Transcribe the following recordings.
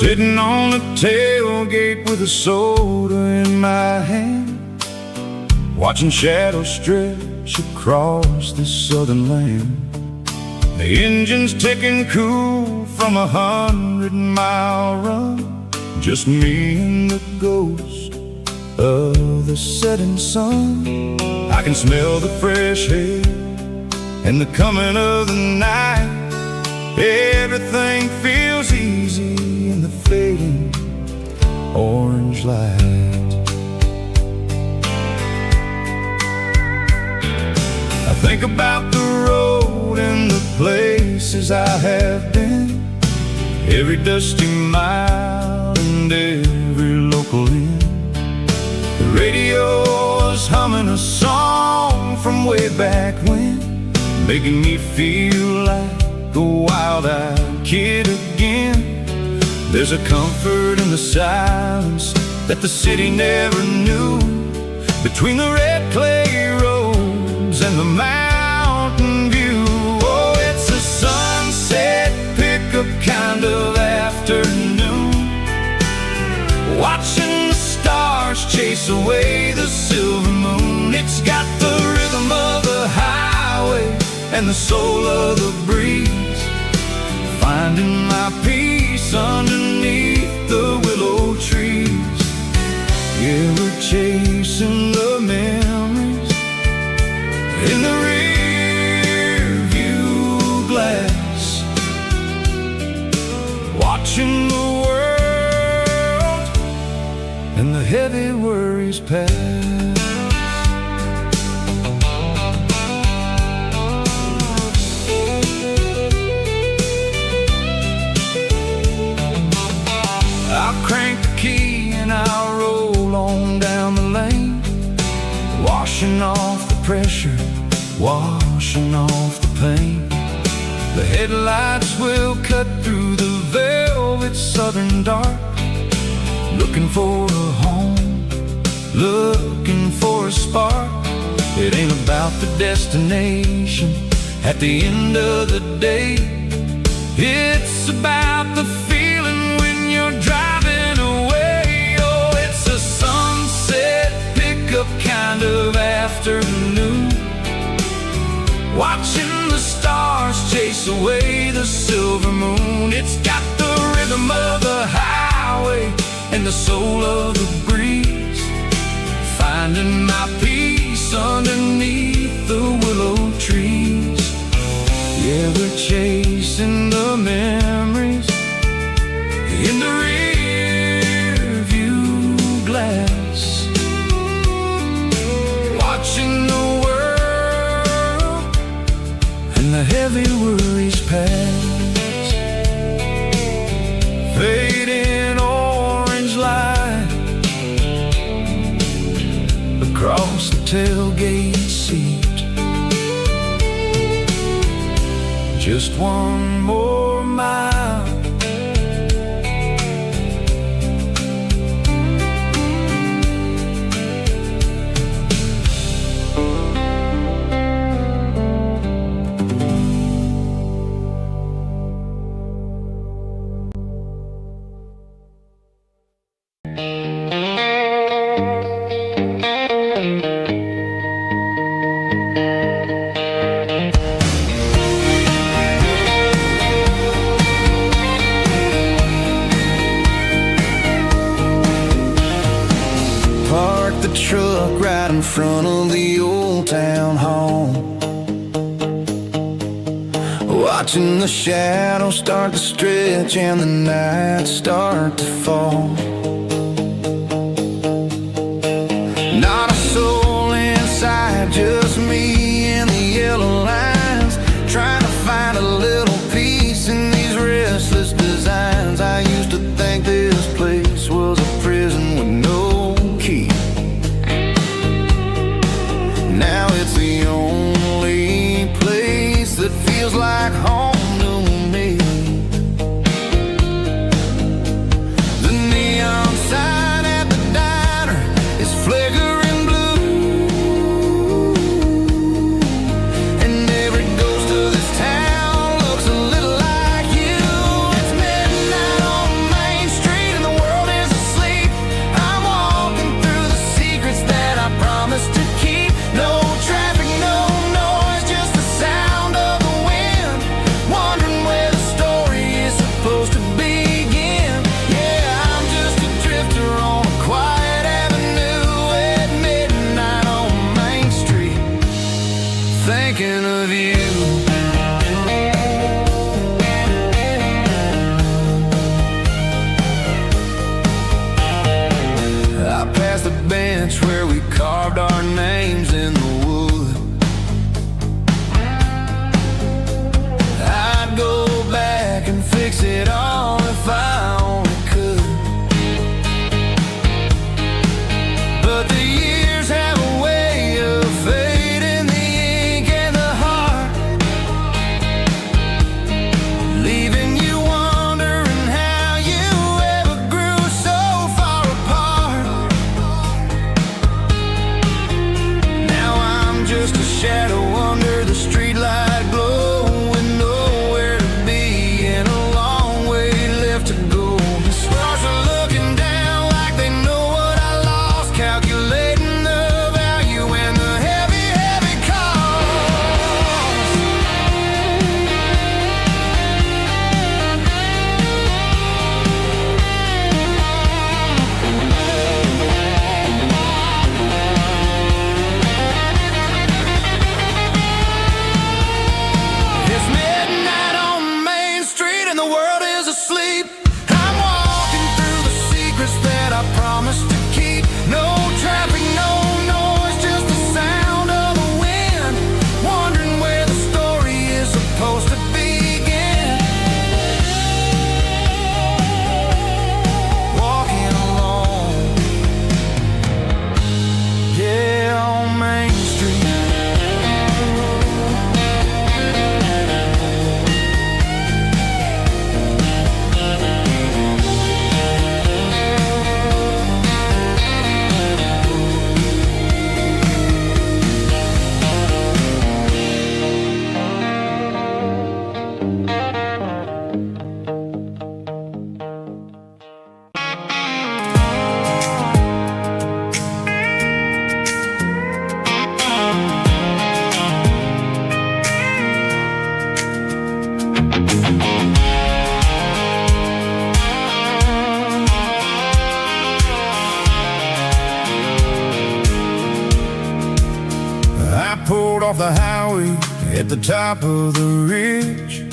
Sitting on the tailgate with a soda in my hand, watching shadows stretch across this southern land. The engine's ticking cool from 100-mile run, just me and the ghost of the setting sun. I can smell the fresh air and the coming of the night. Everything feels easy in the fading orange light. I think about the road and the places I have been, every dusty mile and every local inn. The radio is humming a song from way back when, making me feel like a wild-eyed kid again. There's a comfort in the silence that the city never knew, between the red clay roads and the mountain view. Oh, it's a sunset pickup kind of afternoon, watching the stars chase away the silver moon. It's got the rhythm of the highway and the soul of the breeze, finding my peace underneath the willow trees. Yeah, we're chasing the memories in the rear view glass, watching the world and the heavy worries pass. I'll crank the key and I'll roll on down the lane, washing off the pressure, washing off the pain. The headlights will cut through the velvet southern dark, looking for a home, looking for a spark. It ain't about the destination at the end of the day, it's about the feeling when you're driving away. Oh, it's a sunset pickup kind of afternoon, watching the stars chase away the silver moon. It's got the rhythm of the highway and the soul of the breeze, finding my peace underneath the willow trees. Yeah, we're chasing the memories in the rear view glass, watching the world and the heavy worries pass. Fading orange light across the tailgate seat, just one more mile. Truck right in front of the old town hall, watching the shadows start to stretch and the nights start to fall. Not a soul inside, just me and the yellow lines, trying to find a little peace in these restless designs. I used to think this place was a prison with no key. Now it's the only place that feels like home to me. The neon sign at the diner is flickering blue, thinking of you. I passed the bench where we carved our names in the wood. I'd go back and fix it all if I only could. But the years have a way of fading the ink and the heart, leaving you wondering how you ever grew so far apart. Now I'm just a shadow under the streetlight glow, with nowhere to be and a long way left to go. The stars are looking down like they know what I lost, calculating the value and the heavy, heavy cost. It's midnight on Main Street and the world is asleep. I'm walking through the secrets that I promised to keep. No traffic, no noise, just the sound of the wind, wondering where the story is supposed to begin. Walking alone, yeah, on Main Street. I pulled off the highway at the top of the ridge,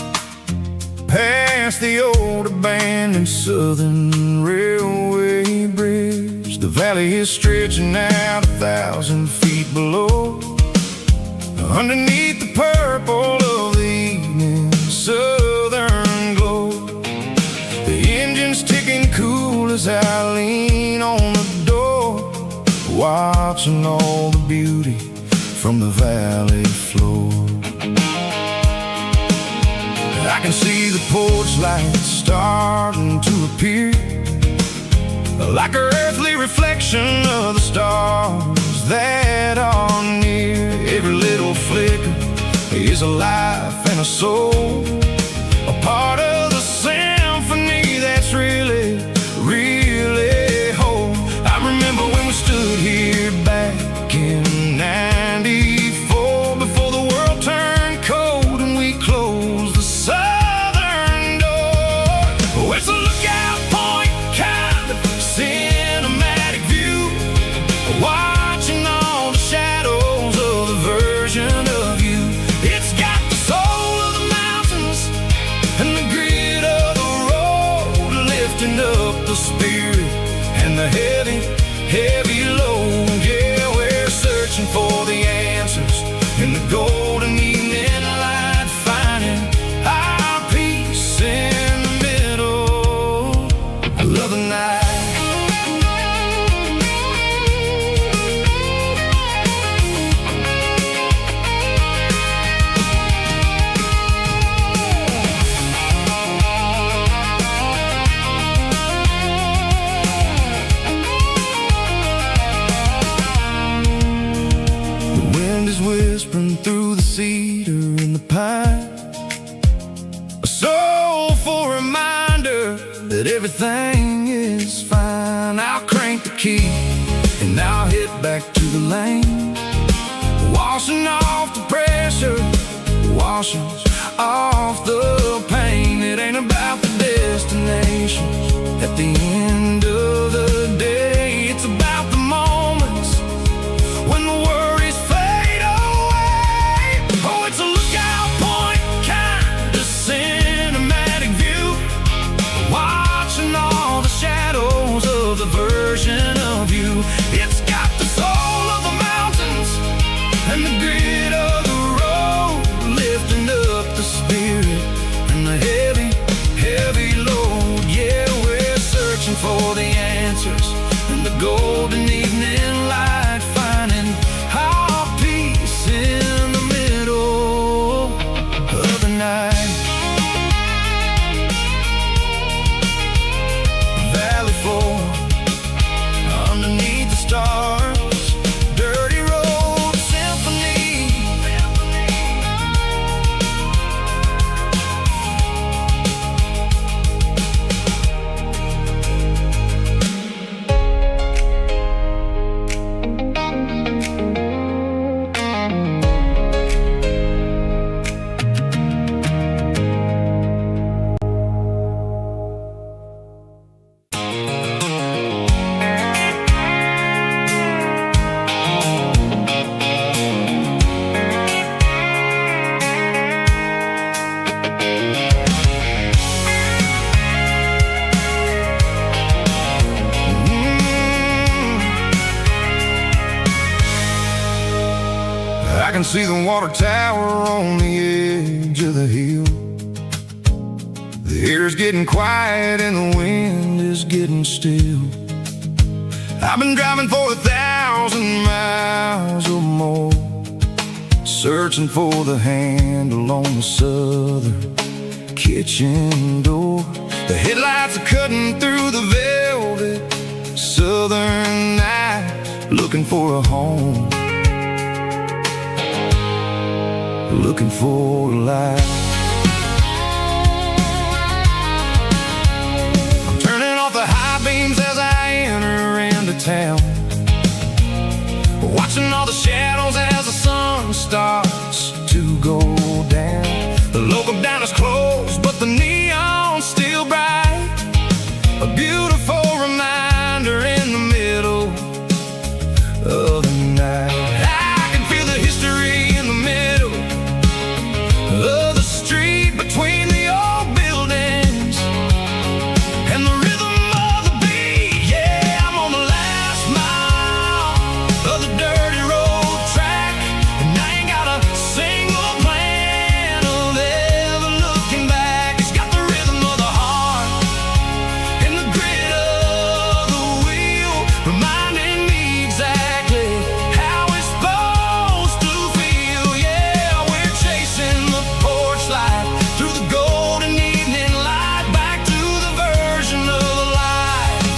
past the old abandoned Southern Railway bridge. The valley is stretching out 1,000 feet below, underneath the purple of the evening southern glow. The engine's ticking cool as I lean on the door, watching all the beauty from the valley floor. I can see the porch lights starting to appear, like an earthly reflection of the stars that are near. Every little flicker is a life and a soul, a part of the symphony that's really, really whole. I remember when we stood here back in '94, before the world turned cold and we closed the southern door. Oh, it's a lookout point, kind of cinematic view, watching all the shadows of the version of you. It's got the soul of the mountains and the grit of the road, lifting up the spirit and the heavy, heavy load. Yeah, we're searching for the answers in the golden evening light, finding our peace in the middle of the night. The wind is whispering through the cedar and the pine, a soulful reminder that everything is fine. I'll crank the key and I'll hit back to the lane, washing off the pressure, washing off the pain. It ain't about the destination at the end of the day, it's about the moments when the worries fade away. see the water tower on the edge of the hill. The air's getting quiet and the wind is getting still. I've been driving for 1,000 miles or more, searching for the handle on the southern kitchen door. The headlights are cutting through the velvet southern night, looking for a home, looking for a life. I'm turning off the high beams as I enter into town, watching all the shadows as the sun starts to go down. The local diner's closed, but the neon's still bright, a beautiful reminder in the middle of the night. I can feel the history in the middle of the street, between the old buildings and the rhythm of the beat. Yeah, I'm on the last mile of the dirty road track, and I ain't got a single plan of ever looking back. It's got the rhythm of the heart and the grit of the wheel, reminding me exactly how it's supposed to feel. Yeah, we're chasing the porch light through the golden evening light, back to the version of life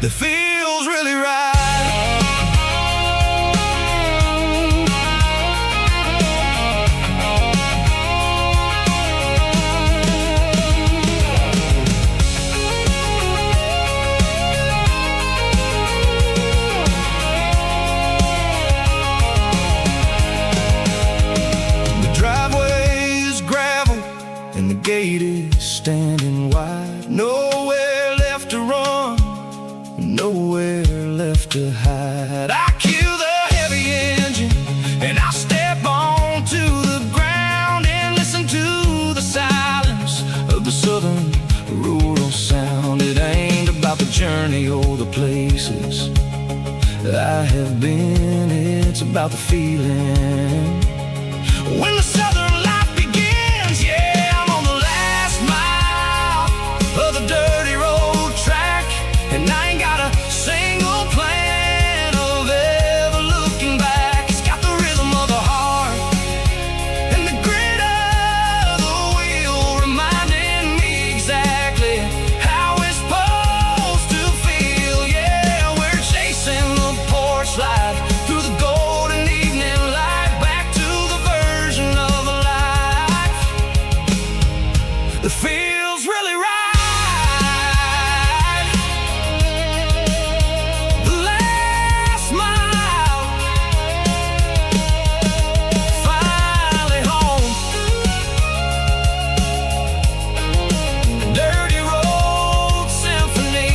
that feels really right. The driveway is gravel and the gate is standing wide. Nowhere left to run, nowhere left to hide. I kill the heavy engine and I step onto the ground and listen to the silence of the southern rural sound. It ain't about the journey or the places I have been, it's about the feeling when the southern life begins. Yeah, I'm on the last mile of the dirty road track, and I ain't got a single plan of ever looking back. It's got the rhythm of the heart and the grit of the wheel, reminding me exactly how it's supposed to feel. Yeah, we're chasing the porch light through the golden evening light, back to the version of a life that feels really right. The last mile, finally home. Dirty Road Symphony.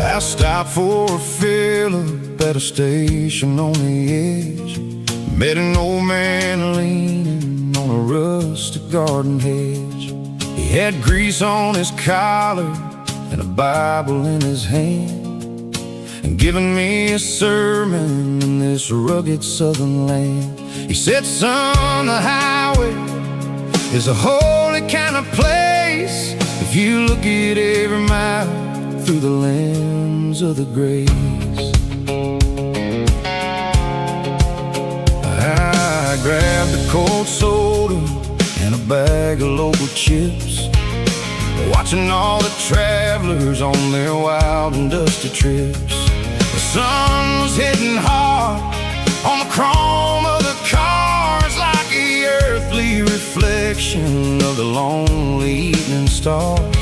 I stopped for a fill-up at a station on the edge. Met an old man leaning on a rustic garden hedge. He had grease on his collar and a Bible in his hand, and giving me a sermon in this rugged southern land. He said, son, the highway is a holy kind of place if you look at every mile through the lens of the grace. I grabbed a cold soda and a bag of local chips, watching all the travelers on their wild and dusty trips. The sun was hitting hard on the chrome of the cars, like the earthly reflection of the lonely evening stars.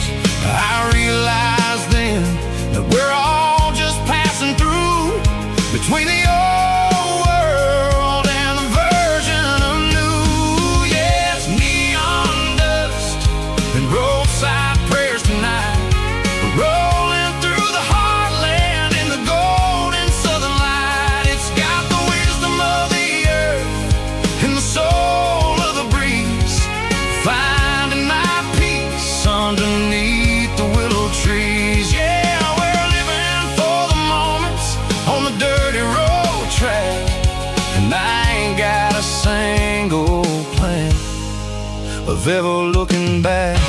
of ever looking back.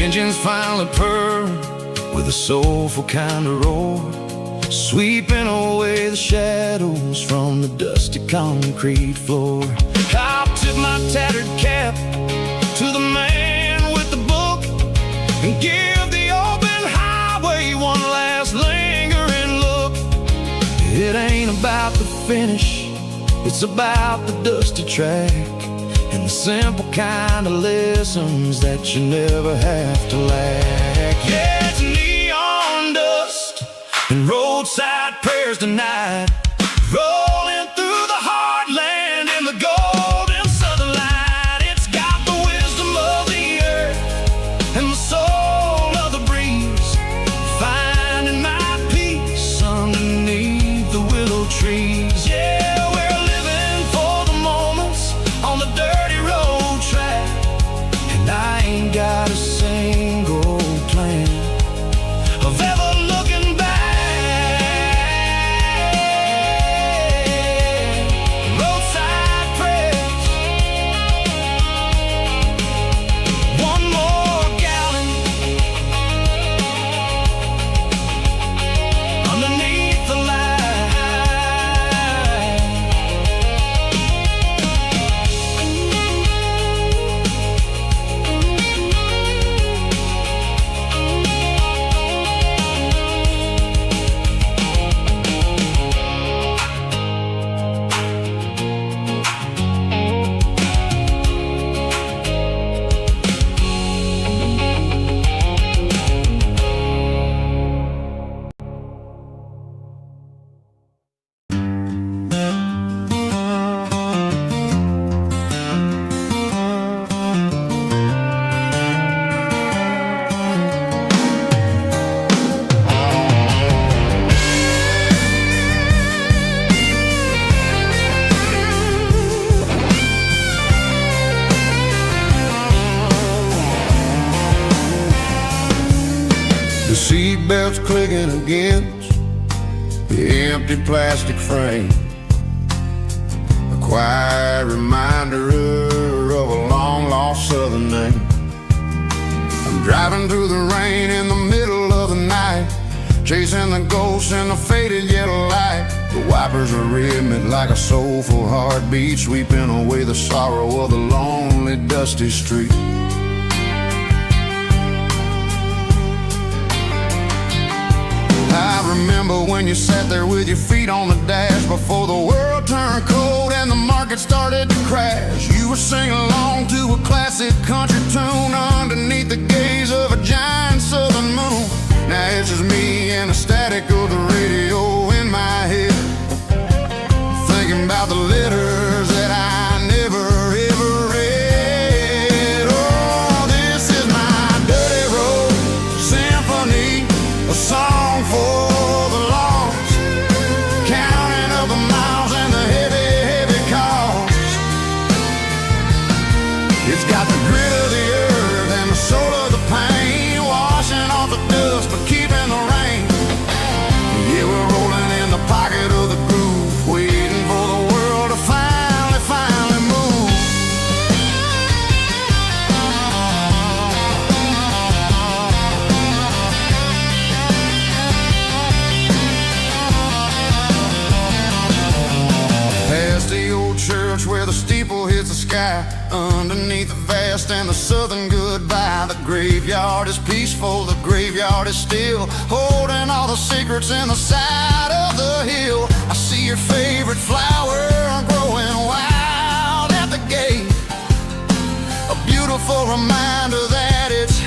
Engines finally purr with a soulful kind of roar, sweeping away the shadows from the dusty concrete floor. I'll tip my tattered cap to the man with the book and give the open highway one last lingering look. It ain't about the finish, it's about the dusty track and the simple kind of lessons that you never have to lack. Yeah, it's neon dust and roadside prayers tonight, rolling through the heartland in the golden southern light. It's got the wisdom of the earth and the soul of the breeze, finding my peace underneath the willow trees. Yeah, we're living for the moments on the dirty road track, and I ain't got a single plan of ever looking back. Roadside prayers, one more gallon underneath the light. The seatbelt's clicking against the empty plastic frame, a quiet reminder of a long-lost southern name. I'm driving through the rain in the middle of the night, chasing the ghosts in the faded yellow light. The wipers are rhythmic like a soulful heartbeat, sweeping away the sorrow of the lonely, dusty street. I remember when you sat there with your feet on the dash before the world turned cold and the market started to crash. You were singing along to a classic country tune underneath the gaze of a giant southern moon. Now it's just me and the static of the radio in my head, thinking about the letters that I never ever read. Oh, this is my dirty road symphony, a song for the lost, counting up the miles and the heavy, heavy cost. It's got the grit of the earth and the soul of the pain, washing off the dust but keeping the rain. Yeah, we're rolling in the pocket of the groove, waiting for the world to finally move. Past the old church where the steeple hits the sky, underneath the vast and the southern goodbye. The graveyard is peaceful, the graveyard is still, holding all the secrets in the side of the hill. I see your favorite flower growing wild at the gate, a beautiful reminder that it's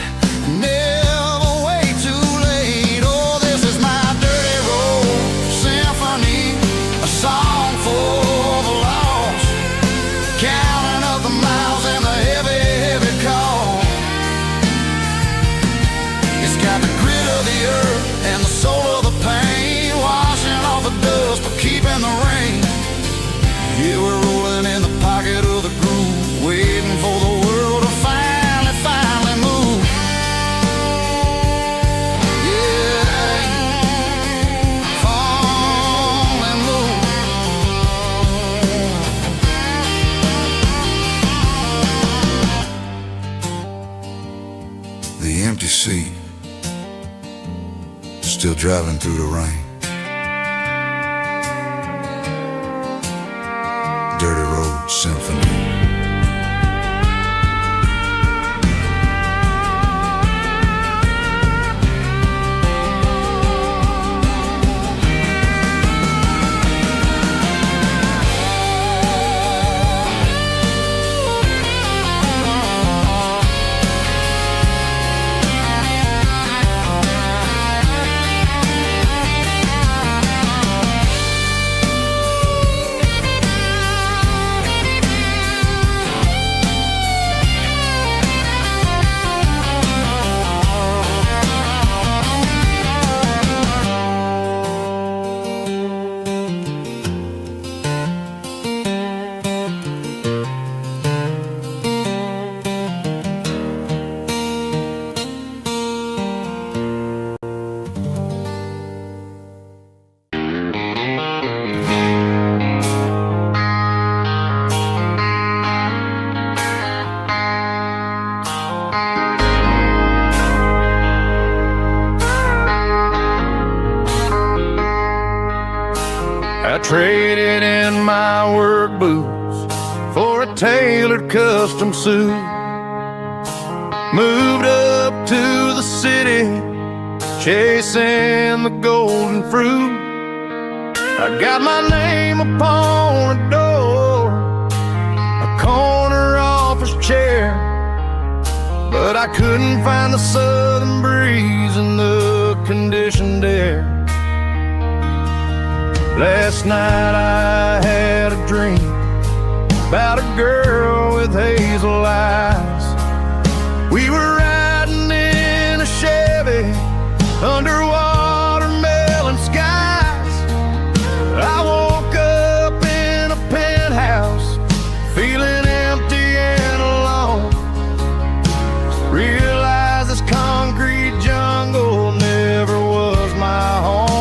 never way too late. Oh, this is my dirty road symphony, a song for the lost, counting up the miles and the heavy, heavy call. It's got the grit of the earth and the soul of the pain, washing off the dust but keeping the rain. seat, still driving through the rain. Dirty Road Symphony. I traded in my work boots for a tailored custom suit. Moved up to the city, chasing the golden fruit. I got my name upon a door, a corner office chair, but I couldn't find the southern breeze in the conditioned air. Last night I had a dream about a girl with hazel eyes. We were riding in a Chevy under watermelon skies. I woke up in a penthouse feeling empty and alone. Realized this concrete jungle never was my home.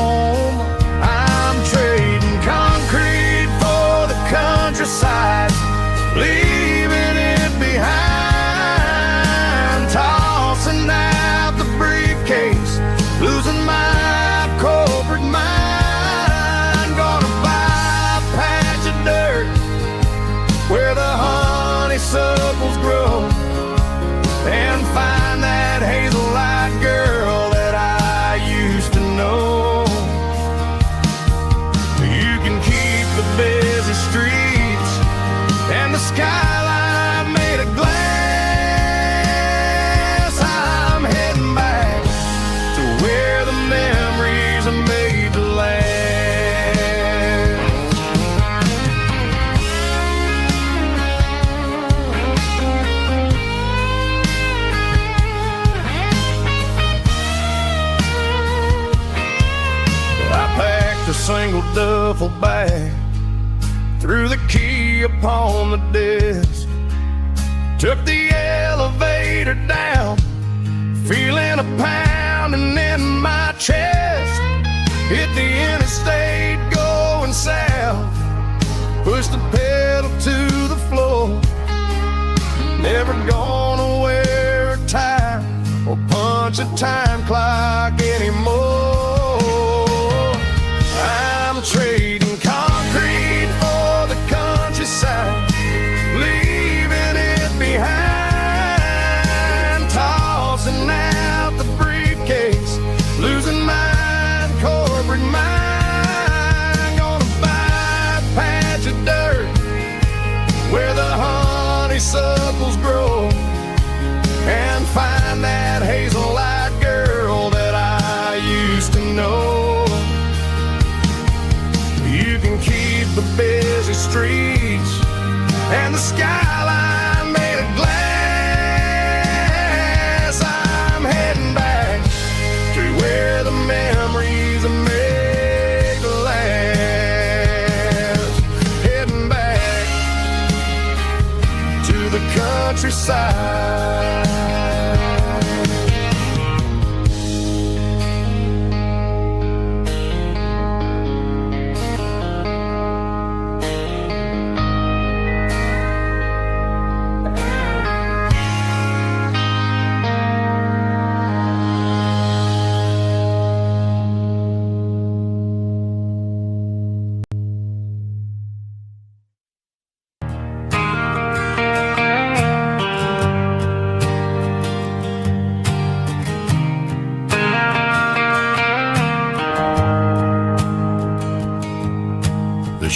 Countryside, leaving it behind, tossing out the briefcase, losing my corporate mind. Gonna buy a patch of dirt where the honeysuckles grow and find that hazel-eyed girl that I used to know. You can keep the busy streets and the skyline made of glass. I'm heading back to where the memories are made to last. I packed a single duffel bag, threw the key upon the desk, took the elevator down, feeling a pounding in my chest. Hit the interstate going south, pushed the pedal to the floor. Never gonna wear a tie or punch a time clock anymore. I'm trading concrete for the countryside, leaving it behind, tossing out the briefcase, losing my corporate mind. Gonna buy a patch of dirt where the honeysuckles grow and find that hazel-eyed girl that I used to know. You can keep the busy streets and the skyline made of glass. I'm heading back to where the memories are made to last. Heading back to the countryside.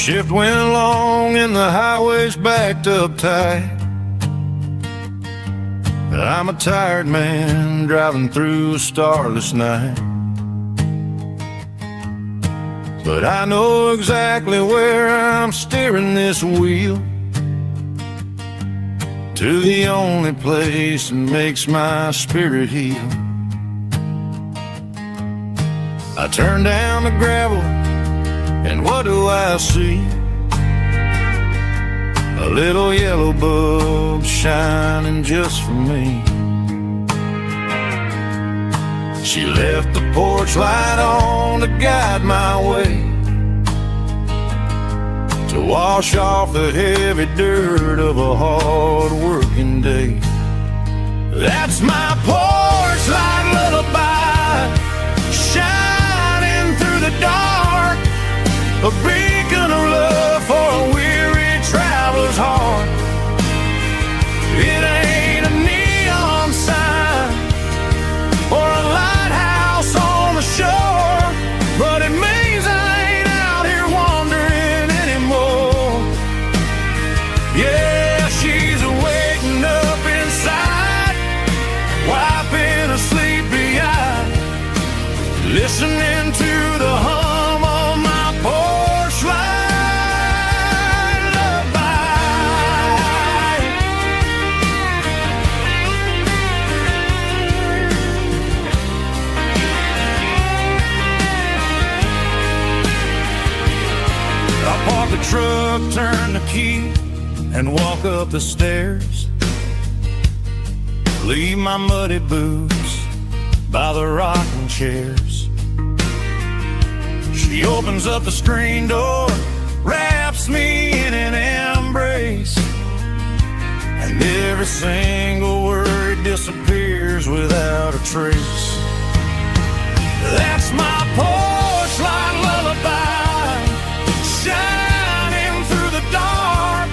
shift went long and the highway's backed up tight. I'm a tired man driving through a starless night, but I know exactly where I'm steering this wheel, to the only place that makes my spirit heal. I turn down the gravel, and what do I see? A little yellow bulb shining just for me. She left the porch light on to guide my way, to wash off the heavy dirt of a hard-working day. That's my porch light lullaby, shining through the dark, a beacon of love for a weary traveler's heart. It ain't a neon sign or a lighthouse on the shore, but it means I ain't out here wandering anymore. Yeah, she's waking up inside, wiping a sleepy eye, listening to the hum of my porch light lullaby. I park the truck, turn the key, and walk up the stairs. Leave my muddy boots by the rocking chairs. She opens up the screen door, wraps me in an embrace, and every single word disappears without a trace. That's my porch light lullaby, shining through the dark,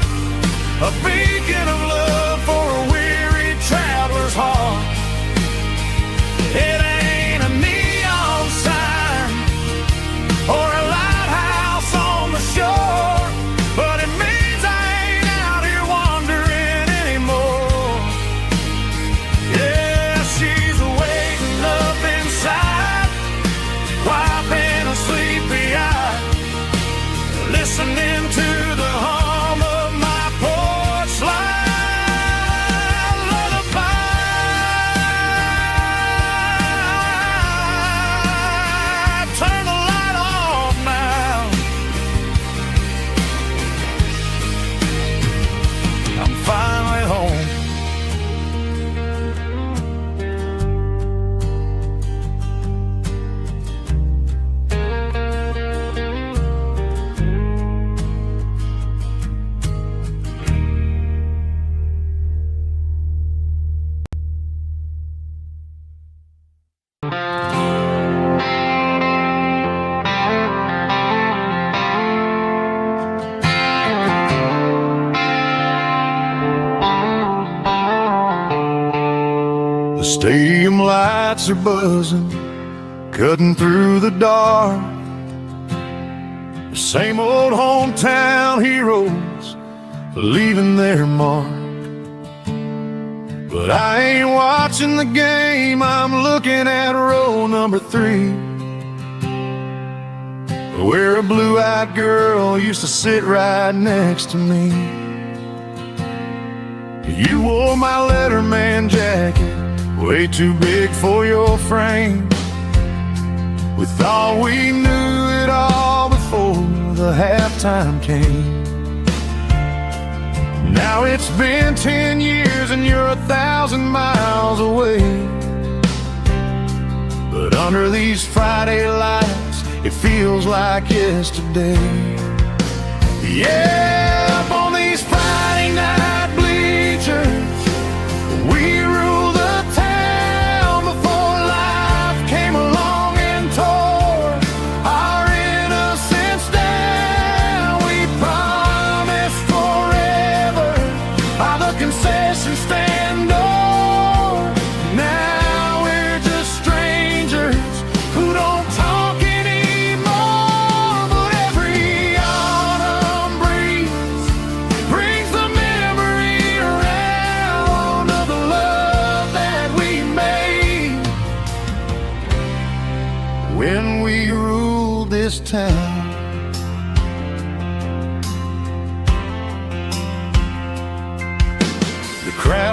a beacon of love for a weary traveler's heart. It ain't a neon sign or a lighthouse on the shore, but it means I ain't out here wandering anymore. Yeah, she's waking up inside, wiping a sleepy eye, listening to the hum of my porch light lullaby. Turn the light off now. I'm finally home. The stadium lights are buzzing, cutting through the dark. The same old hometown heroes leaving their mark. But I ain't watching the game, I'm looking at row number 3, where a blue-eyed girl used to sit right next to me. You wore my Letterman jacket, way too big for your frame. We thought we knew it all before the halftime came. Now it's been 10 years and you're 1,000 miles away, but under these Friday lights it feels like yesterday. Yeah, up on these Friday night bleachers, we rule the town before life came along and tore our innocence down. We promised forever by the concession stand door. Now we're just strangers who don't talk anymore. But every autumn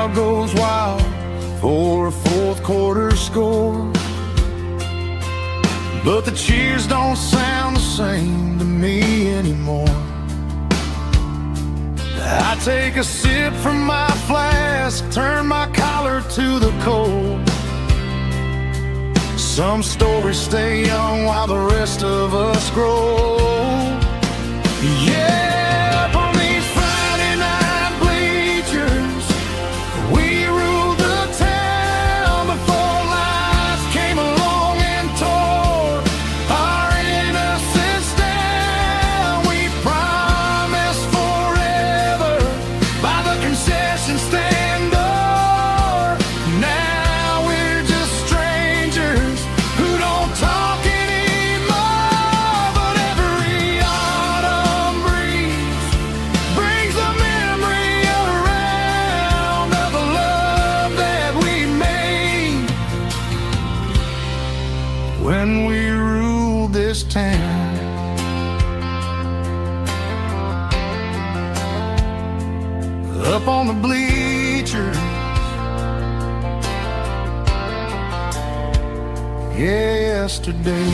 crowd goes wild for a fourth quarter score. But the cheers don't sound the same to me anymore. I take a sip from my flask, turn my collar to the cold. Some stories stay young while the rest of us grow. Yeah, up on these Friday night bleachers, we ruled the town before life came along and tore our innocence down. We promised forever by the concession stand door. Now we're just strangers who don't talk anymore. But every autumn breeze brings the memory around of the love that we made when we ruled this town. Up on the bleachers, yesterday.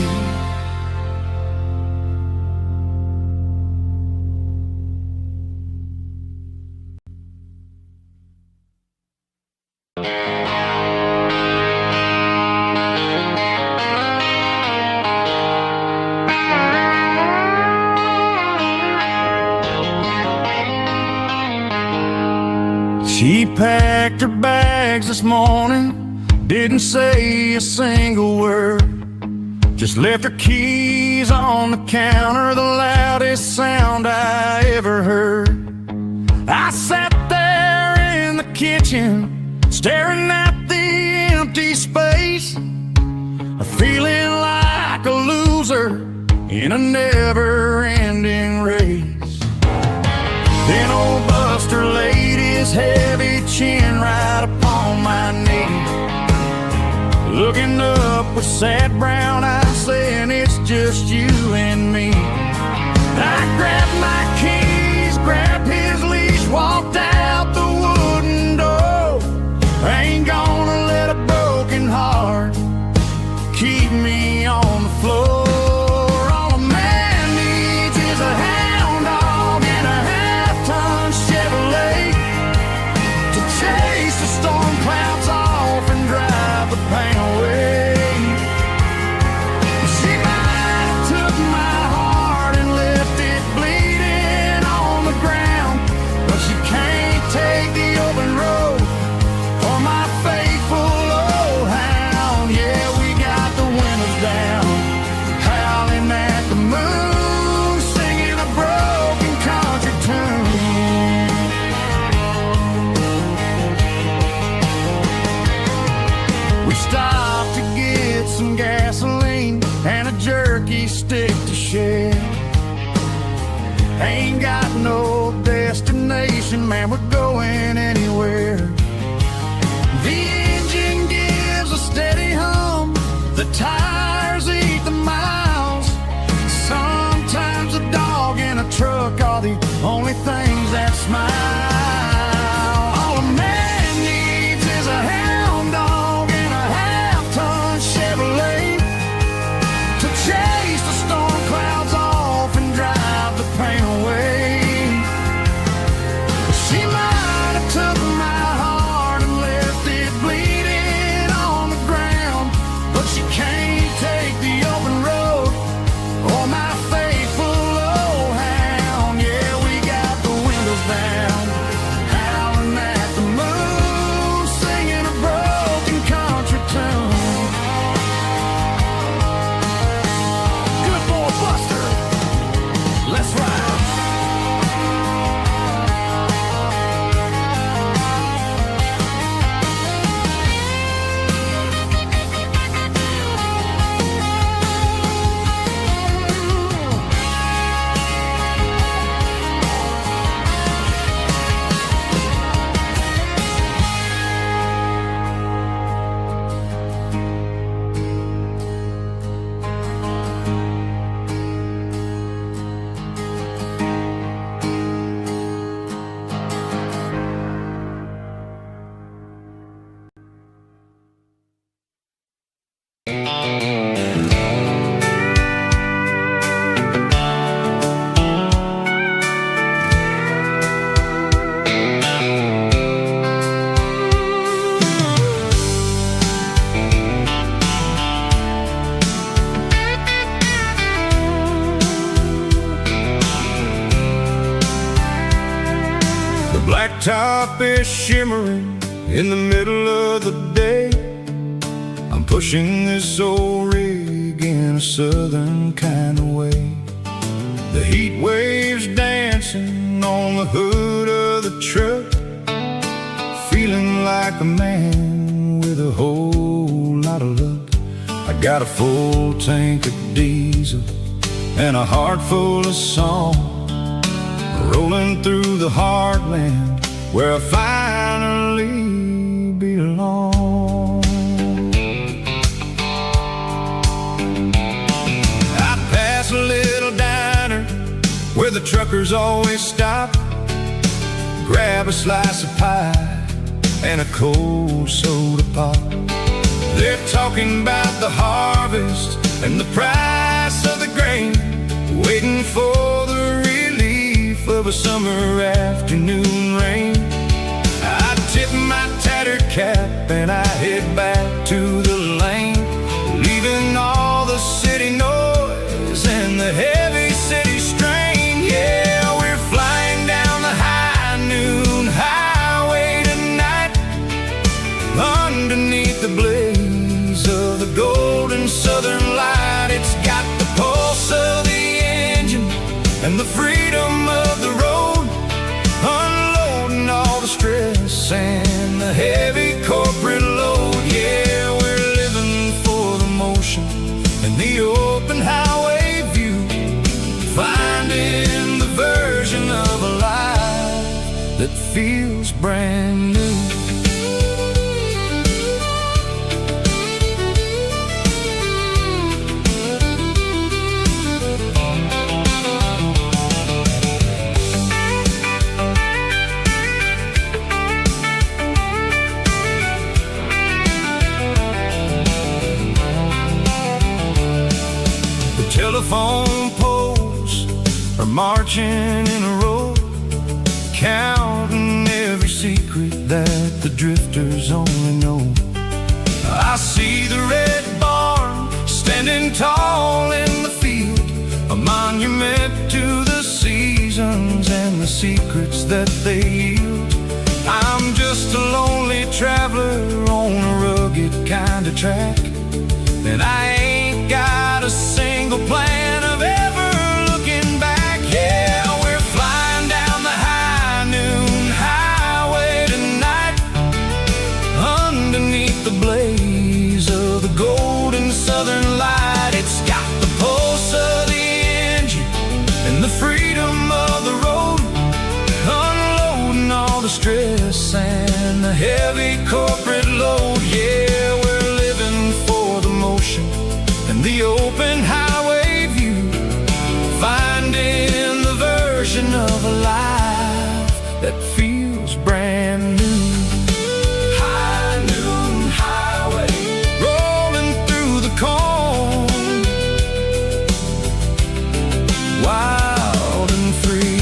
She packed her bags this morning, didn't say a single word, just left her keys on the counter, the loudest sound I ever heard. I sat there in the kitchen, staring at the empty space, feeling like a loser in a never-ending race. Then old Buster laid his heavy chin right upon my knee, looking up with sad brown eyes, saying it's just you and me. I grabbed my keys, grabbed his leash, walked out the wooden door. I ain't gonna let a broken heart keep me on the floor. All a man needs is a hound dog and a half-ton Chevrolet to chase the storm clouds off and drive the pain away. She might have took my heart and left it bleeding on the ground, but she can't take the open road or my faithful old hound. Yeah, we got the windows down, howling at the moon, singing a broken country tune. We stopped to get some gasoline and a jerky stick to share. Ain't got no destination, man, we're going anywhere. The engine gives a steady hum, the tires eat the miles. Sometimes a dog and a truck are the only things that smile. All a man needs is a hound dog and a half-ton Chevrolet to chase the storm clouds off and drive the pain away. She might top is shimmering in the middle of the day. I'm pushing this old rig in a southern kind of way. The heat waves dancing on the hood of the truck, feeling like a man with a whole lot of luck. I got a full tank of diesel and a heart full of song, rolling through the heartland where I finally belong. I pass a little diner where the truckers always stop, grab a slice of pie and a cold soda pop. They're talking about the harvest and the price of the grain, waiting for the relief of a summer afternoon rain. I tip my tattered cap and I head back to the lane, leaving all the city noise and the heavy city strain. Yeah, we're flying down the high noon highway tonight, underneath the blaze of the golden southern light. It's got the pulse of the engine and the freedom of the road, unloading all the stress and the heavy corporate load. Yeah, we're living for the motion and the open highway view, finding the version of a life that feels brand new. Telephone poles are marching in a row, counting every secret that the drifters only know. I see the red barn standing tall in the field, a monument to the seasons and the secrets that they yield. I'm just a lonely traveler on a rugged kind of track, and I ain't got a single plan of ever looking back. Yeah, we're flying down the high noon highway tonight, underneath the blaze of the golden southern light. It's got the pulse of the engine and the freedom of the road, unloading all the stress and the heavy corporate load. Yeah, we're living for the motion and the open highway view, finding the version of a life that feels brand new. High noon highway, rolling through the corn, wild and free.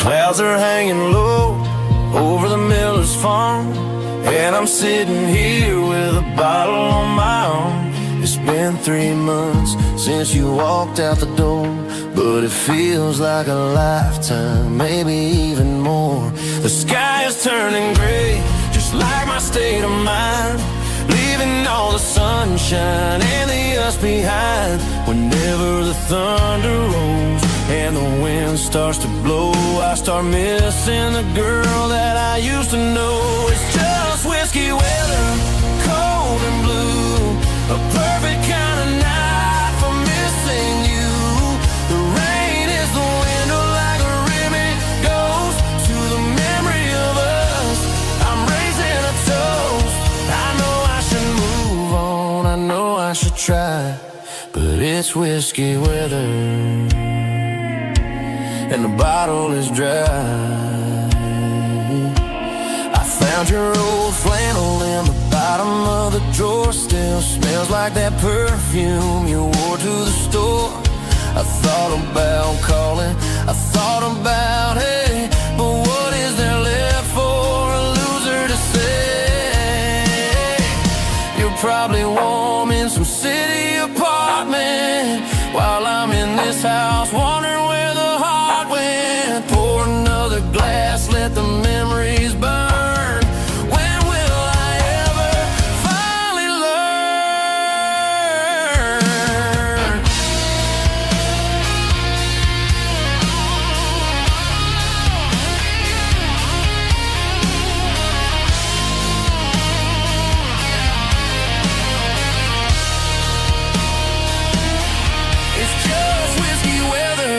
Clouds are hanging low over the miller's farm, and I'm sitting here with a bottle on my arm. It's been 3 months since you walked out the door, but it feels like a lifetime, maybe even more. The sky is turning gray, just like my state of mind, leaving all the sunshine and the us behind. Whenever the thunder rolls and the wind starts to blow, I start missing the girl that I used to know. It's just whiskey weather, cold and blue, a perfect kind of night for missing you. The rain is the wind whiskey weather, and the bottle is dry. I found your old flannel in the bottom of the drawer. Still smells like that perfume you wore to the store. I thought about calling, I thought about, hey, but what is there left for a loser to say? You're probably warm in some city apartment, while I'm in this house wondering where the heart went. Pour another glass, let the memories burn. When will I ever finally learn? It's just whiskey weather,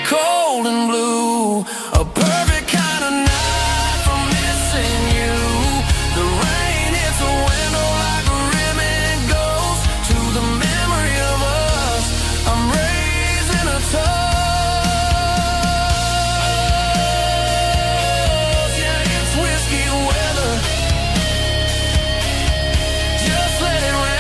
cold and blue, a perfect kind of night for missing you. The rain hits the window like a rimming ghost to the memory of us. I'm raising a toast. Yeah, it's whiskey weather. Just let it rain.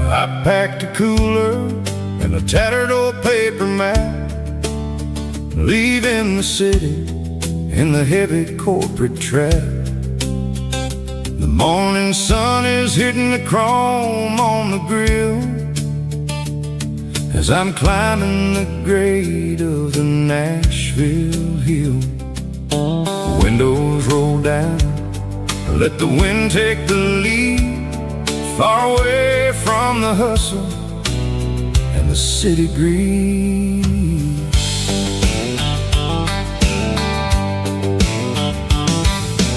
I packed a cooler and a tattered old paper map, leaving the city in the heavy corporate trap. The morning sun is hitting the chrome on the grill as I'm climbing the grade of the Nashville hill. The windows roll down, let the wind take the lead, far away from the hustle and the city greed.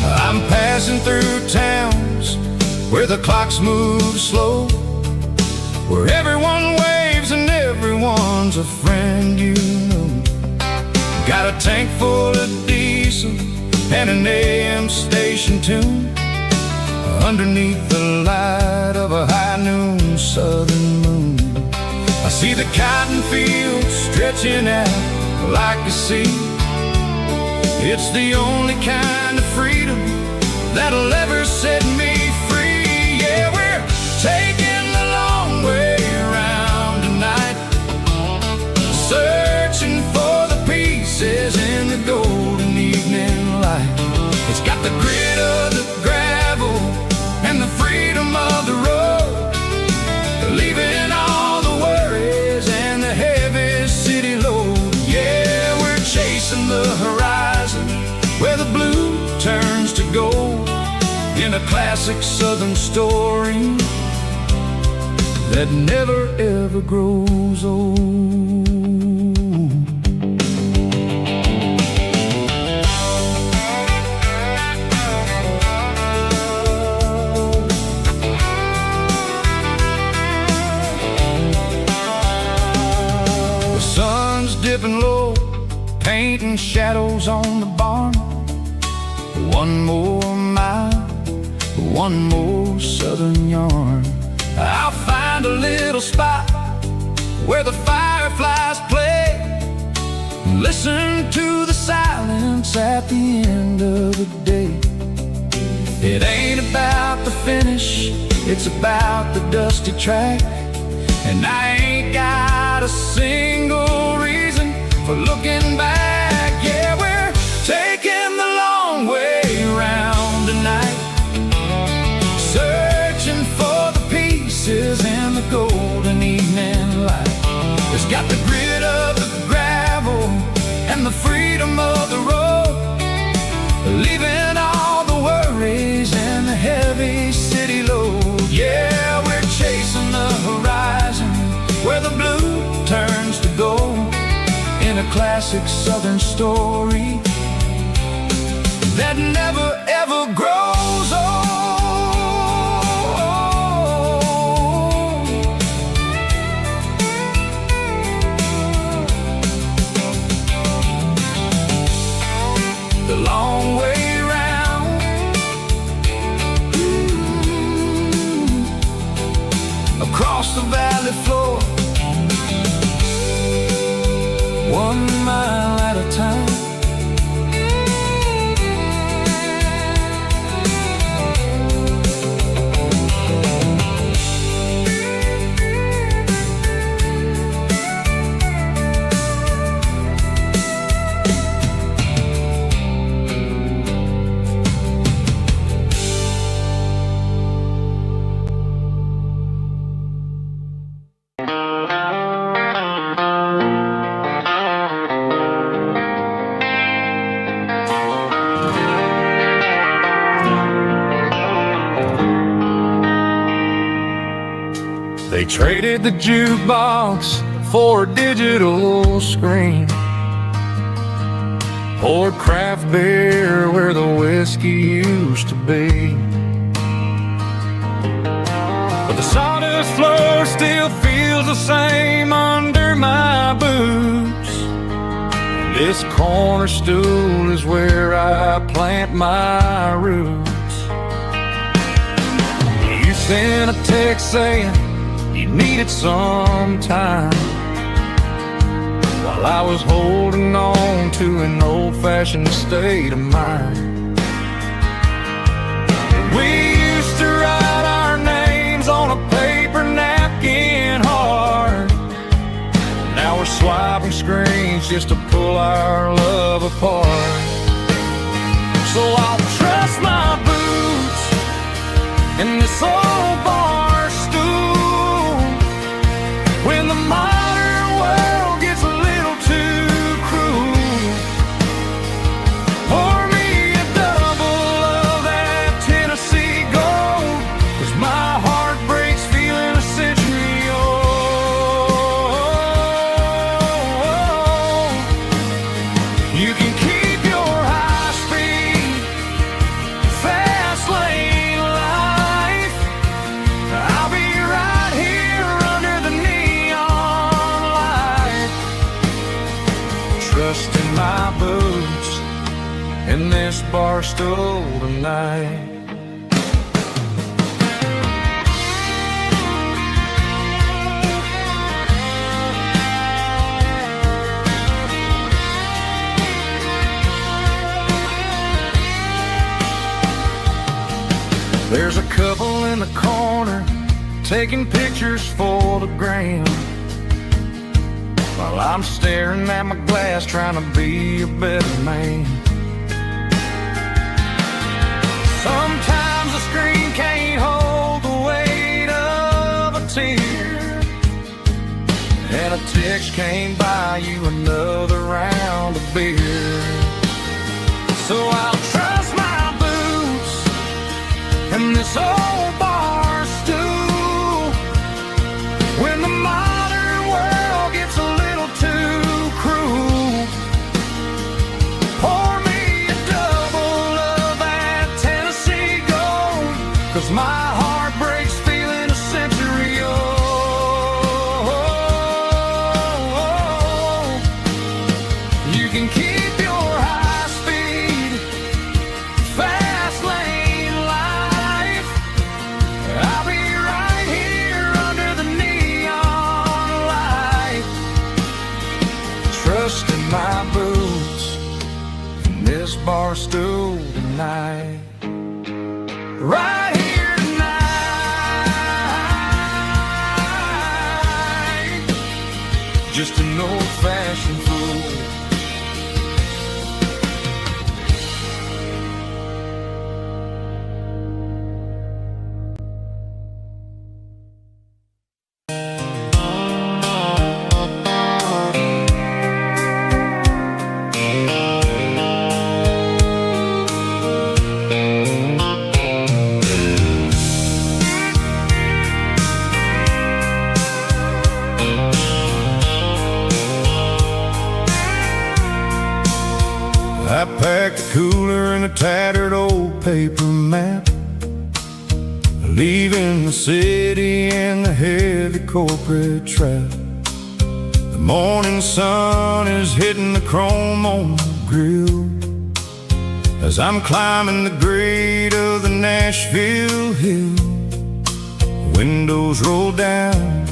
I'm passing through towns where the clocks move slow, where everyone waves and everyone's a friend you know. Got a tank full of diesel and an AM station tune underneath the light of a high noon southern moon. I see the cotton fields stretching out like a sea. It's the only kind of freedom that'll ever set me free. Yeah, we're taking the long way around tonight, searching for the pieces in the golden evening light. It's got the grit of the gravel and the freedom of the road, leaving all the worries and the heavy city load. Yeah, we're chasing the horizon where the blue turns to gold, in a classic southern story that never ever grows old. Dipping low, painting shadows on the barn. One more mile, one more southern yarn. I'll find a little spot where the fireflies play, listen to the silence at the end of the day. It ain't about the finish, it's about the dusty track. And I ain't got a single reason for looking back. Yeah, we're taking the long way around tonight, searching for the pieces in the golden classic southern story that never ever grows old. The long way round, across the valley floor, 1 mile at a time. They traded the jukebox for a digital screen, poured craft beer where the whiskey used to be. But the sawdust floor still feels the same under my boots. This corner stool is where I plant my roots. You sent a text saying you needed some time, while I was holding on to an old-fashioned state of mind. We used to write our names on a paper napkin hard. Now we're swiping screens just to pull our love apart. So I'll trust my boots in this old bar stool when the modern world gets a little too cruel. Pour me a double of that Tennessee Gold, 'cause my heart breaks feeling a century old. You can keep your high-speed, fast lane life. I'll be right here under the neon light, trusting my boots in this bar stool tonight. There's a couple in the corner taking pictures for the gram, while I'm staring at my glass trying to be a better man. Sometimes the screen can't hold the weight of a tear, and a text can't buy you another round of beer. So I'll trust my boots in this old bar stool when the modern world gets a little too cruel. Pour me a double of that Tennessee Gold, 'cause my heart breaks feeling a century old. You can keep your high-speed, fast lane life. I'll be right here under the neon light, trusting my boots in this bar stool tonight. Right here tonight, just an old-fashioned fool. I packed a cooler and a tattered old paper map, leaving the city and the heavy corporate trap. The morning sun is hitting the chrome on the grill as I'm climbing the grade of the Nashville hill. The windows roll down,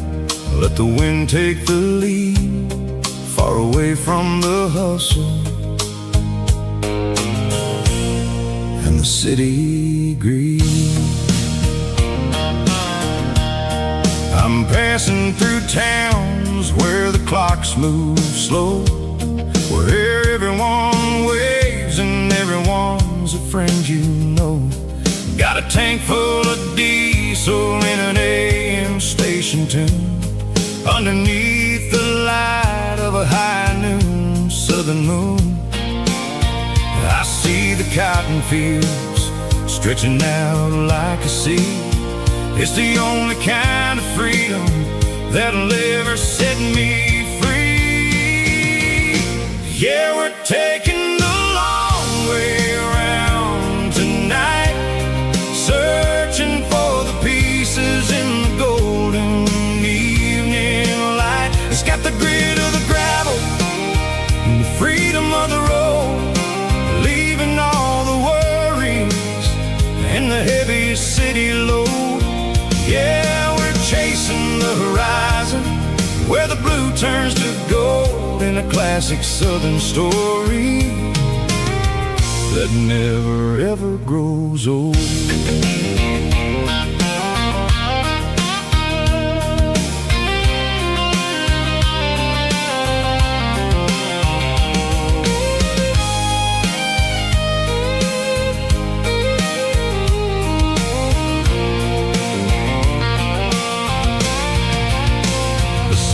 let the wind take the lead, far away from the hustle and the city greed. I'm passing through towns where the clocks move slow, where everyone waves and everyone's a friend you know. Got a tank full of diesel in an AM station tune, underneath the light of a high noon southern moon. I see the cotton fields stretching out like a sea. It's the only kind of freedom that'll ever set me free. Yeah, we're taking the long way around tonight, searching for the pieces in the golden evening light. It's got the grit of the gravel and the freedom of the road, leaving all the worries and the heavy city load. Yeah, we're chasing the horizon, where the blue turns to gold, in a classic southern story that never ever grows old.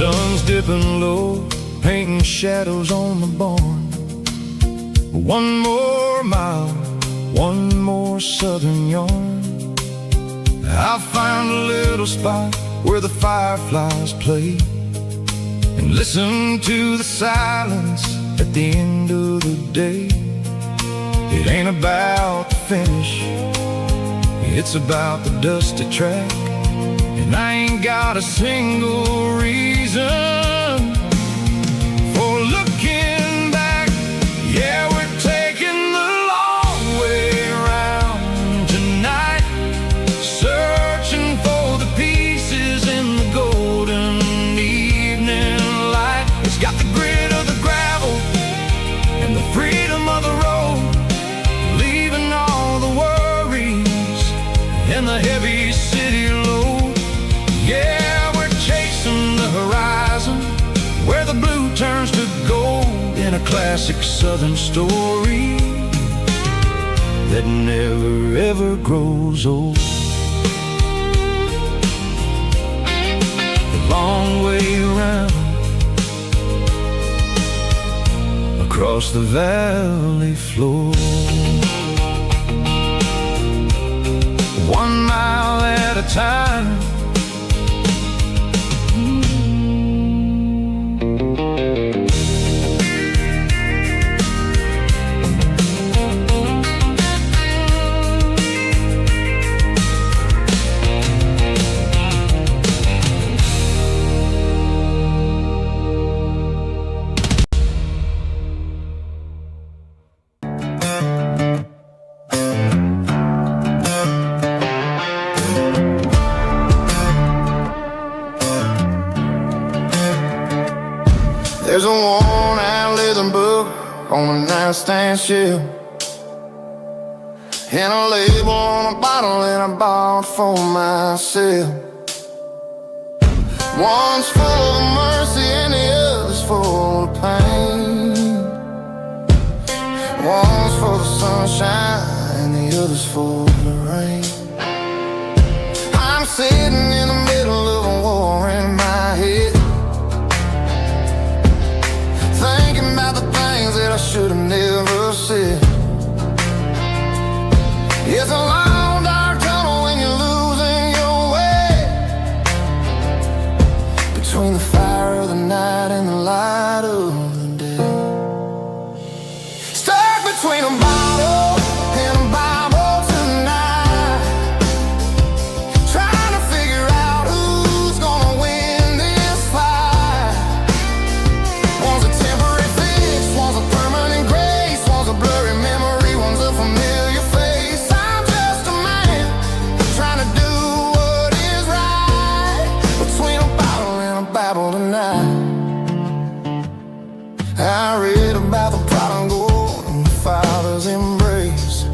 Sun's dipping low, painting shadows on the barn. One more mile, one more southern yarn. I'll find a little spot where the fireflies play, and listen to the silence at the end of the day. It ain't about the finish, it's about the dusty track. And I ain't got a single reason for looking back. Yeah, we're taking the long way around tonight, searching for the pieces in the golden evening light. It's got the grit of the gravel and the freedom of the road, leaving all the worries and the heavy city load. Yeah, we're chasing the horizon, where the blue turns to gold, in a classic southern story that never ever grows old. The long way around, across the valley floor, 1 mile at a time. There's a worn-out leather book on a nightstand shelf, and a label on a bottle that I bought for myself. One's full of mercy and the other's full of pain. One's for the sunshine and the other's for the rain. I'm sitting in the middle of a war in my head, thinking about the things that I should have never said. It's a long dark tunnel when you're losing your way, between the fire of the night and the light of the day. Stuck between between a bottle and a Bible tonight, trying to figure out who's gonna win this fight. One's a temporary fix, one's a permanent grace, one's a blurry memory, one's a familiar face. I'm just a man trying to do what is right, between a bottle and a Bible tonight. I read about the prodigal and the Father's embrace.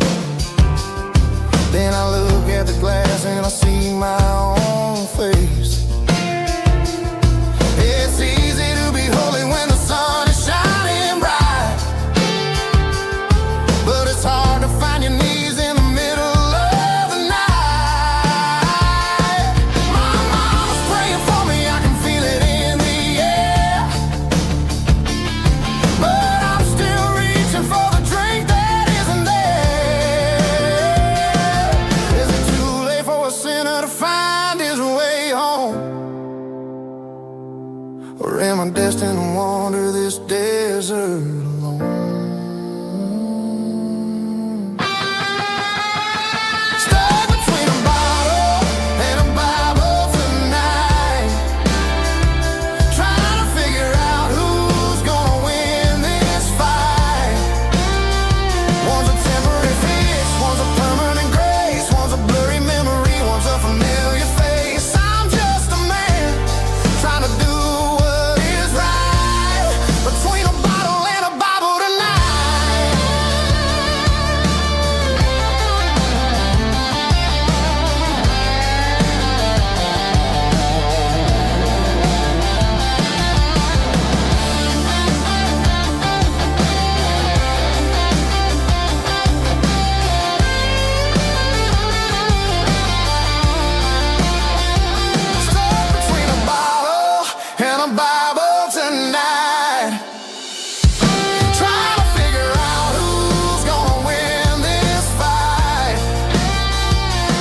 Then I look at the glass and I see my own face. It's easy to be holy when the sun is shining bright, but it's hard to find your knees in the middle of the night. My mom's praying for me, I can feel it in the air, but I'm still reaching for the drink that isn't there. Is it too late for a sinner to find his way home? Or am I destined to wander this desert alone? Stuck between a bottle and a Bible tonight, trying to figure out who's gonna win this fight. One's a temporary fix, one's a permanent grace, one's a blurry memory, one's a familiar face. I'm just a man trying to do what is right, between a bottle and a Bible tonight. Stuck between a bottle and a Bible tonight, trying to figure out who's gonna win this fight.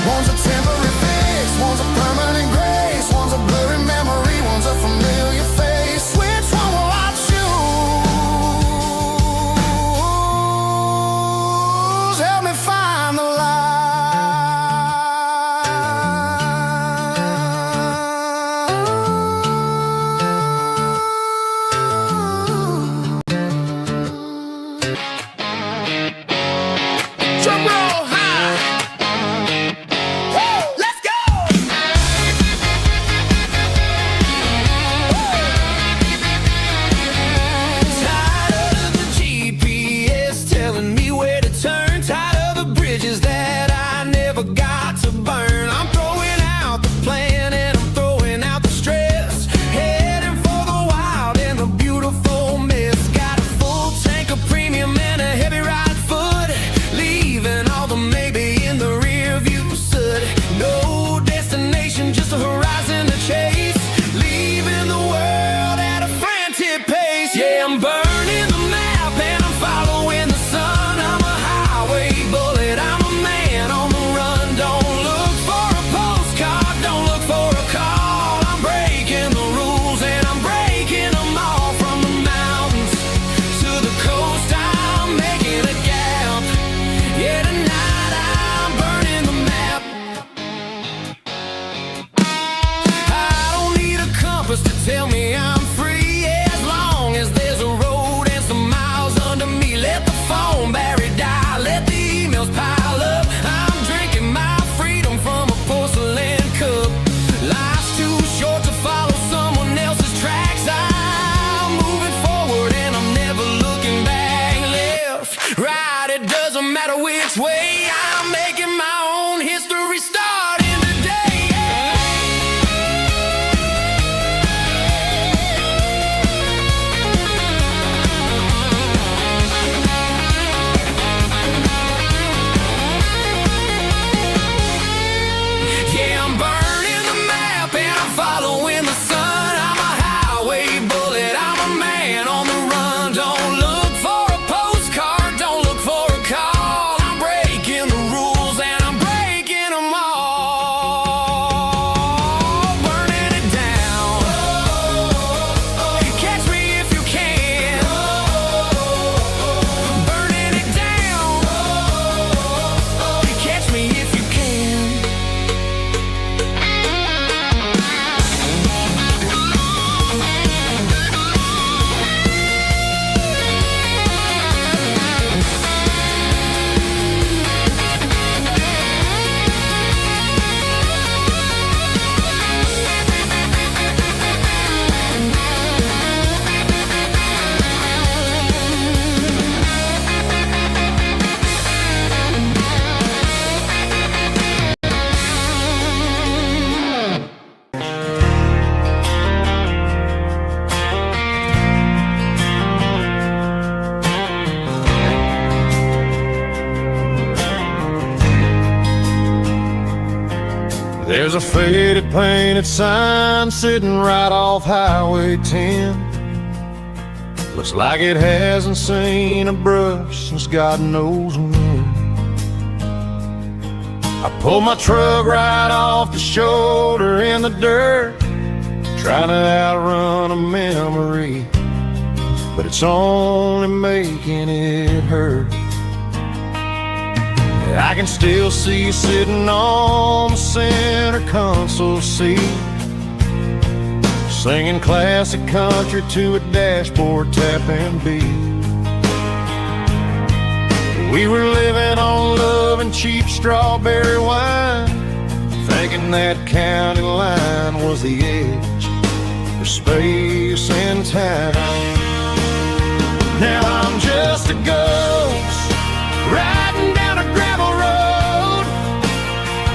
One's a temporary fix, one's a permanent grace, one's a blurry memory, one's a familiar face. Which one will I choose? Help me find the light. Drum roll high. Woo, let's go. Tired of the GPS telling me where to turn. Tired of the bridges that I never got to burn. I'm throwing out the plan and I'm throwing out the stress. Heading for the wild and the beautiful mess. Got a full tank of premium and a heavy right foot. Leaving all the maybe in the rear view soot. No destination, just a horizon to chase. Leaving the world at a frantic pace. Yeah, I'm burning the map and I'm following the sun. I'm a highway bullet, I'm a man on the run. Don't look for a postcard, don't look for a call. I'm breaking the rules and I'm breaking them all. From the mountains to the coast, I'm making a gap. Yeah, tonight I'm burning the map. I don't need a compass to tell me I'm free, as long as there's a road and some miles under me. Let the phone battery die, let the emails pile up. I'm drinking my freedom from a porcelain cup. Life's too short to follow someone else's tracks. I'm moving forward and I'm never looking back. Left, right, it doesn't matter which way. I'm making my own history starting today. Yeah, I'm burning the map and I'm following the sun. I'm a highway bullet, I'm a man on the run. Don't look for a postcard, don't look for a call. I'm breaking There's a faded painted sign sitting right off Highway 10. Looks like it hasn't seen a brush since God knows when. I pulled my truck right off the shoulder in the dirt, trying to outrun a memory, but it's only making it hurt. I can still see you sitting on the center console seat, singing classic country to a dashboard tapping beat. We were living on love and cheap strawberry wine, thinking that county line was the edge for space and time. Now I'm just a ghost riding down a gravel road,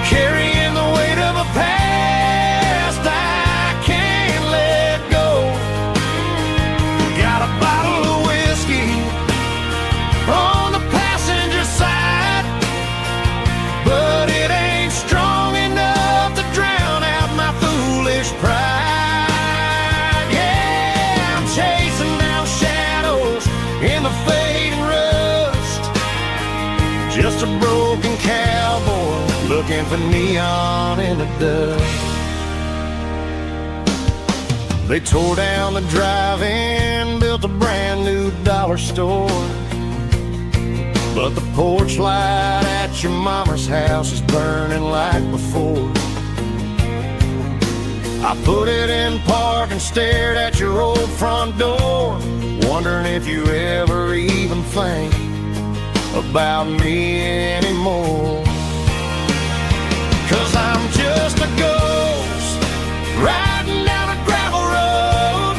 carrying the weight of a past I can't let go. Got a bottle of whiskey on the passenger side, but it ain't strong enough to drown out my foolish pride. Yeah, I'm chasing down shadows in the fading rust, just a broken cowboy looking for neon in the dust. They tore down the drive-in, built a brand new dollar store, but the porch light at your mama's house is burning like before. I put it in park and stared at your old front door, wondering if you ever even think about me anymore. 'Cause I'm just a ghost riding down a gravel road,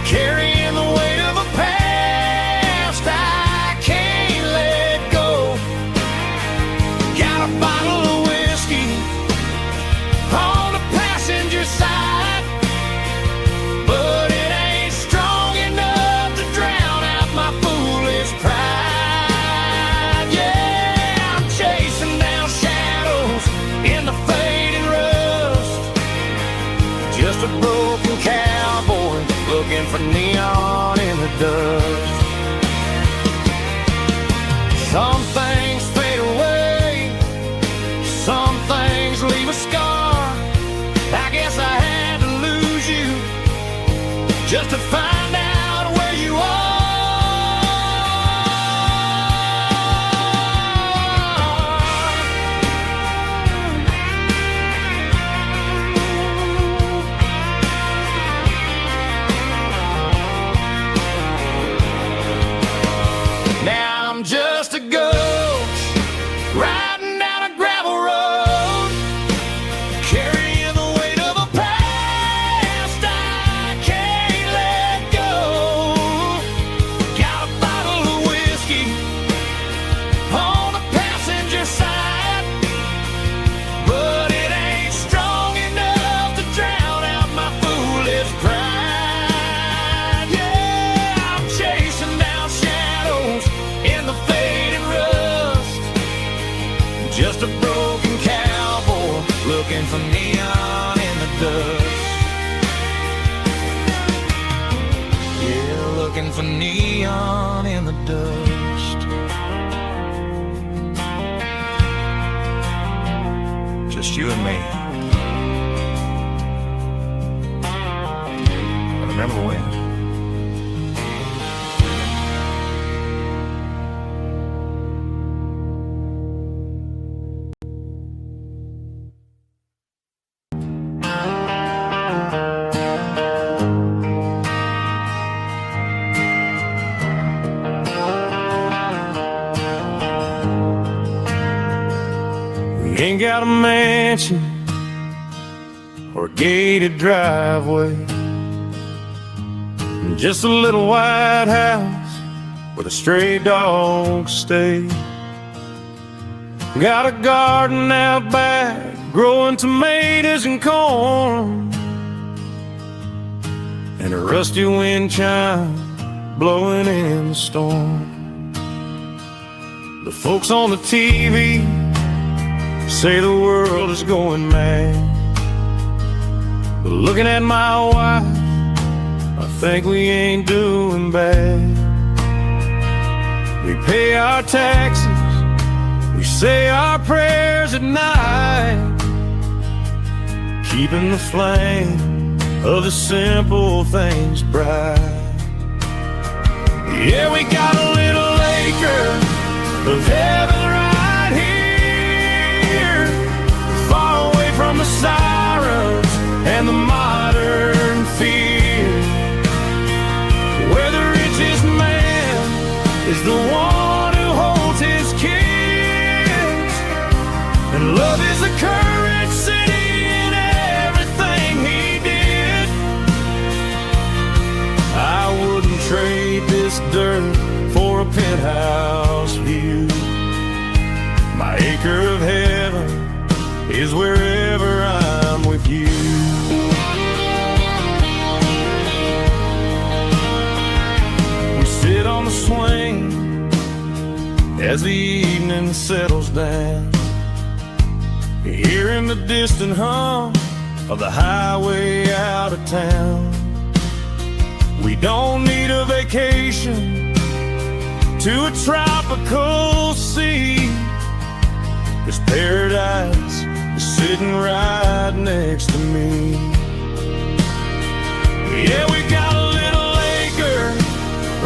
carrying the weight of a past I can't let go. Got a bottle of whiskey on the passenger side, but it ain't strong enough to drown out my foolish pride. Yeah, I'm chasing down shadows in the fading rust, just a broken cowboy looking for neon in the dust. Some things fade away, some things leave a scar. I guess I had to lose you just to find out where you are. Now I'm just a ghost riding down a gravel road, carrying the weight of a past I can't let go. Got a bottle of whiskey on the passenger side, but it ain't strong enough to drown out my foolish pride. Yeah, I'm chasing down shadows in the fading rust, just a broken cowboy looking for neon in the dust. Yeah, looking for neon in the dust. Just you and me. I remember when. We ain't got a mansion or a gated driveway, just a little white house where the stray dogs stay. Got a garden out back growing tomatoes and corn, and a rusty wind chime blowing in the storm. The folks on the TV say the world is going mad. But looking at my wife, I think we ain't doing bad. We pay our taxes, we say our prayers at night, keeping the flame of the simple things bright. Yeah, we got a little acre of heaven right here, far away from the sirens and the modern fear, where the richest man is the one who holds his kids, and love is the currency in everything he did. I wouldn't trade this dirt for a penthouse view. My acre of heaven is wherever I'm with you. We sit on the swing as the evening settles down, hearing the distant hum of the highway out of town. We don't need a vacation to a tropical sea, 'cause paradise is sitting right next to me. Yeah, we got a little acre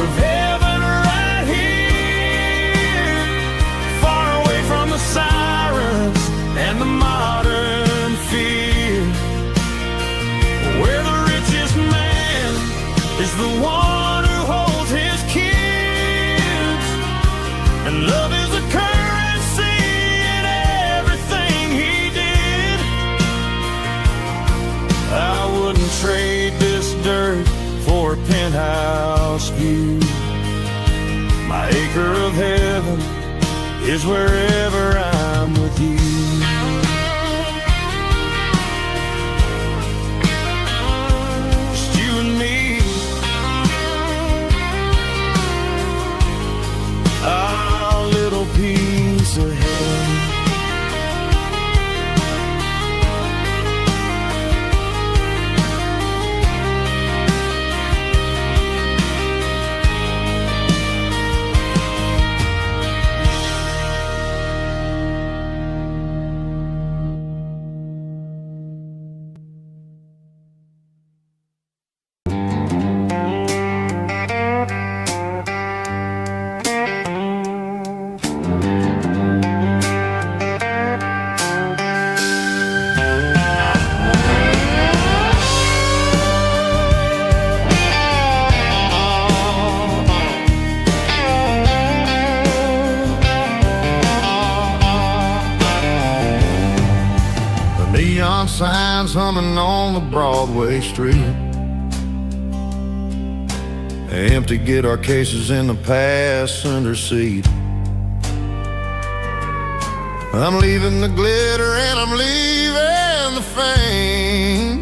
of heaven right here, far away from the sirens and the modern fear, where the richest man is the one who holds his kids, and love is the currency in everything he did. I wouldn't trade this dirt for a penthouse view. My acre of heaven is wherever I'm with you. Just you and me, our little piece of heaven. Neon signs humming on the Broadway street, empty guitar cases in the passenger seat. I'm leaving the glitter and I'm leaving the fame,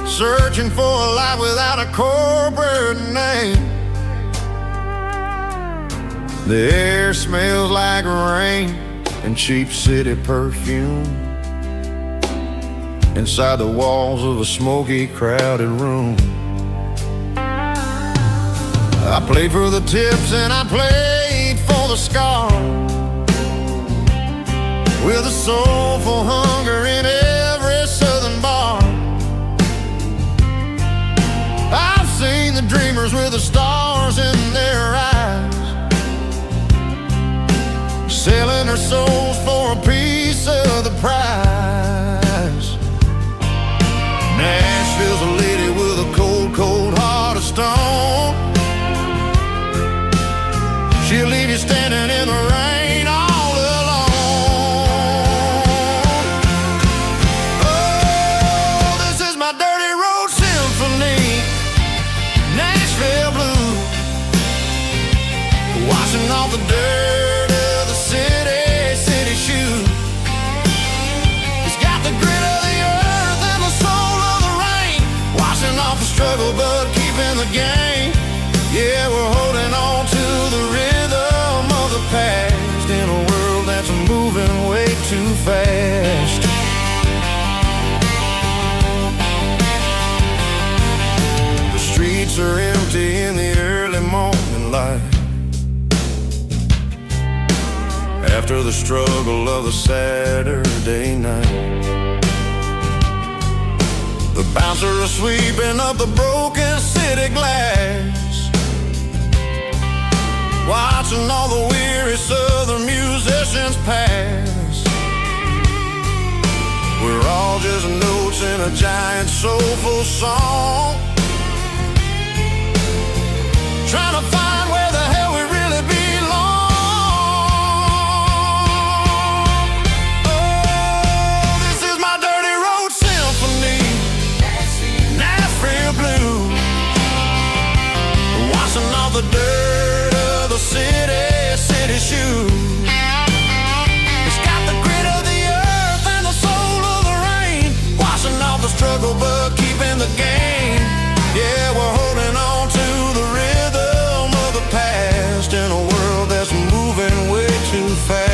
searching for a life without a corporate name. The air smells like rain and cheap city perfume inside the walls of a smoky, crowded room. I played for the tips and I played for the scars, with a soulful hunger in every southern bar. I've seen the dreamers with the stars in their eyes, selling their souls for a piece of the prize. Nashville's a lady with a cold, cold heart of stone. She'll leave you standing in the rain all alone. Oh, this is my dirty road symphony, Nashville blues, washing off the dirt of the city shoes. It's got the grit of the earth and the soul of the rain, washing off the struggle but keeping the game. Yeah, we're holding on to the rhythm of the past in a world that's moving way after the struggle of the Saturday night. The bouncer is sweeping up the broken city glass, watching all the weary southern musicians pass. We're all just notes in a giant soulful song, trying to find where the hell we really belong. Oh, this is my dirty road symphony, Nashville blues, washing off the dirt of the city shoes. It's got the grit of the earth and the soul of the rain, washing off the struggle but keeping the game. Yeah, we're holding on to the rhythm of the past in a world that's moving way too fast.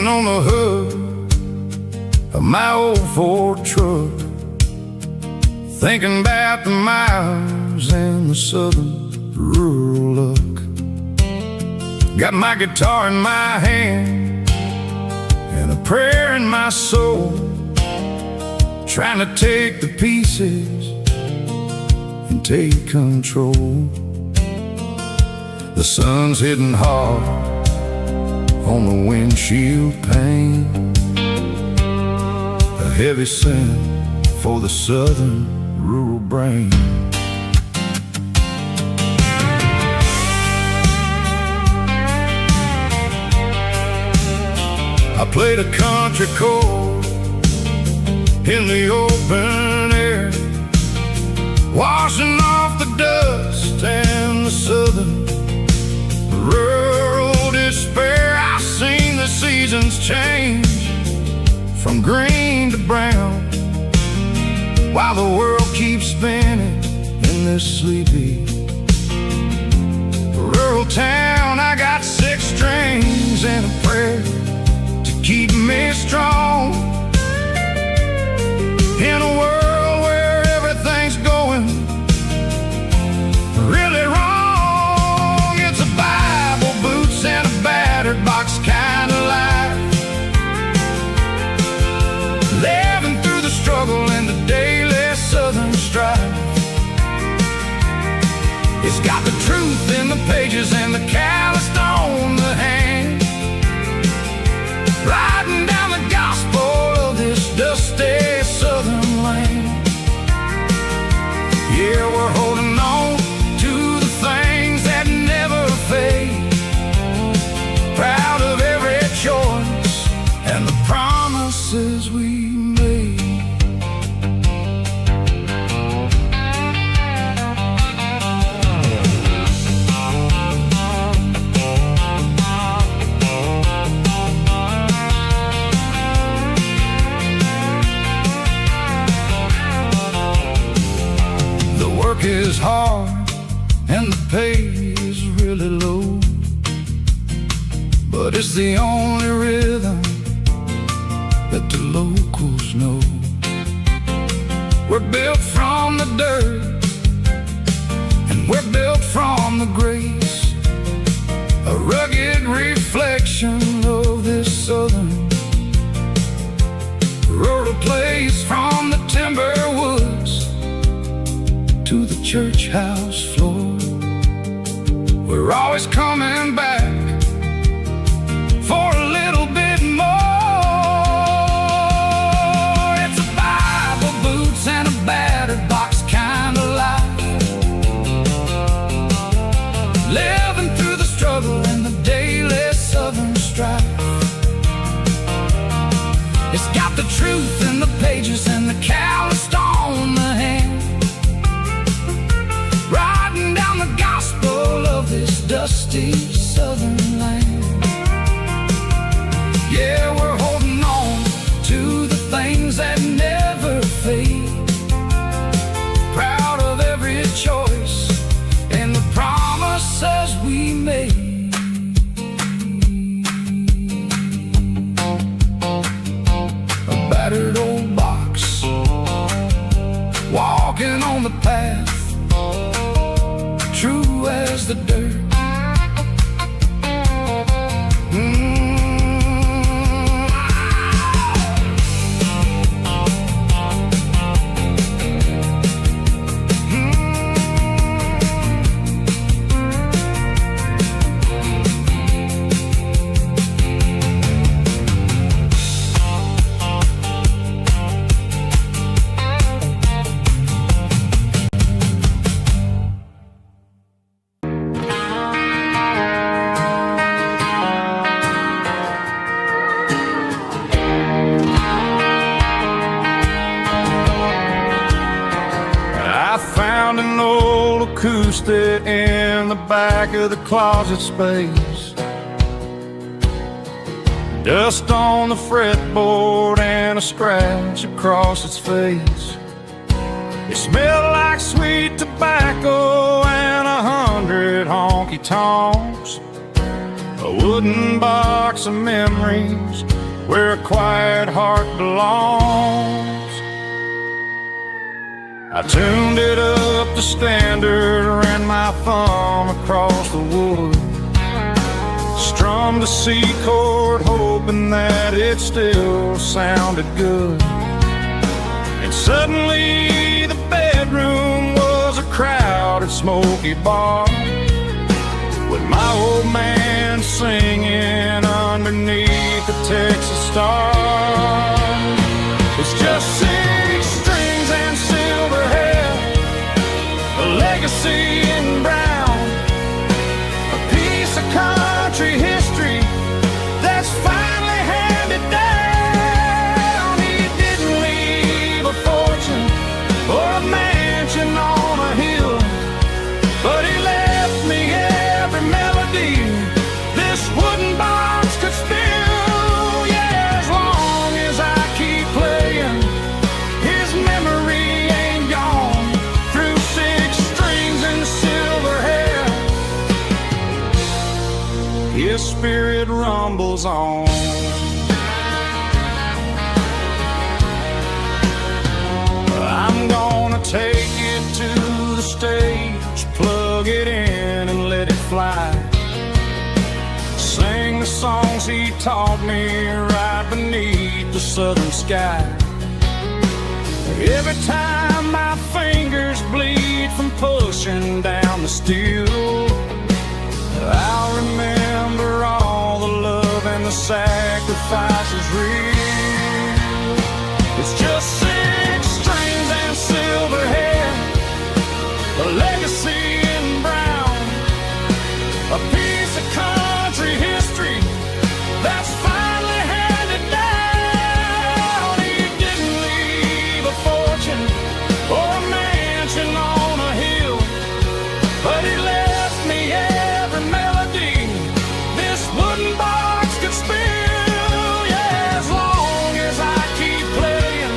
On the hood of my old Ford truck, thinking about the miles and the southern rural look. Got my guitar in my hand and a prayer in my soul, trying to take the pieces and take control. The sun's hitting hard on the windshield pane, a heavy scent for the southern rural brain. I played a country chord in the open air, washing off the dust and the southern rural despair. I've seen the seasons change from green to brown, while the world keeps spinning in this sleepy rural town. I got 6 strings and a prayer to keep me strong in a world where everything's going really wrong. It's a Bible, boots, and a battered box kind of life, living through the struggle and the daily southern strife. It's got the truth in the pages and the calloused on the hand, riding down the gospel of this dusty southern land. Yeah, we're holding on to the things that Work is hard and the pay is really low, but it's the only rhythm that the locals know. We're built from the dirt and we're built from the grace, a rugged reflection of this southern rural place. From the timber woods to the church house floor, we're always coming back for a little bit more. It's a Bible, boots, and a battered box kind of life, living through the struggle and the daily southern strife. It's got the truth in the pages and the calloused on the hand, riding down the gospel of this dusty southern land. Yeah, we're holding on to the things that never fade, proud of every choice and the promises we made. A battered old box, walking on the path, true as the dirt. Acoustic in the back of the closet space, dust on the fretboard and a scratch across its face. It smelled like sweet tobacco and 100 honky-tonks, a wooden box of memories where a quiet heart belongs. I tuned it up to standard, ran my thumb across the wood, strummed a C chord hoping that it still sounded good. And suddenly the bedroom was a crowded smoky bar, with my old man singing underneath the Texas stars. It's just 6 strings and silver hair, a legacy in brown, a piece of country history that's finally handed down. He didn't leave a fortune or a mansion on a hill, but he left me every melody this wooden box could spill. Yeah, as long as I keep playing, his memory ain't gone. Through 6 strings and silver hair, his spirit rumbles on. I'm gonna take it to the stage, plug it in and let it fly, sing the songs he taught me right beneath the southern sky. Every time my fingers bleed from pushing down the steel, I'll remember all the love and the sacrifices real. It's just 6 strings and silver hair, a legacy in brown, a piece of country history that's finally handed down. He didn't leave a fortune or a mansion on a hill, but he left me every melody this wooden box could spill. Yeah, as long as I keep playing,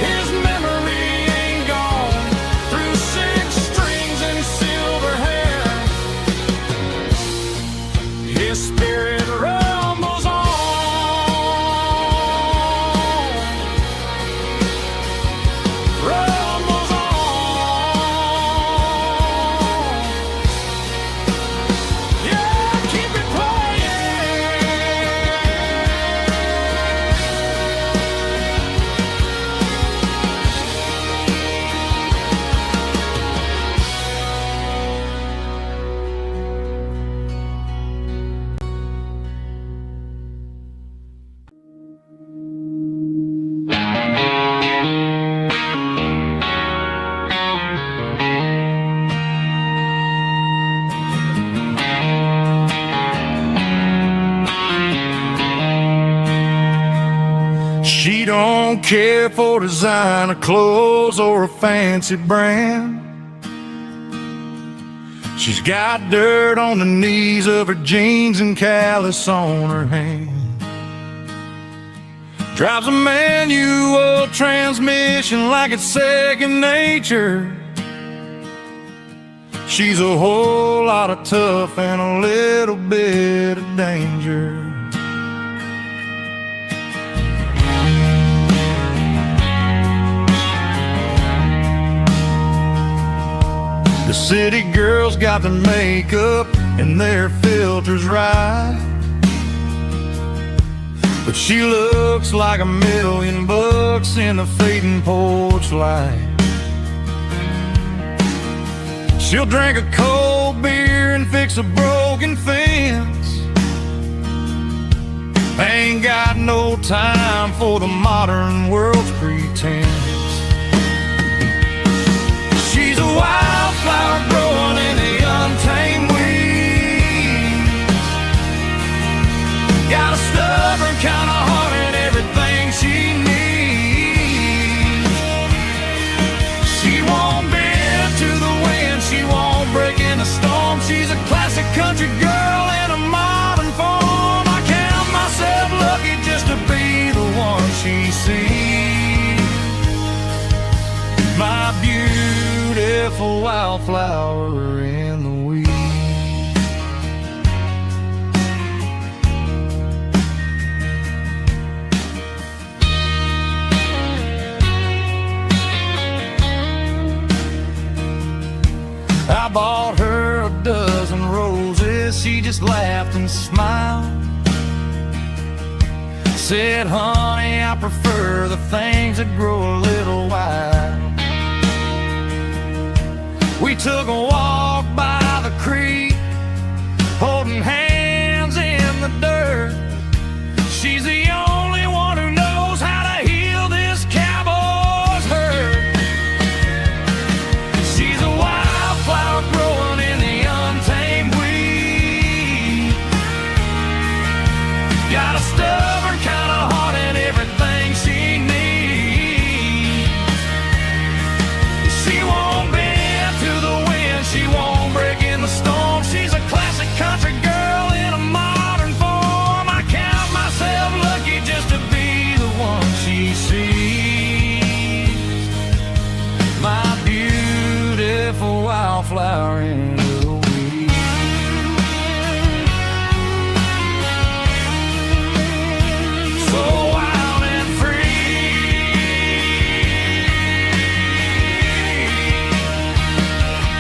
his memory ain't gone. Through 6 care for designer clothes or a fancy brand. She's got dirt on the knees of her jeans and callus on her hand. Drives a manual transmission like it's second nature. She's a whole lot of tough and a little bit of danger. The city girls got their makeup and their filters right, but she looks like $1,000,000 in the fading porch light. She'll drink a cold beer and fix a broken fence. Ain't got no time for the modern world's pretense. She's a wildflower growing in the untamed weeds. Got a stubborn kind of heart and everything she needs. She won't bend to the wind, she won't break in a storm. She's a classic country girl in a modern form. I count myself lucky just to be the one she sees. My beautiful wildflower in the weeds. I bought her a dozen roses, she just laughed and smiled. Said, honey, I prefer the things that grow a little wild. We took a walk by the creek, holding hands in the dirt. She's the only one who knows how to heal this cowboy's hurt. She's a wildflower growing in the untamed weed. Got a stubborn kind of heart and everything she needs. She won't bend to the wind, she won't break in the storm. She's a classic country girl in a modern form. I count myself lucky just to be the one she sees. My beautiful wildflower in the weeds. So wild and free.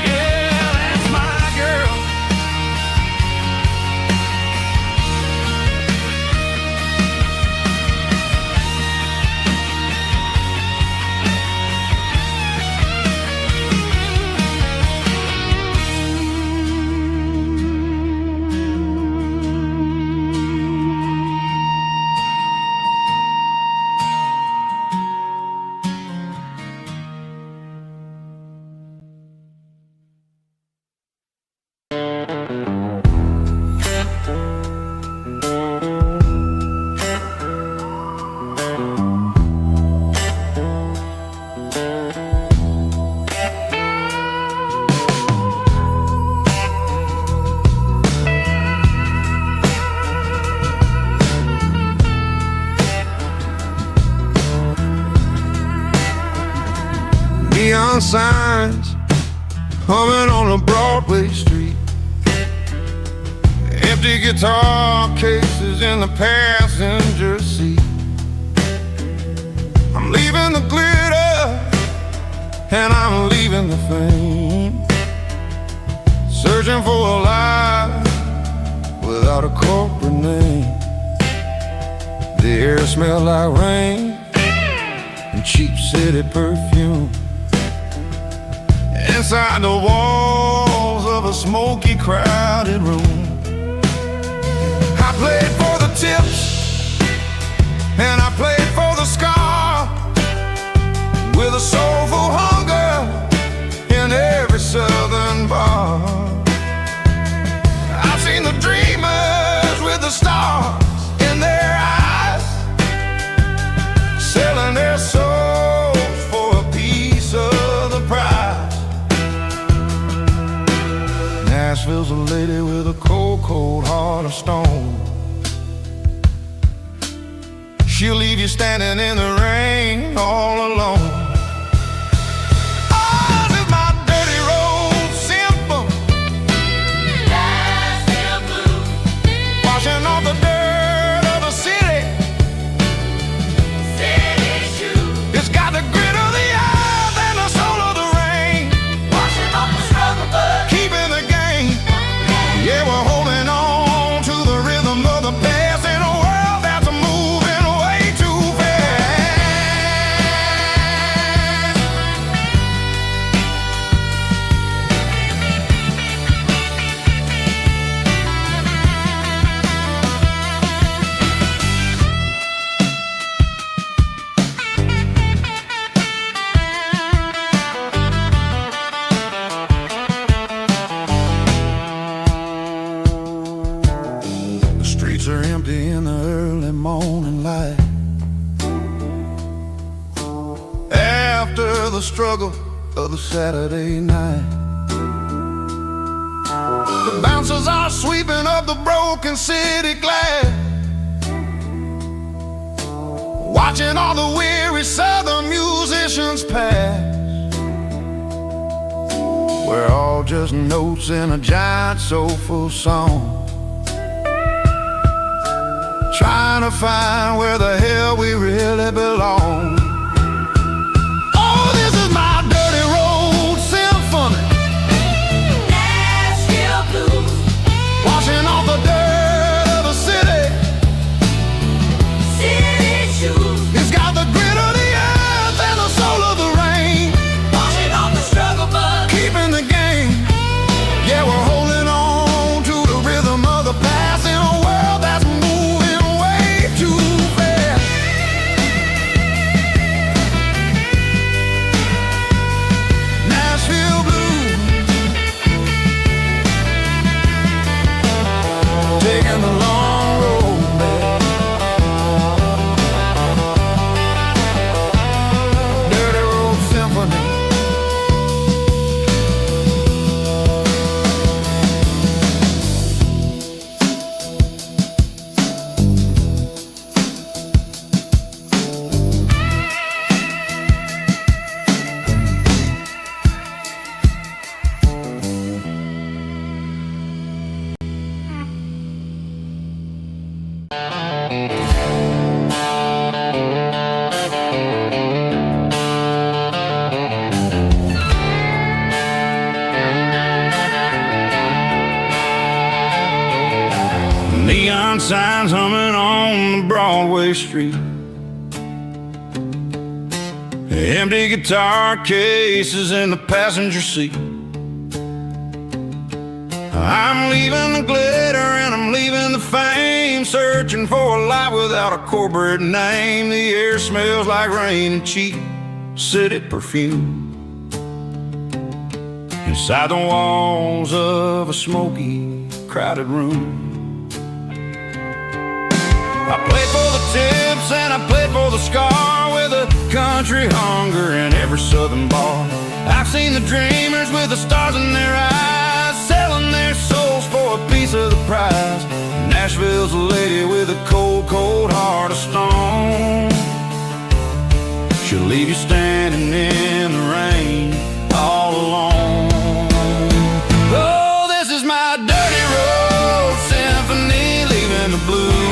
Yeah, that's my girl. Neon signs humming on a Broadway street. Empty guitar cases in the passenger seat. I'm leaving the glitter and I'm leaving the fame. Searching for a life without a corporate name. The air smelled like rain and cheap city perfume. Inside the walls of a smoky, crowded room, I played for the tips and I played for the scar, with a soulful hunger in every southern bar. I've seen the dreamers with the stars in their eyes, selling their Nashville's a lady with a cold, cold heart of stone. She'll leave you standing in the rain all alone. Oh, this is my dirty road symphony. Nashville blues. Washing off the dirt of the city. City shoes. It's got the grit of the earth and the soul of the rain. Washing off the struggle, but keeping the game. Yeah, we're holding on to the rhythm of the past in a world that's moving way too fast. The streets are empty in the early morning light. After the struggle of the Saturday night, the bouncers are sweeping up the broken city glass, watching all the weary southern musicians pass. We're all just notes in a giant soulful song, trying to find where the hell we really belong. Oh, this is my dirty road symphony. Nashville blues. Washing off the dirt of the city. City shoes. It's got the grit of the earth and the soul of the rain. Washing off the struggle, but keeping the game. Yeah, we're holding on to the rhythm of the past in a world that's moving way too fast. Nashville blues, taking the long road back. Dirty road symphony. Neon signs humming on the Broadway street. Empty guitar cases in the passenger seat. I'm leaving the glitter and I'm leaving the fame, searching for a life without a corporate name. The air smells like rain and cheap city perfume. Inside the walls of a smoky, crowded room, I played for the tips and I played for the scar, with a country hunger in every southern bar. I've seen the dreamers with the stars in their eyes, selling their souls for a piece of the prize. Nashville's a lady with a cold, cold heart of stone. She'll leave you standing in the rain all alone. Oh, this is my dirty road symphony, leaving the blues.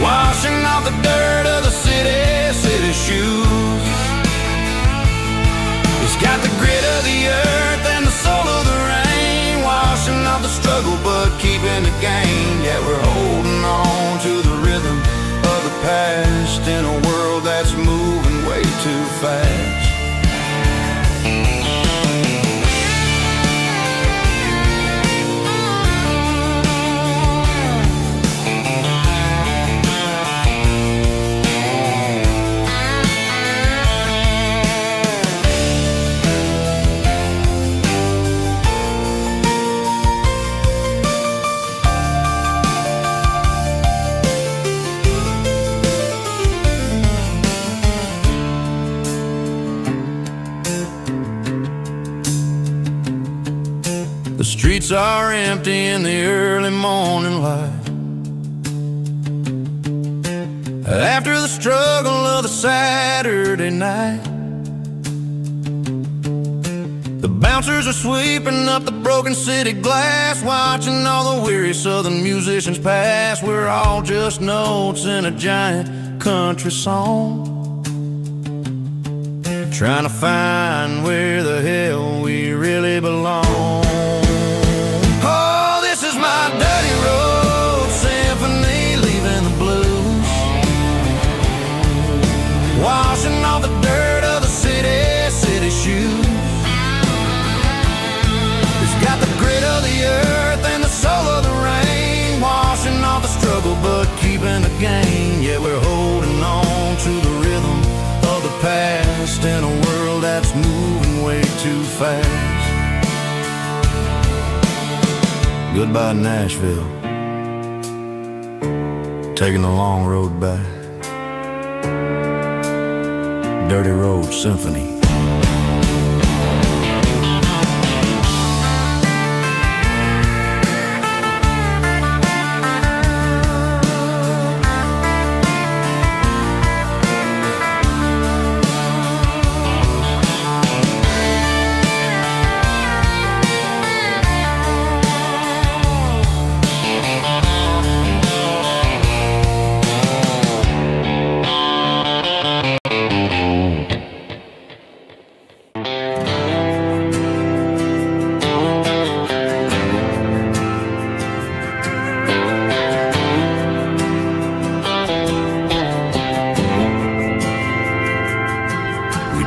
Washing off the dirt of the city, city shoes. It's got the grit of the earth and the soul of the rain. Washing off the struggle, but keeping the game. Yeah, we're holding on to the rhythm of the past in a world that's moving way too fast. The streets are empty in the early morning light. After the struggle of the Saturday night, the bouncers are sweeping up the broken city glass, watching all the weary southern musicians pass. We're all just notes in a giant country song, trying to find where the hell we really belong. Oh, this is my dirty road symphony, leaving the blues, washing off the dirt of the city shoes. It's got the grit of the earth and the soul of the rain, washing off the struggle but keeping the gain. Yeah, we're holding on to the rhythm of the past in a world that's moving way too fast. Goodbye Nashville, taking the long road back. Dirty Road Symphony.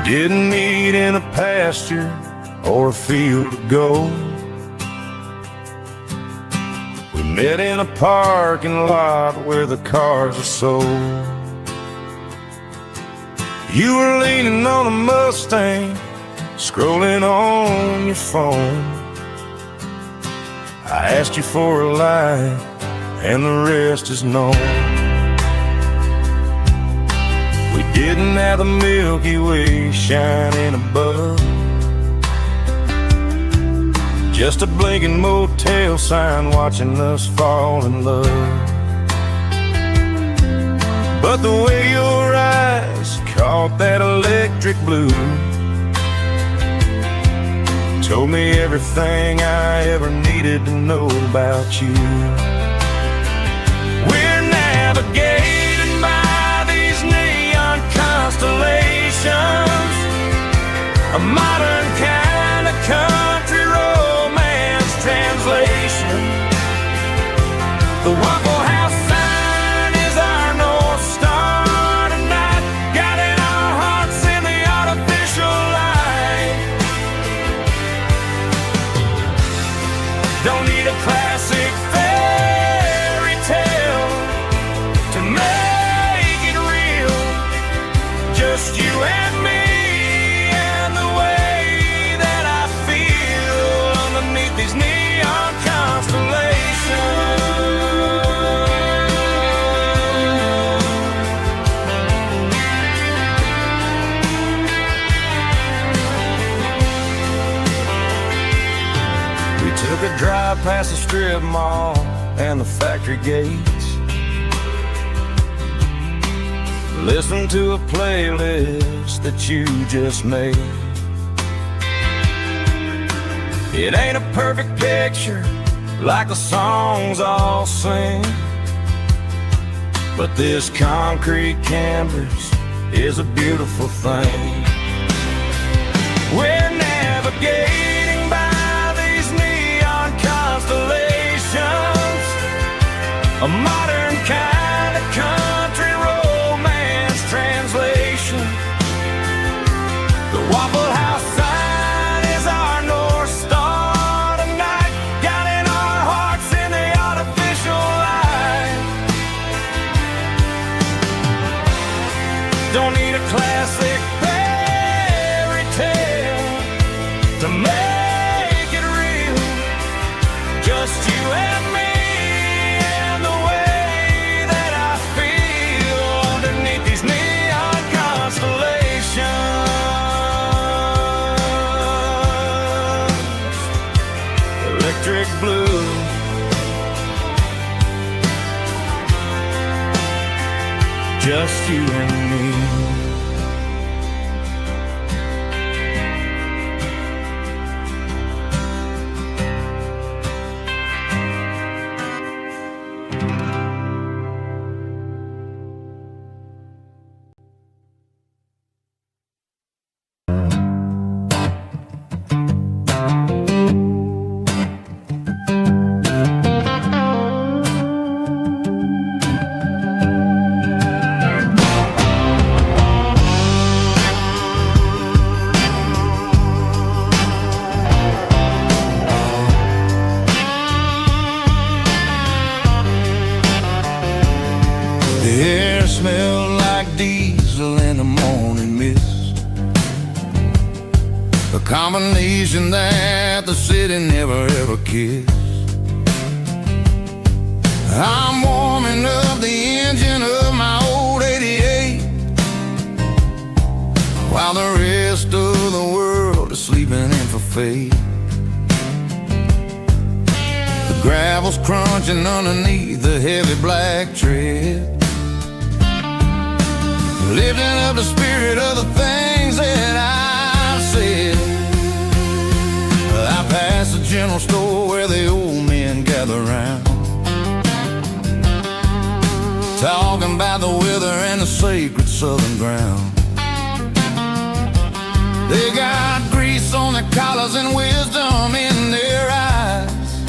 Didn't meet in a pasture or a field of gold. We met in a parking lot where the cars are sold. You were leaning on a Mustang, scrolling on your phone. I asked you for a light, and the rest is known. Didn't have the Milky Way shining above, just a blinking motel sign watching us fall in love. But the way your eyes caught that electric blue told me everything I ever needed to know about you. We're navigating by these neon constellations, a modern kind of country romance translation. The Waffle House sign is our North Star tonight, guiding our hearts in the artificial light. Don't need a classic fairy tale to make it real, just you and me and the way that I feel underneath these neon constellations. We took a drive past the strip mall and the factory gates, listen to a playlist that you just made. It ain't a perfect picture like the songs all sing, but this concrete canvas is a beautiful thing. We're navigating by these neon constellations, a modern kind of country translation. The Waffle House sign is our North Star tonight, guiding our hearts in the artificial light. Don't need a classic fairy tale to make it real, just you and me. just you and me. Smelled like diesel in the morning mist, a combination that the city never ever kissed. I'm warming up the engine of my old 88, while the rest of the world is sleeping in for fate. The gravel's crunching underneath the heavy black tread, lifting up the spirit of the things that I've said. I passed the general store where the old men gather round, talking about the weather and the sacred southern ground. They got grease on their collars and wisdom in their eyes,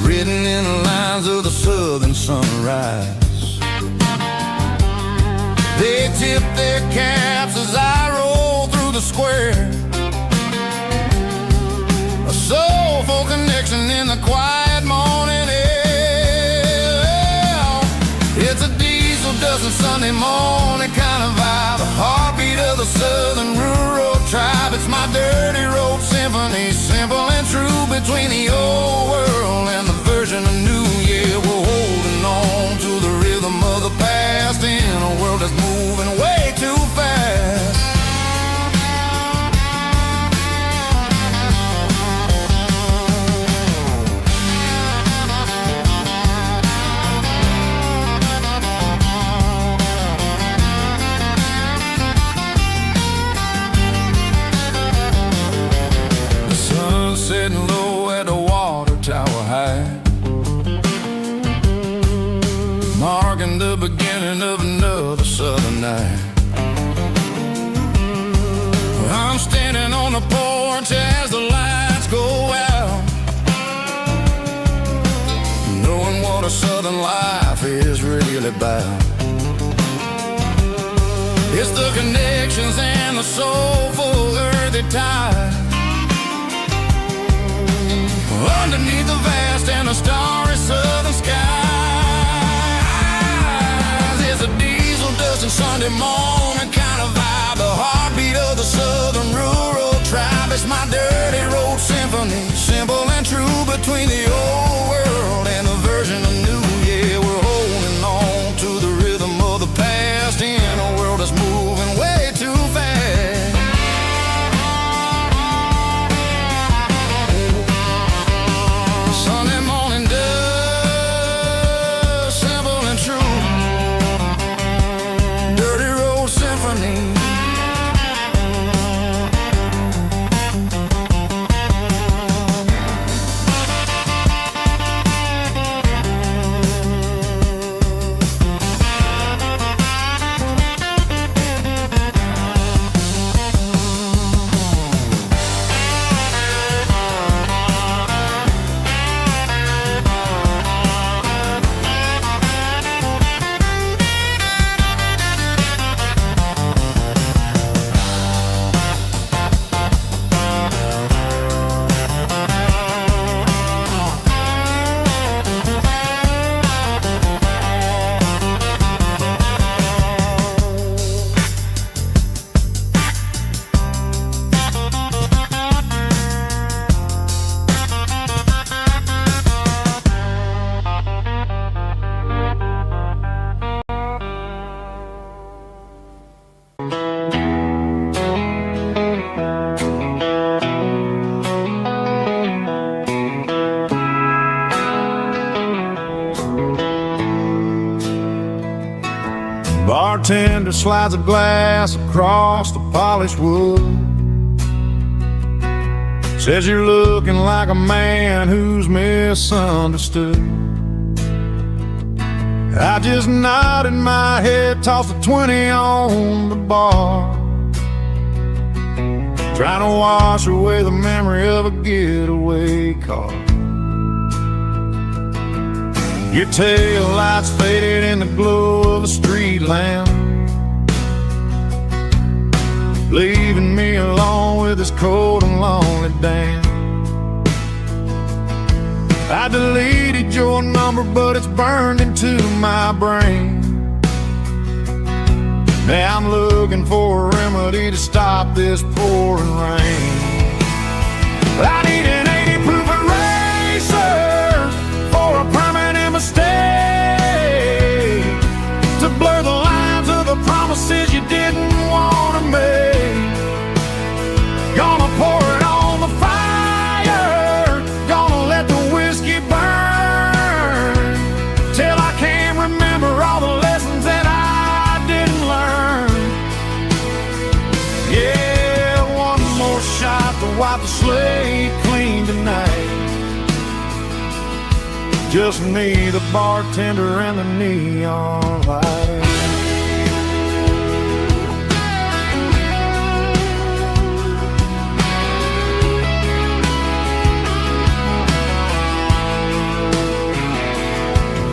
written in the lines of the southern sunrise. They tip their caps as I roll through the square, a soulful connection in the quiet morning air. It's a diesel dusting Sunday morning kind of vibe, the heartbeat of the southern rural tribe. It's my dirty road symphony, simple and true, between the old world and the version of new. Yeah, we're holding on to the rhythm of the past in a world that's moving way too fast. The sun's setting low at the water tower high, marking the beginning of another southern night. I'm standing on the porch as the lights go out, knowing what a southern life is really about. It's the connections and the soulful earthy tide, underneath the vast and the starry southern skies. It's a diesel dusting Sunday morning kind of vibe, the heartbeat of the southern rural tribe. It's my dirty road symphony, simple and true, between the old world and the version of new. Yeah, we're holding on to the rhythm of the past in a world that's moving way too fast. Sunday morning dust, simple and true, dirty road symphony. bartender slides a glass across the polished wood. Says you're looking like a man who's misunderstood. I just nodded my head, tossed a 20 on the bar, trying to wash away the memory of a getaway car. Your tail lights faded in the glow of a street lamp, leaving me alone with this cold and lonely damn. I deleted your number, but it's burned into my brain. Now I'm looking for a remedy to stop this pouring rain. I need an 80 proof eraser for a permanent mistake, to blur the lines of the promises you didn't want to make. Gonna pour it on the fire, gonna let the whiskey burn, till I can't remember all the lessons that I didn't learn. Yeah, one more shot to wipe the slate clean tonight. Just me, the bartender, and the neon light.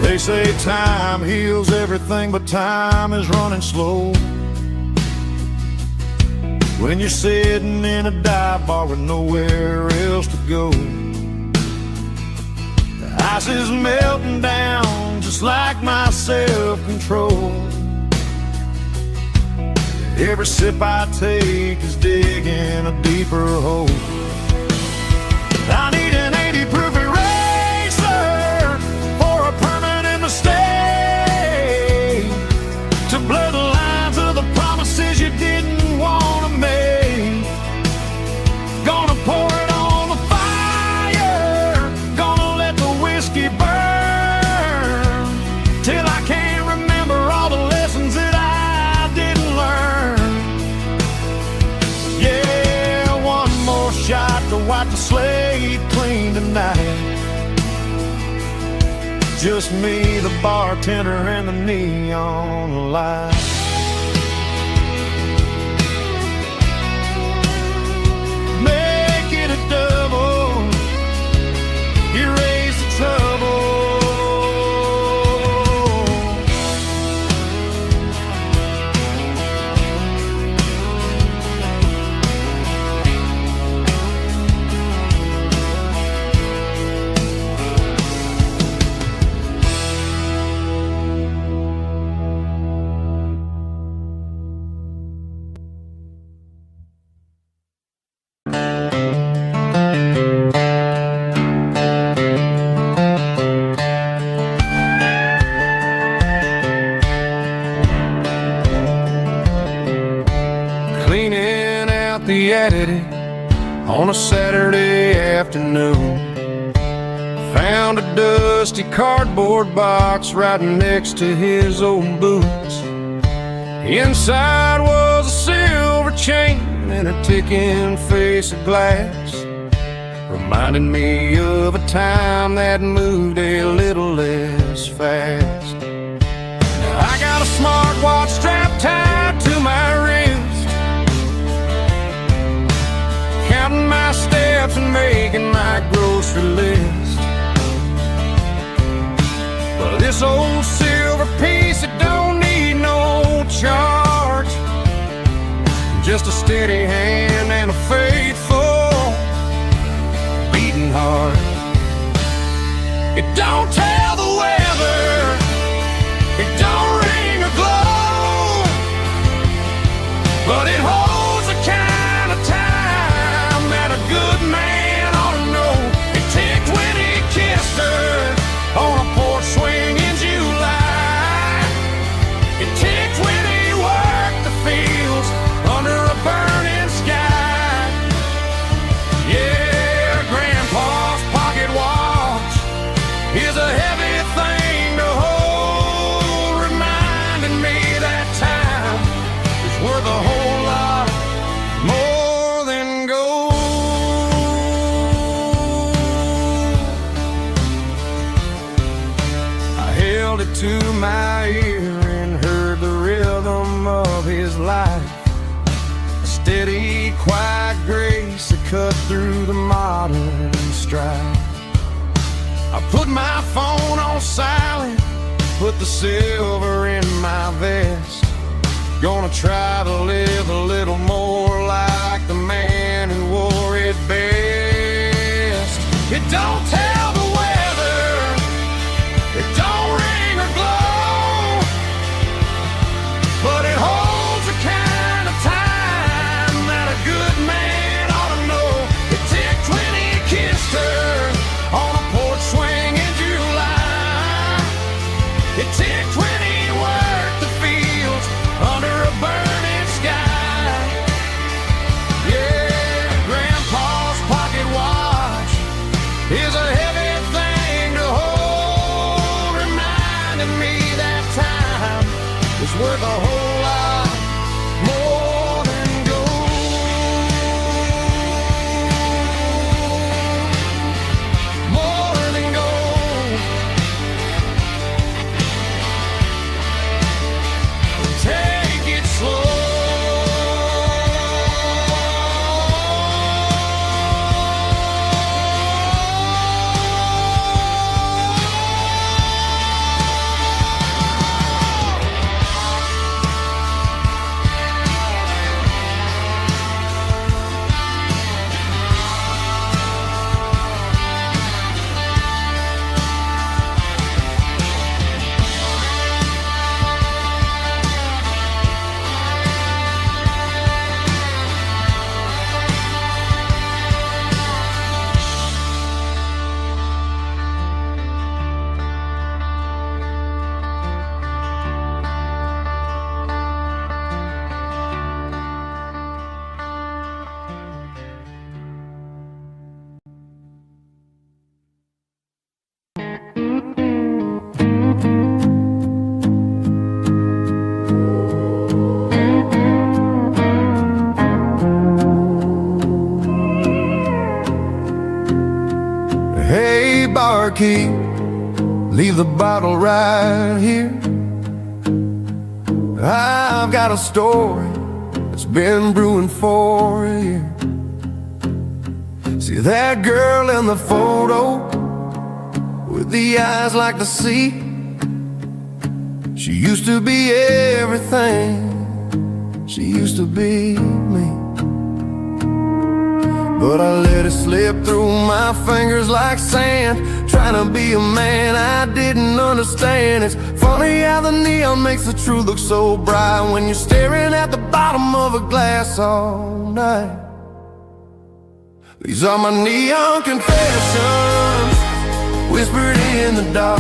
They say time heals everything, but time is running slow when you're sitting in a dive bar with nowhere else to go. The ice is melting down just like my self-control. Every sip I take is digging a deeper hole. I need an 80 proof eraser for a permanent mistake, to blur the lines of the promises you didn't want to make. Gonna pour it on the fire, gonna let the whiskey burn, till I can't remember all the lessons that I didn't learn. Yeah, one more shot to wipe the slate clean tonight. Just me, the bartender, and the neon light. Make it a double, erase the trouble. Cleaning out the attic on a Saturday afternoon, found a dusty cardboard box right next to his old boots. Inside was a silver chain and a ticking face of glass, reminding me of a time that moved a little less fast. Now I got a smartwatch strapped tied to my wrist, counting my steps and making my grocery list. But this old silver piece, it don't need no charge, just a steady hand and a faithful beating heart. It don't tell the weather, it don't ring or glow, but it holds the kind of time that a good man ought to know. It ticked when he kissed her on a porch swing in July. It ticked when he worked the fields under a burning sky. cut through the modern strife. I put my phone on silent, put the silver in my vest. Gonna try to live a little more like the man who wore it best. It don't tell the weather, it don't ring or glow, but it holds the kind of time that a good man ought to know. It ticked when he kissed her on a porch swing in July. It ticked when he worked the fields under a burning sky. Yeah, Grandpa's pocket watch is a heavy thing to hold, reminding me that time is worth a whole lot more than gold. More than gold. Take it slow. Hey, barkeep, leave the bottle right here. I've got a story that's been brewing for a year. See that girl in the photo with the eyes like the sea? She used to be everything, she used to be me. But I let it slip through my fingers like sand, trying to be a man I didn't understand. It's funny how the neon makes the truth look so bright when you're staring at the bottom of a glass all night. These are my neon confessions, whispered in the dark,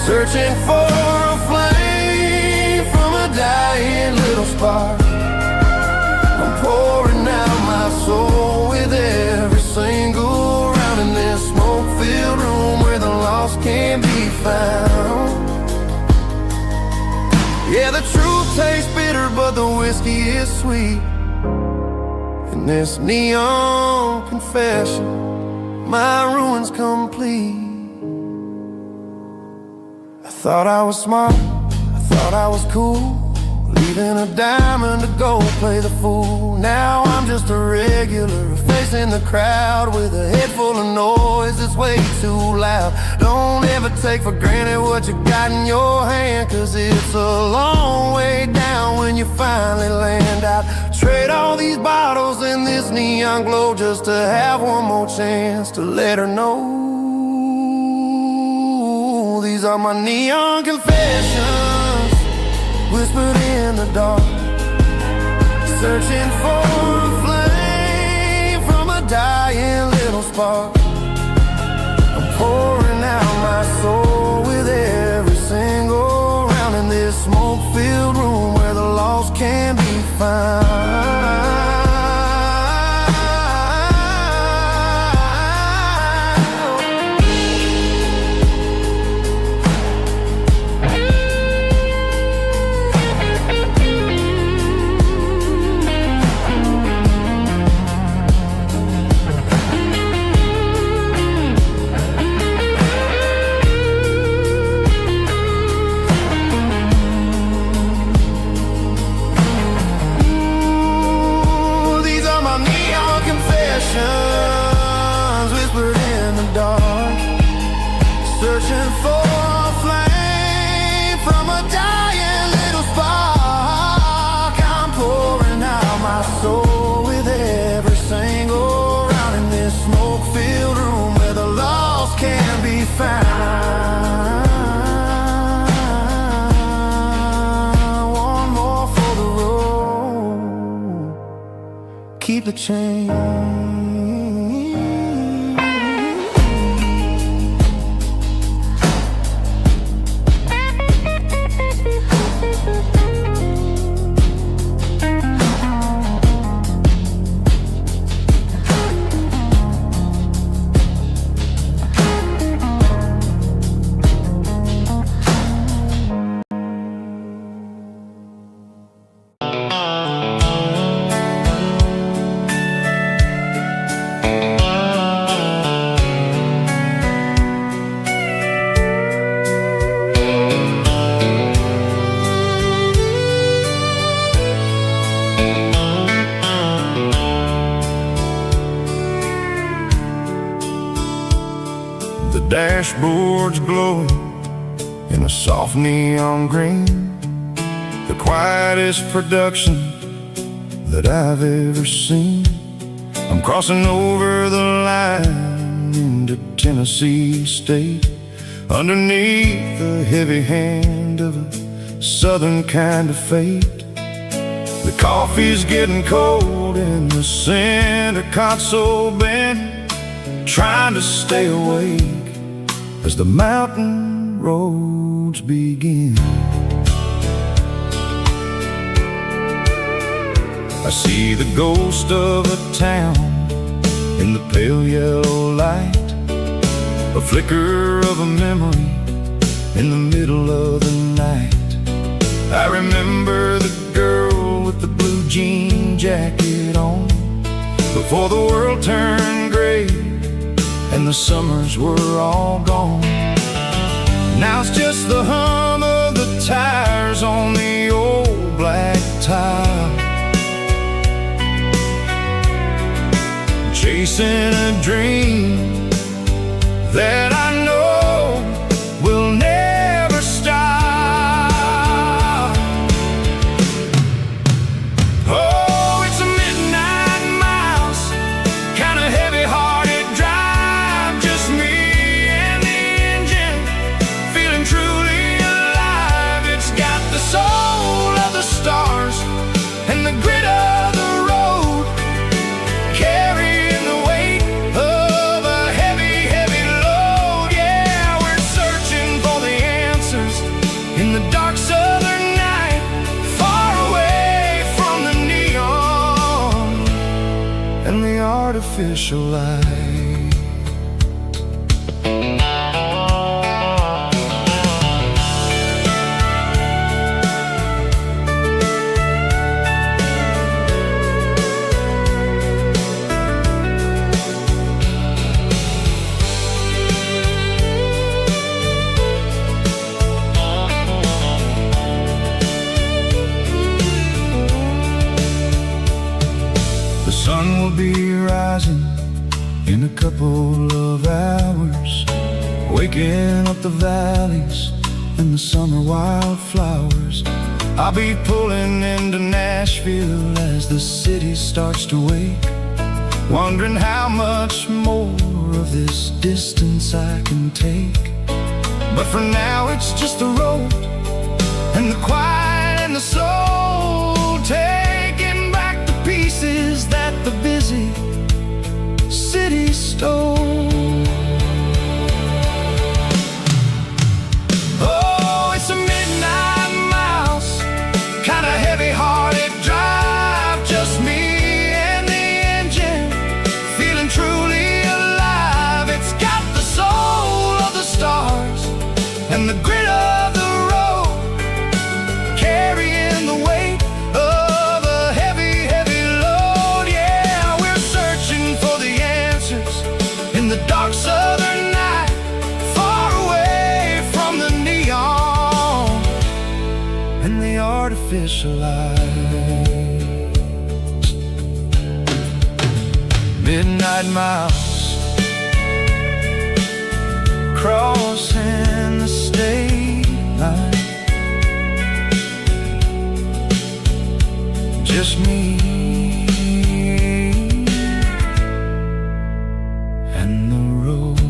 searching for a flame from a dying little spark. I'm pouring out my soul with every single round in this smoke-filled room where the lost can't be found. Yeah, the truth tastes bitter, but the whiskey is sweet. In this neon confession, my ruin's complete. I thought I was smart, I thought I was cool, leaving a diamond to go play the fool. Now I'm just a regular, facing the crowd with a head full of noise that's way too loud. Don't ever take for granted what you got in your hand, cause it's a long way down when you finally land out. Trade all these bottles and this neon glow just to have one more chance to let her know. These are my neon confessions, whispered in the dark, searching for a flame from a dying little spark. I'm pouring out my soul with every single round in this smoke-filled room where the lost can be found. keep the change. Dashboard's glowing in a soft neon green, the quietest production that I've ever seen. I'm crossing over the line into Tennessee State, underneath the heavy hand of a southern kind of fate. The coffee's getting cold in the center console bin, trying to stay awake as the mountain roads begin. I see the ghost of a town in the pale yellow light, a flicker of a memory in the middle of the night. I remember the girl with the blue jean jacket on, before the world turned gray and the summers were all gone. Now it's just the hum of the tires on the old black tile, chasing a dream that I know will never stop. Oh, it's a midnight miles, kind of heavy-hearted drive, just me and the engine, feeling truly alive. It's got the soul of the stars and the grit of the road, carrying the weight of a heavy, heavy load. Yeah, we're searching for the answers in the dark southern night, far away from the neon and the artificial light. The sun will be rising in a couple of hours, waking up the valleys and the summer wildflowers. I'll be pulling into Nashville as the city starts to wake, wondering how much more of this distance I can take. But for now it's just the road and the quiet and the soul, taking back the pieces that the busy city stole. Oh, it's a midnight miles, kind of heavy-hearted drive, just me and the engine, feeling truly alive. It's got the soul of the stars and the grit of the road, carrying the weight of a heavy, heavy load. Yeah, we're searching for the answers in the dark southern night, far away from the neon and the artificial lights. Midnight miles, crossing the state line, just me and the road.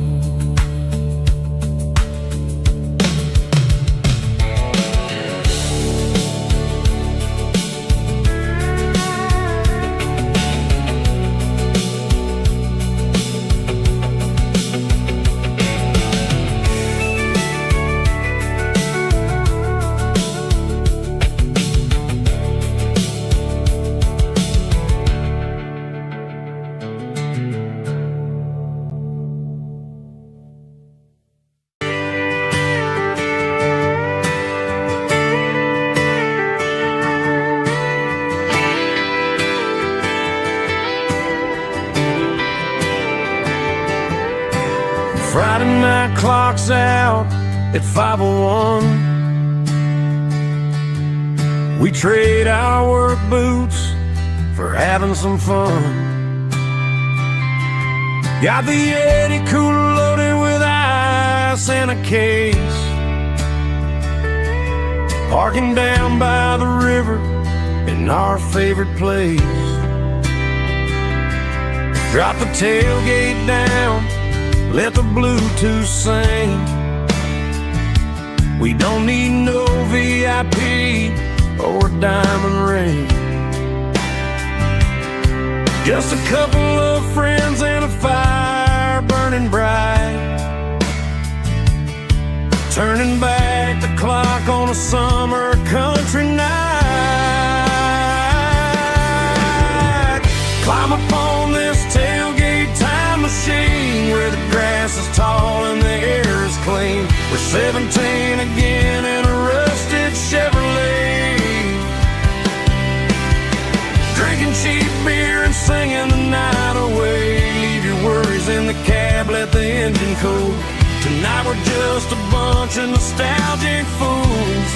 Friday night clock's out at 5:01. We trade our work boots for having some fun. Got the Yeti cooler loaded with ice and a case, parking down by the river in our favorite place. Drop the tailgate down, let the Bluetooth sing. We don't need no VIP or diamond ring. Just a couple of friends and a fire burning bright, turning back the clock on a summer country night. Climb up on this tailgate time machine where the grass is tall and the air is clean. We're 17 again in a rusted Chevrolet, drinking cheap beer and singing the night away. Leave your worries in the cab, let the engine cool. Tonight we're just a bunch of nostalgic fools,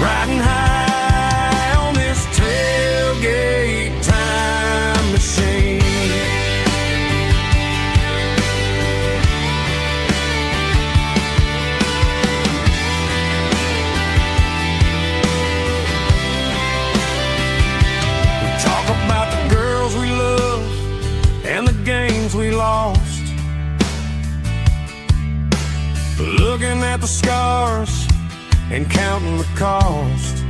riding high on this tailgate time machine. We lost, looking at the scars and counting the cost.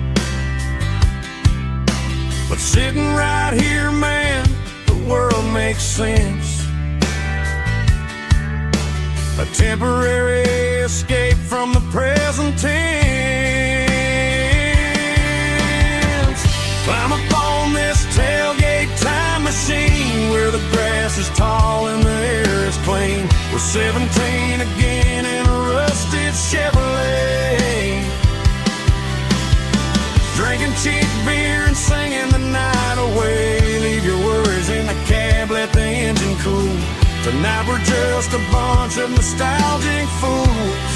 But sitting right here, man, the world makes sense. A temporary escape from the present tense. Climb up on this tailgate time machine where the grass is tall and the air is clean. We're 17 again in a rusted Chevrolet, drinking cheap beer and singing the night away. Leave your worries in the cab, let the engine cool. Tonight we're just a bunch of nostalgic fools,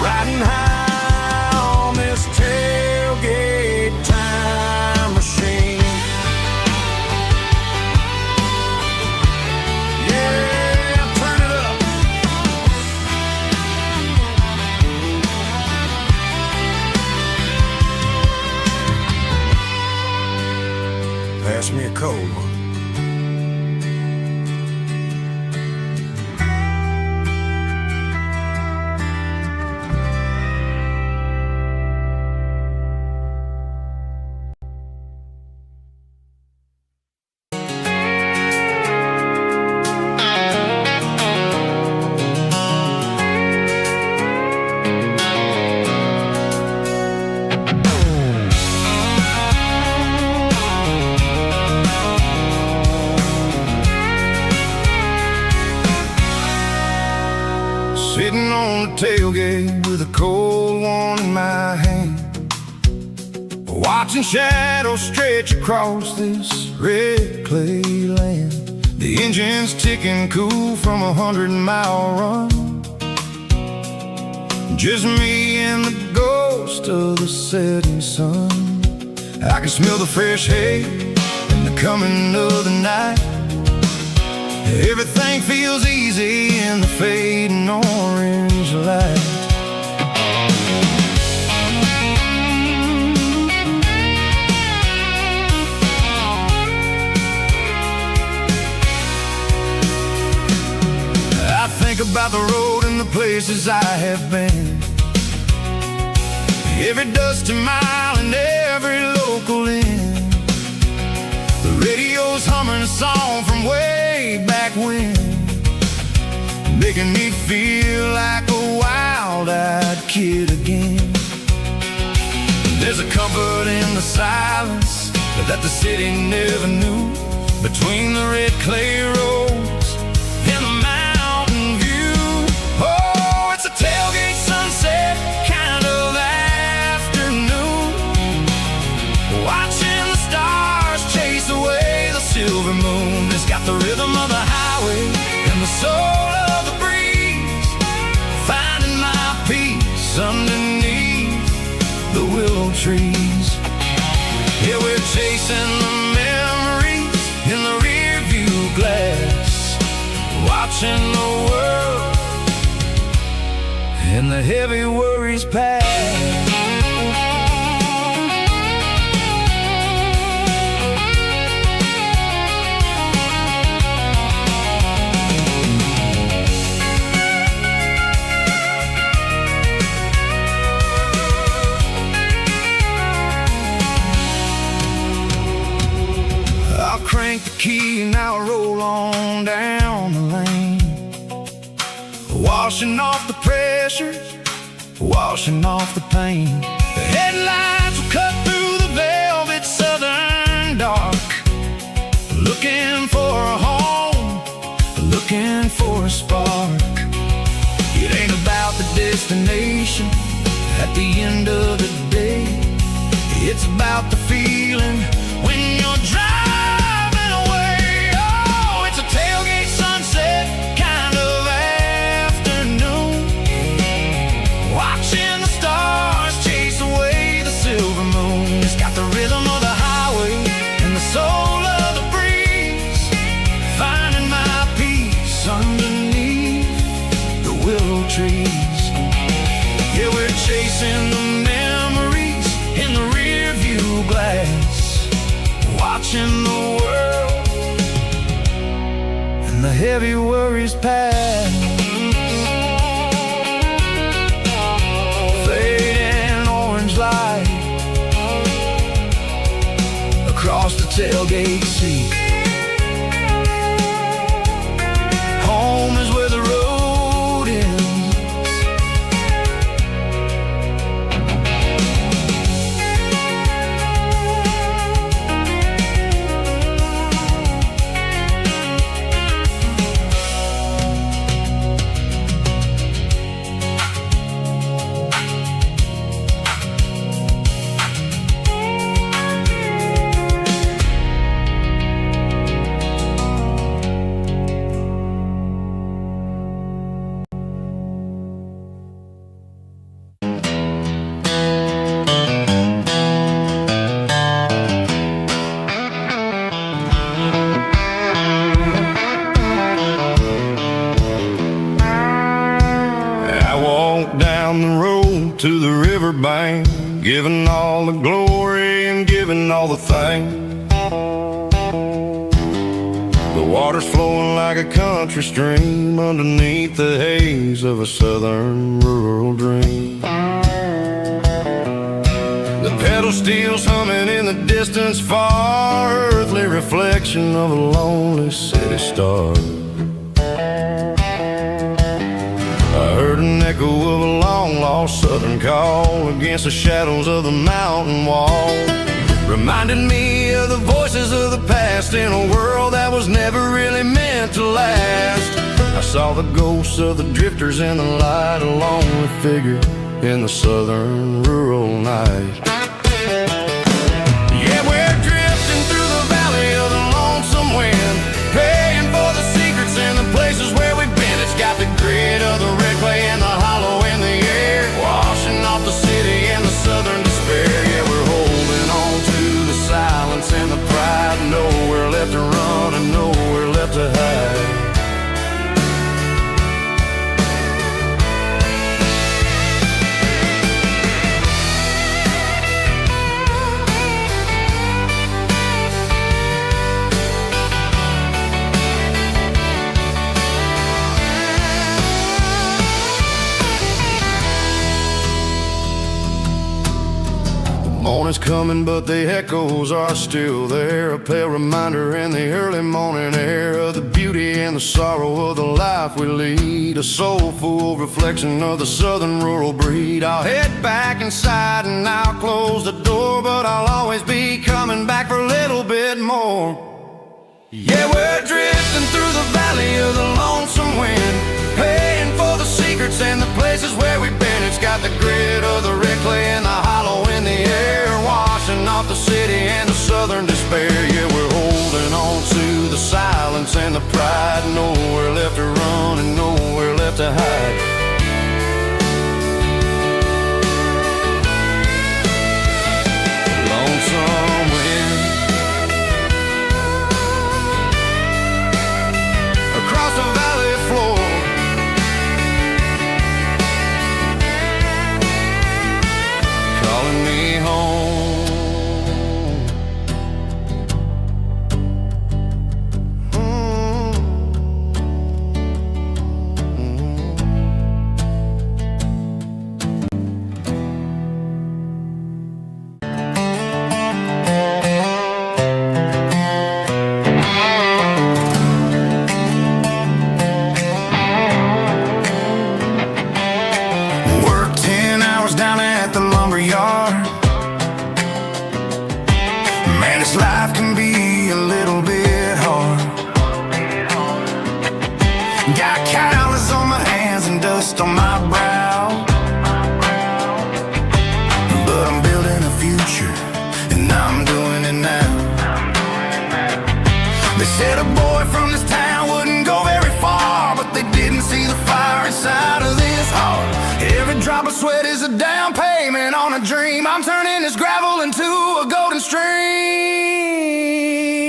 riding high on this tailgate time machine. Pass me a cold one. Sitting on the tailgate with a cold one in my hand, watching shadows stretch across this red clay land. The engine's ticking cool from a 100-mile run. Just me and the ghost of the setting sun. I can smell the fresh hay and the coming of the night. Everything feels easy in the fading orange light. I think about the road and the places I have been, every dusty mile and every local inn. The radio's humming a song from way back when, making me feel like a wild-eyed kid again. There's a comfort in the silence that the city never knew, between the red clay roads trees. Yeah, we're chasing the memories in the rear view glass, watching the world and the heavy worries pass. Crank the key and I'll roll on down the lane, washing off the pressure, washing off the pain. The headlights will cut through the velvet southern dark, looking for a home, looking for a spark. It ain't about the destination at the end of the day, it's about the feeling when you're driving. Tailgate sunset kind of afternoon, watching the stars chase away the silver moon. It's got the rhythm of the highway and the soul of the breeze, finding my peace underneath the willow trees. Yeah, we're chasing the memories in the rear view glass, watching the world and the heavy worries pass. Fading orange light across the tailgate seat. Home is where the road ends. To the riverbank, giving all the glory and giving all the thanks. The water's flowing like a country stream underneath the haze of a southern rural dream. The pedal steel's humming in the distance far, earthly reflection of a lonely city star. I heard an echo of a long-lost southern call against the shadows of the mountain wall, reminded me of the voices of the past in a world that was never really meant to last. I saw the ghosts of the drifters in the light, a lonely figure in the southern rural night. Yeah, we're drifting through the valley of the lonesome wind, paying for the secrets and the places where we've been. It's got the grit of the red clay and the hollow in the air, washing off the city and the southern despair. Yeah, we're holding on to the silence and the pride, nowhere left to run and nowhere left to hide. Morning's coming, but the echoes are still there, a pale reminder in the early morning air of the beauty and the sorrow of the life we lead, a soulful reflection of the southern rural breed. I'll head back inside and I'll close the door, but I'll always be coming back for a little bit more. Yeah, we're drifting through the valley of the lonesome wind, paying for the secrets and the places where we've been. It's got the grit of the red clay and the hollow in the air, washing off the city and the southern despair. Yeah, we're holding on to the silence and the pride, nowhere left to run and nowhere left to hide. Got calluses on my hands and dust on my brow, but I'm building a future, and I'm doing it now. They said a boy from this town wouldn't go very far, but they didn't see the fire inside of this heart. Every drop of sweat is a down payment on a dream. I'm turning this gravel into a golden stream.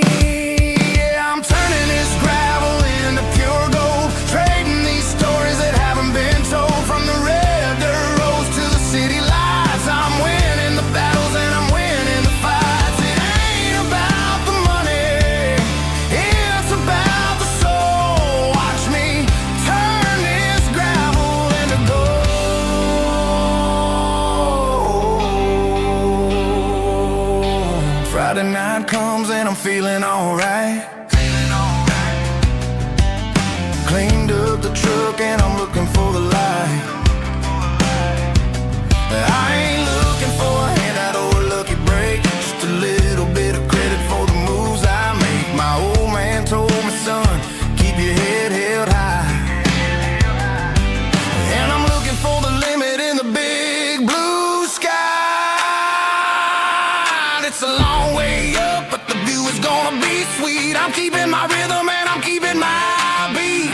Yeah, I'm turning this gravel into pure gold, trading these stories that haven't been told. From the red dirt roads to the city lights, I'm winning the battles and I'm winning the fights. It ain't about the money, it's about the soul. Watch me turn this gravel into gold. Friday night comes and I'm feeling alright. Cleaned up the truck and I'm looking for the light. I ain't looking for a handout or a lucky break, just a little bit of credit for the moves I make. My old man told me, son, keep your head held high. And I'm looking for the limit in the big blue sky. It's a long way up, but the view is gonna be sweet. I'm keeping my rhythm and I'm keeping my beat.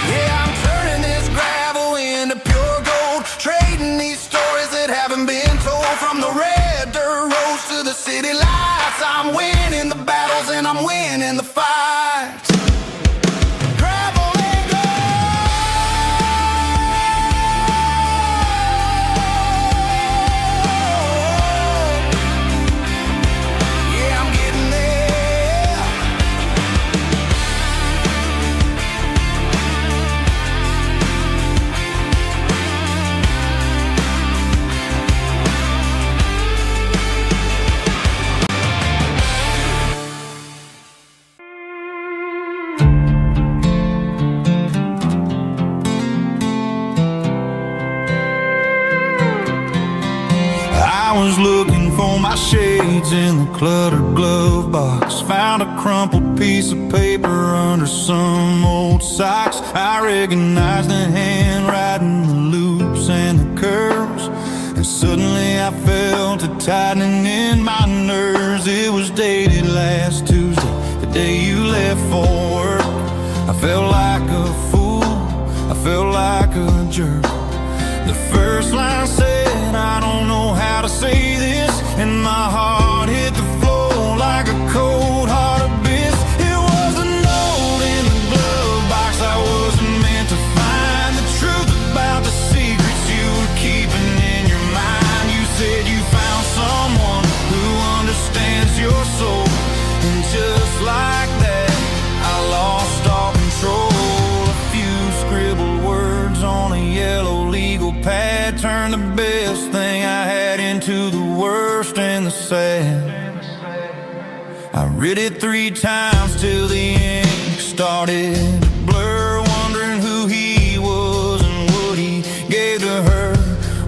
Yeah, I'm turning this gravel into pure gold, trading these stories that haven't been told. From the red dirt roads to the city lights, I'm winning the battles and I'm winning the fights. Gravel and gold. Yeah, I'm getting there. I was looking for my shades in the cluttered glove box. Found a crumpled piece of paper under some old socks. I recognized the handwriting, the loops and the curves, and suddenly I felt a tightening in my nerves. It was dated last Tuesday, the day you left for work. I felt like a fool, I felt like a jerk. The first line said, I don't know how to say this, and my heart hit the floor like a cold heart abyss. It was a note in the glove box I wasn't meant to find. The truth about the secrets you were keeping in your mind. You said you found someone who understands your soul, and just like that I lost all control. A few scribbled words on a yellow legal pad turned the best thing I had into the worst and the sad. I read it 3 times till the ink started to blur, wondering who he was and what he gave to her.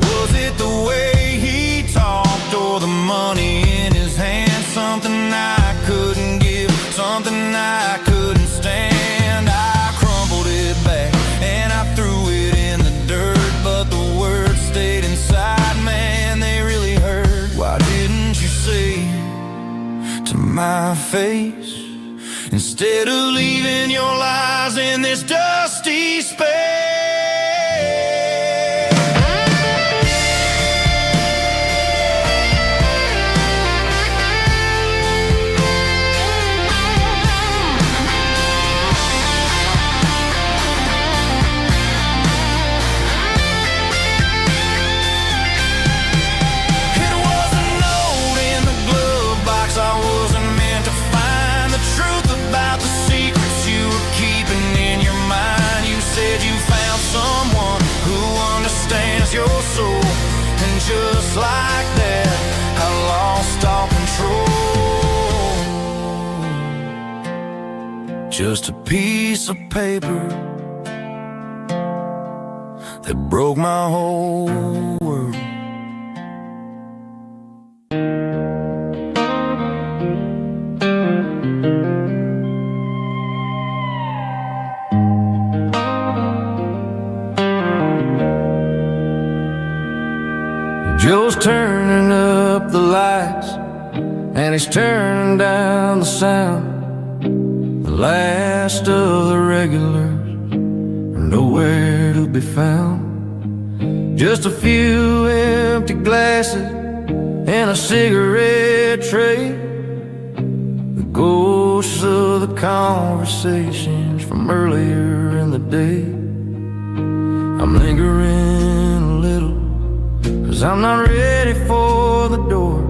Was it the way he talked or the money in his hand? Something I couldn't give, something I couldn't stand. I crumpled it back and I threw it in the dirt, but the words stayed inside, man, they really hurt. Why didn't you say to my face, instead of leaving your lies in this dusty space? Your soul, just like that, I lost all control. Just a piece of paper that broke my whole world. Joe's turning up the lights, and he's turning down the sound. The last of the regulars are nowhere to be found. Just a few empty glasses and a cigarette tray, the ghosts of the conversations from earlier in the day. I'm lingering a little, 'cause I'm not ready for the door,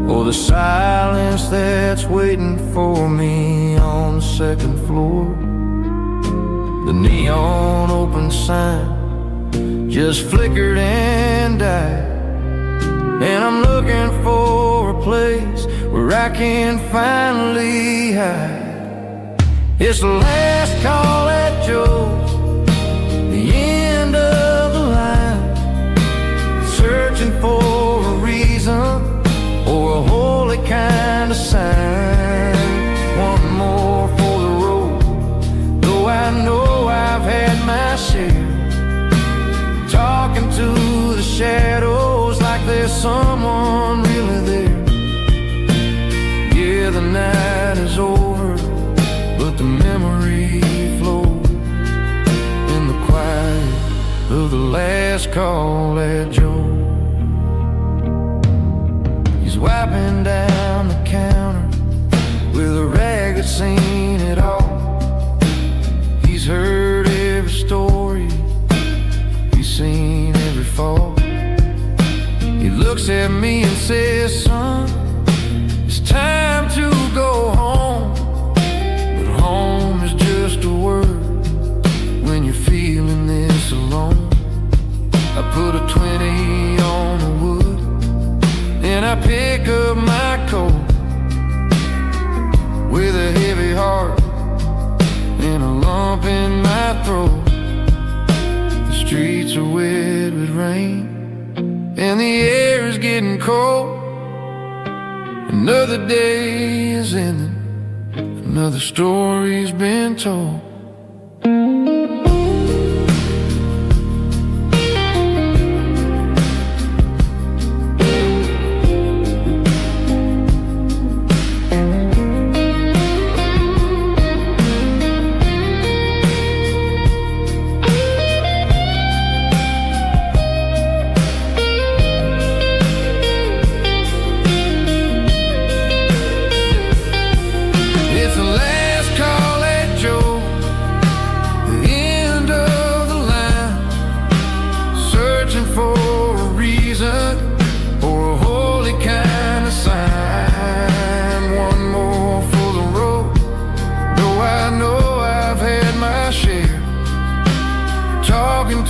or the silence that's waiting for me on the second floor. The neon open sign just flickered and died, and I'm looking for a place where I can finally hide. It's the last call at Joe's, the end of the line, searching for a reason or a holy kind of sign. One more for the road, though I know I've had my share. Talking to the shadows like there's someone really there. Yeah, the night is over, but the memory flows in the quiet of the last call at Joe. He's wiping down the counter with a rag that's seen it all. He's heard every story, he's seen every fall. He looks at me and says, son, it's time to go home. But home is just a word when you're feeling this alone. I put a 20 on the wood, and I pick up my coat with a heavy heart and a lump in my throat. The streets are wet with rain, and the air is getting cold. Another day is ending, another story's been told.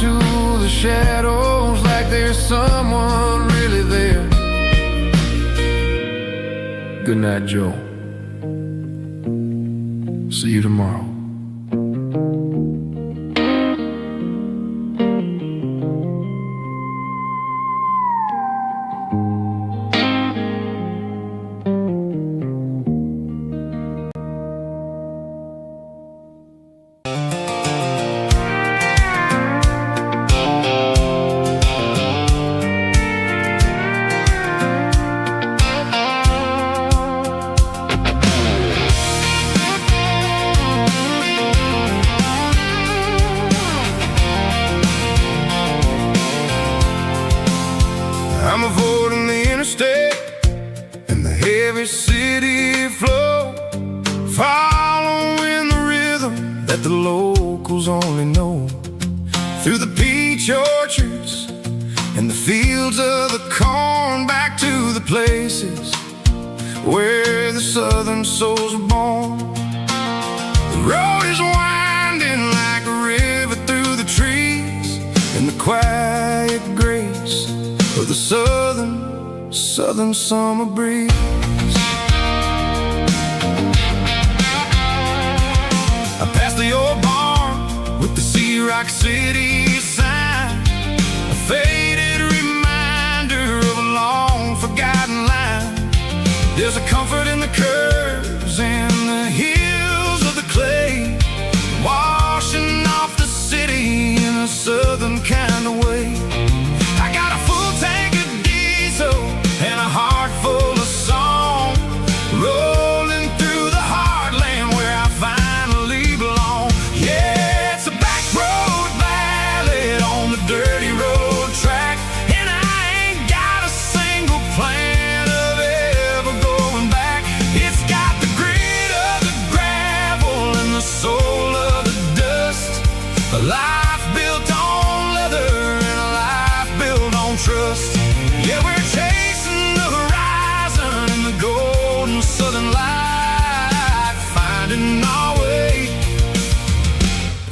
To the shadows like there's someone really there. Good night, Joe. See you tomorrow. I'm avoiding the interstate and the heavy city flow, following the rhythm that the locals only know. Through the peach orchards and the fields of the corn, back to the places where the southern souls were born. The road is winding like a river through the trees, and the quiet grace of the southern summer breeze. I passed the old barn with the Sea Rock City sign, a faded reminder of a long forgotten line. There's a comfort in the curves and the hills of the clay, washing off the city in a southern kind of way. I got a full tank of diesel and a heart full of song, rolling through the heartland where I finally belong. Yeah, it's a back road ballad on the dirty road track, and I ain't got a single plan of ever going back. It's got the grit of the gravel and the soul of the dust, a life built on leather and a life built on trust. Yeah, we're chasing the horizon in the golden southern light, finding our way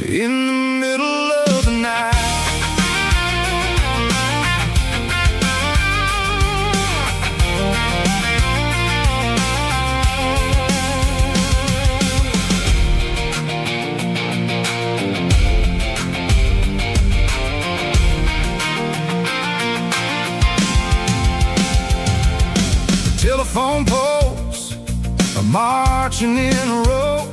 in the middle of the night. Telephone poles are marching in a row,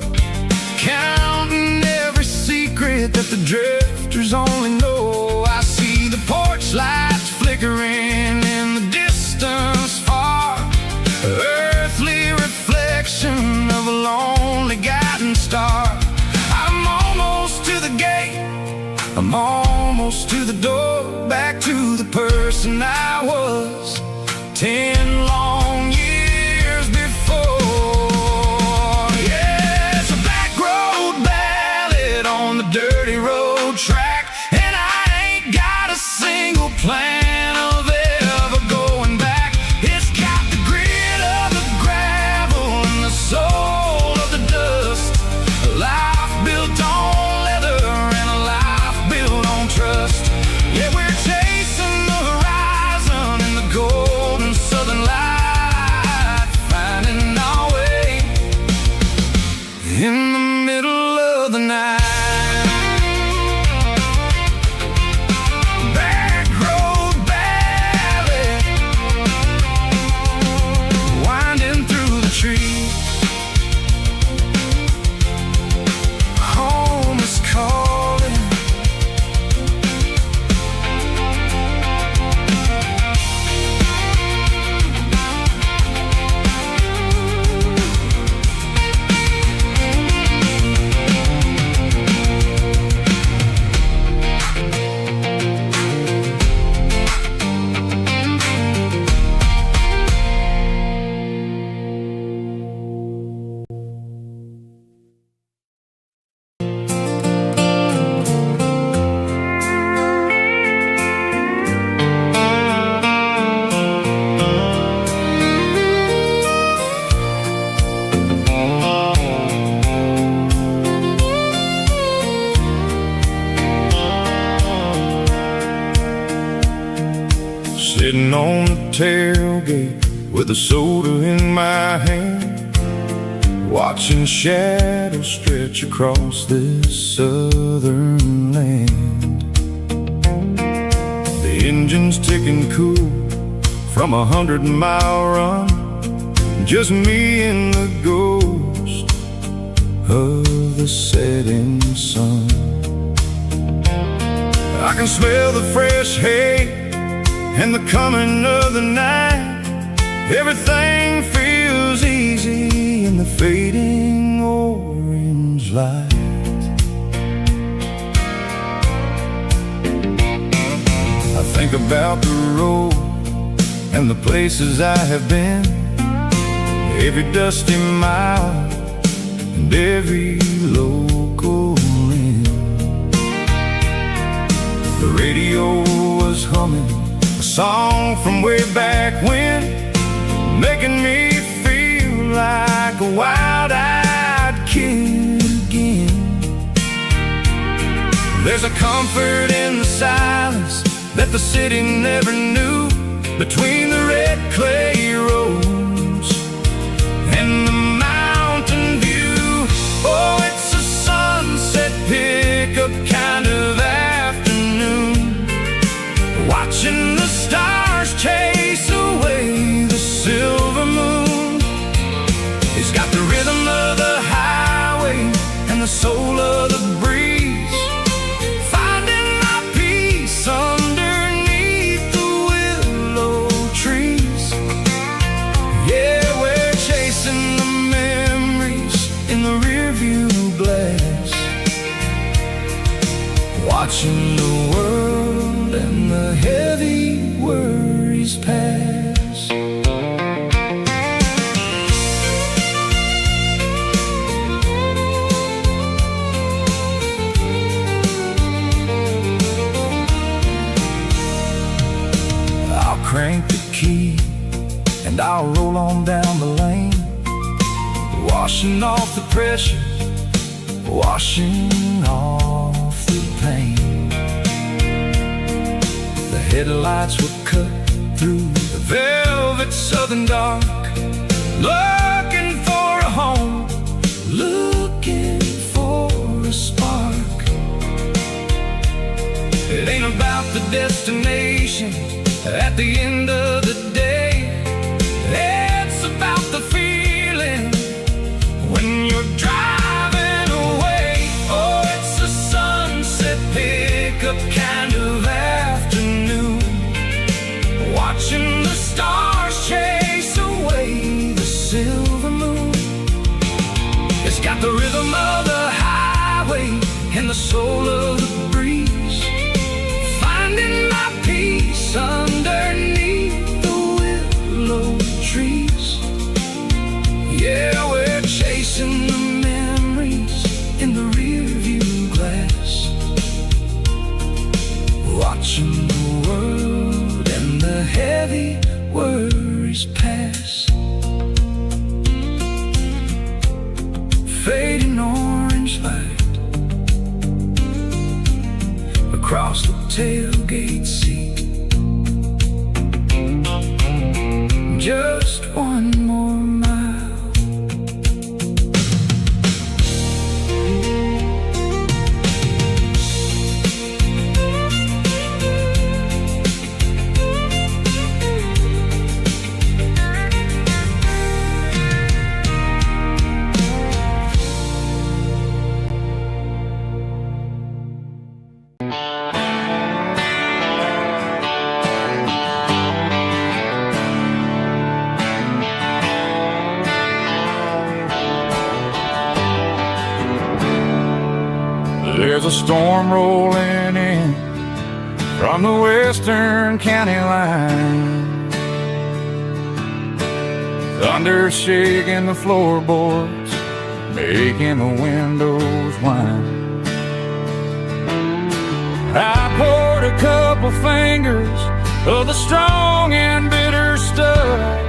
counting every secret that the drifters only know. I see the porch lights flickering in the distance far, earthly reflection of a lonely guiding star. I'm almost to the gate, I'm almost to the door, back to the person I was 10 long years before. Yeah, it's a back road ballad on the dirty road track, and I ain't got a single plan of ever going back. It's got the grit of the gravel and the soul of the dust, a life built on leather and a life built on trust. Yeah, we're chasing the horizon in the golden southern light, finding our way in the middle of the night. Back road ballad, winding through the trees. Home is calling. Sitting on the tailgate with a soda in my hand, watching shadows stretch across this southern land. The engine's ticking cool from 100-mile run, just me and the ghost of the setting sun. I can smell the fresh hay and the coming of the night. Everything feels easy in the fading orange light. I think about the road and the places I have been, every dusty mile and every local inn. The radio was humming a song from way back when, making me feel like a wild-eyed kid again. There's a comfort in the silence that the city never knew, between the red clay roads and the mountain view. Oh, it's a sunset pickup kind of afternoon, watching the stars chase away the silver moon. He's got the rhythm of the highway and the soul of the breeze, finding my peace underneath the willow trees. Yeah, we're chasing the memories in the rearview glass, watching the world and the heavy worries pass. I'll crank the key and I'll roll on down the lane, washing off the pressure, washing off the pain. The headlights will cut through the velvet southern dark, looking for a home, looking for a spark. It ain't about the destination at the end of the day, it's about the feeling when you're driving away. Oh, it's a sunset pickup kind of afternoon, watching the stars chase away the silver moon. It's got the rhythm of the highway and the soul of the breeze, finding my peace underneath the willow trees. Yeah, we're chasing the memories in the rearview glass, watching the world and the heavy worries pass. Fading orange light across the tailgate seat, just one more mile. There's a storm rolling in from the western county line, thunder shaking the floorboards, making the windows whine. I poured a couple fingers of the strong and bitter stuff,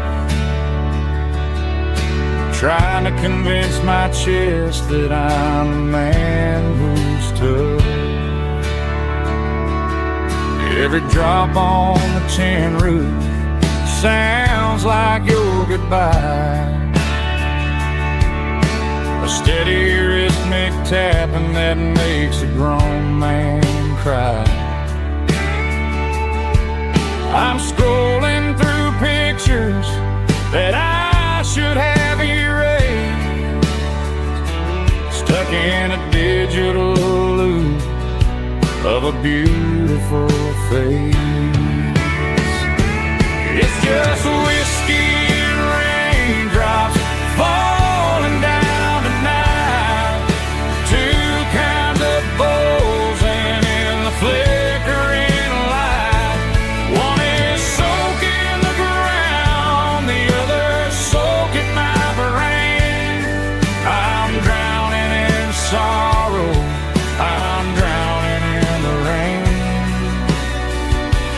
trying to convince my chest that I'm a man who's tough. Every drop on the tin roof sounds like your goodbye, a steady rhythmic tapping that makes a grown man cry. I'm scrolling through pictures that I should have erased, stuck in a digital loop of a beautiful face. It's just whiskey and raindrops falling down tonight, two kinds of bowls and in the flickering light. One is soaking the ground, the other soaking my brain. I'm drowning in sorrow, I'm drowning in the rain.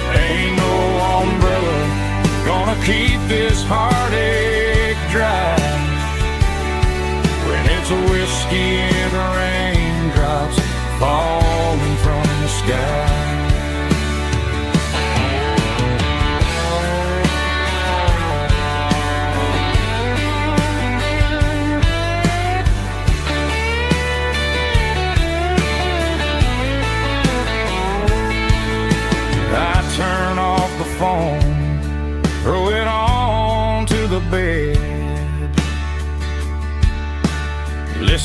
Ain't no umbrella gonna keep this heartache dry when it's a whiskey and raindrops falling from the sky.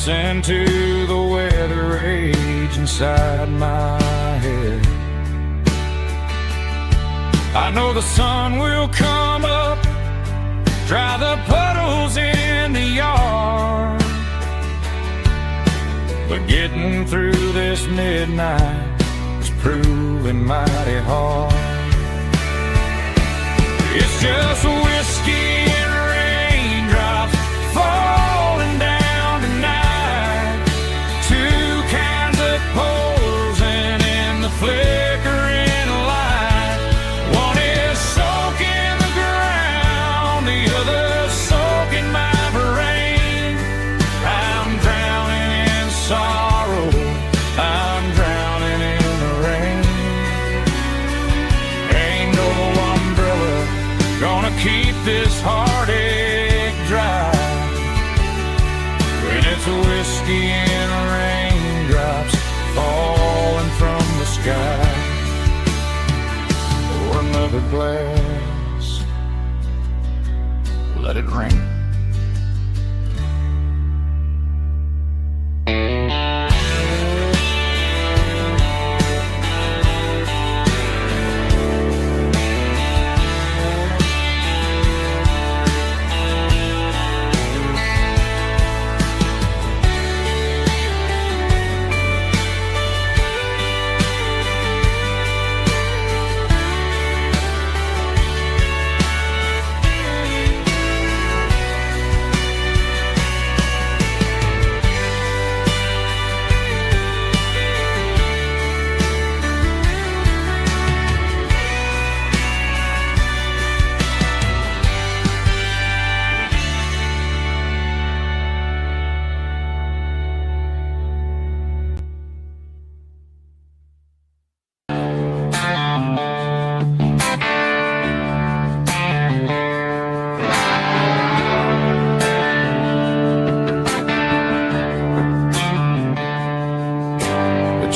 listen to the weather rage inside my head. I know the sun will come up, dry the puddles in the yard, but getting through this midnight is proving mighty hard. It's just whiskey and raindrops falling down tonight, two kinds of posing in the flickering light. One is soaking the ground, the other soaking my brain. I'm drowning in sorrow, I'm drowning in the rain. Ain't no umbrella gonna keep this heartache dry when it's whiskey and raindrops falling from the sky. Pour another glass, let it rain.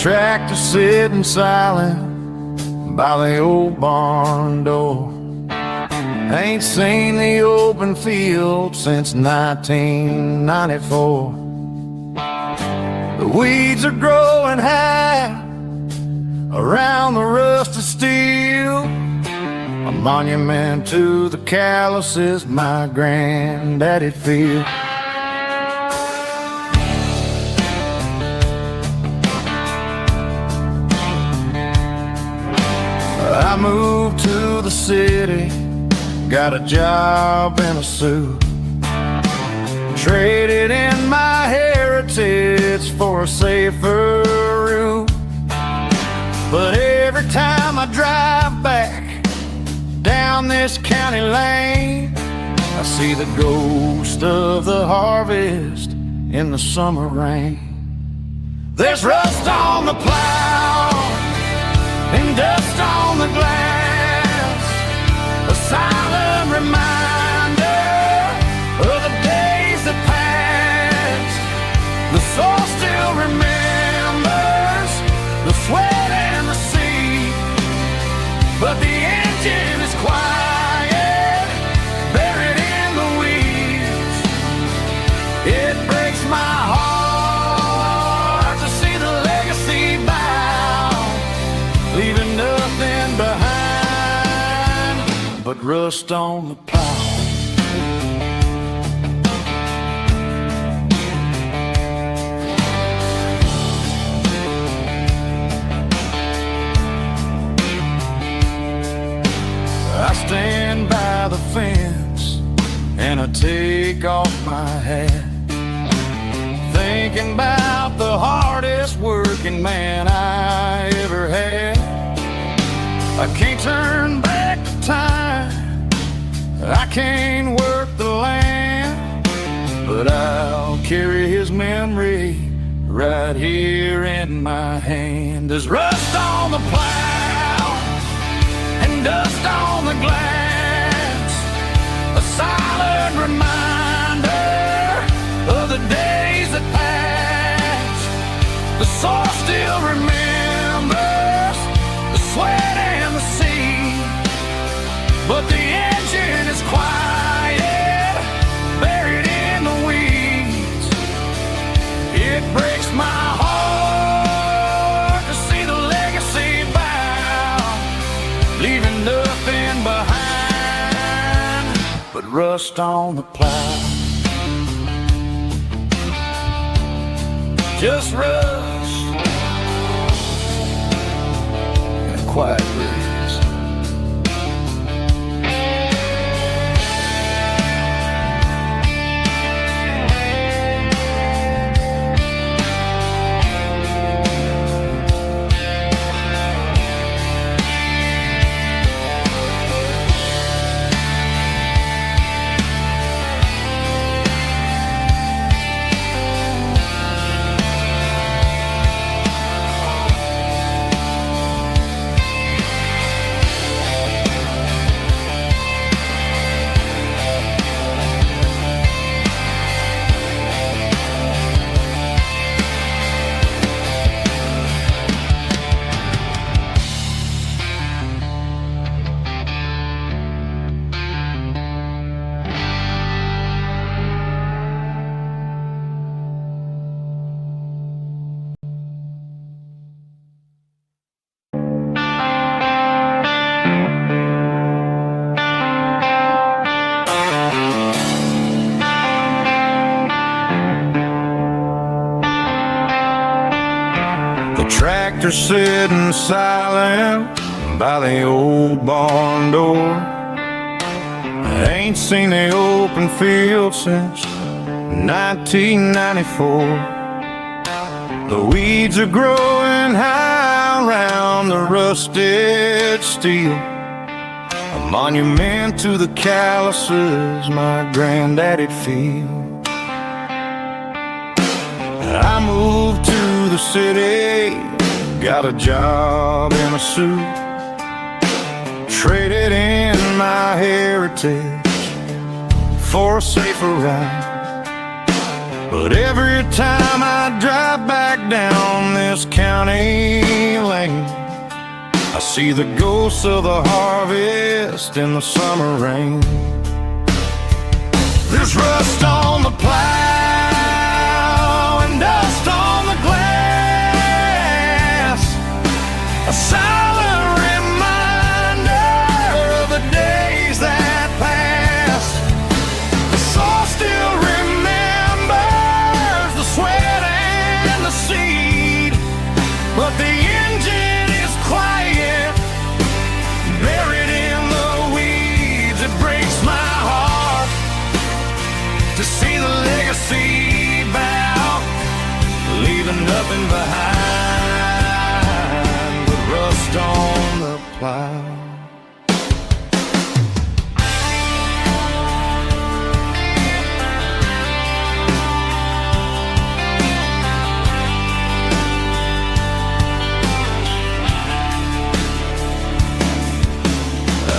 Tractor sitting silent by the old barn door. Ain't seen the open field since 1994. The weeds are growing high around the rusted steel, a monument to the calluses my granddaddy'd feel. I moved to the city, got a job in a suit, traded in my heritage for a safer route. But every time I drive back down this county lane, I see the ghost of the harvest in the summer rain. There's rust on the plow and dust on the glass, a silent reminder of the days that passed. The soul still remembers the sweat and the sea, but the engine is quiet, buried in the weeds. It breaks my heart to see the legacy bow, leaving nothing behind but rust on the plow. I stand by the fence and I take off my hat, thinking about the hardest working man I ever had. I can't turn back the time, I can't work the land, but I'll carry his memory right here in my hand. There's rust on the plow and dust on the glass, a silent reminder of the days that passed. The soul still remembers the sweat and the sea, but the engine is quiet, buried in the weeds. leaving nothing behind but rust on the plow. Just rust and a quiet breeze. Tractor sitting silent by the old barn door. I ain't seen the open field since 1994. The weeds are growing high around the rusted steel, a monument to the calluses my granddaddy'd feel. I moved to the city, got a job in a suit, traded in my heritage for a safer ride. But every time I drive back down this county lane, I see the ghosts of the harvest in the summer rain. There's rust on the plow and dust on the glass, a silent reminder of the days that passed. The soul still remembers the sweat and the seed, but the engine is quiet, buried in the weeds. It breaks my heart to see the legacy bow, leaving nothing behind but rust on the plow.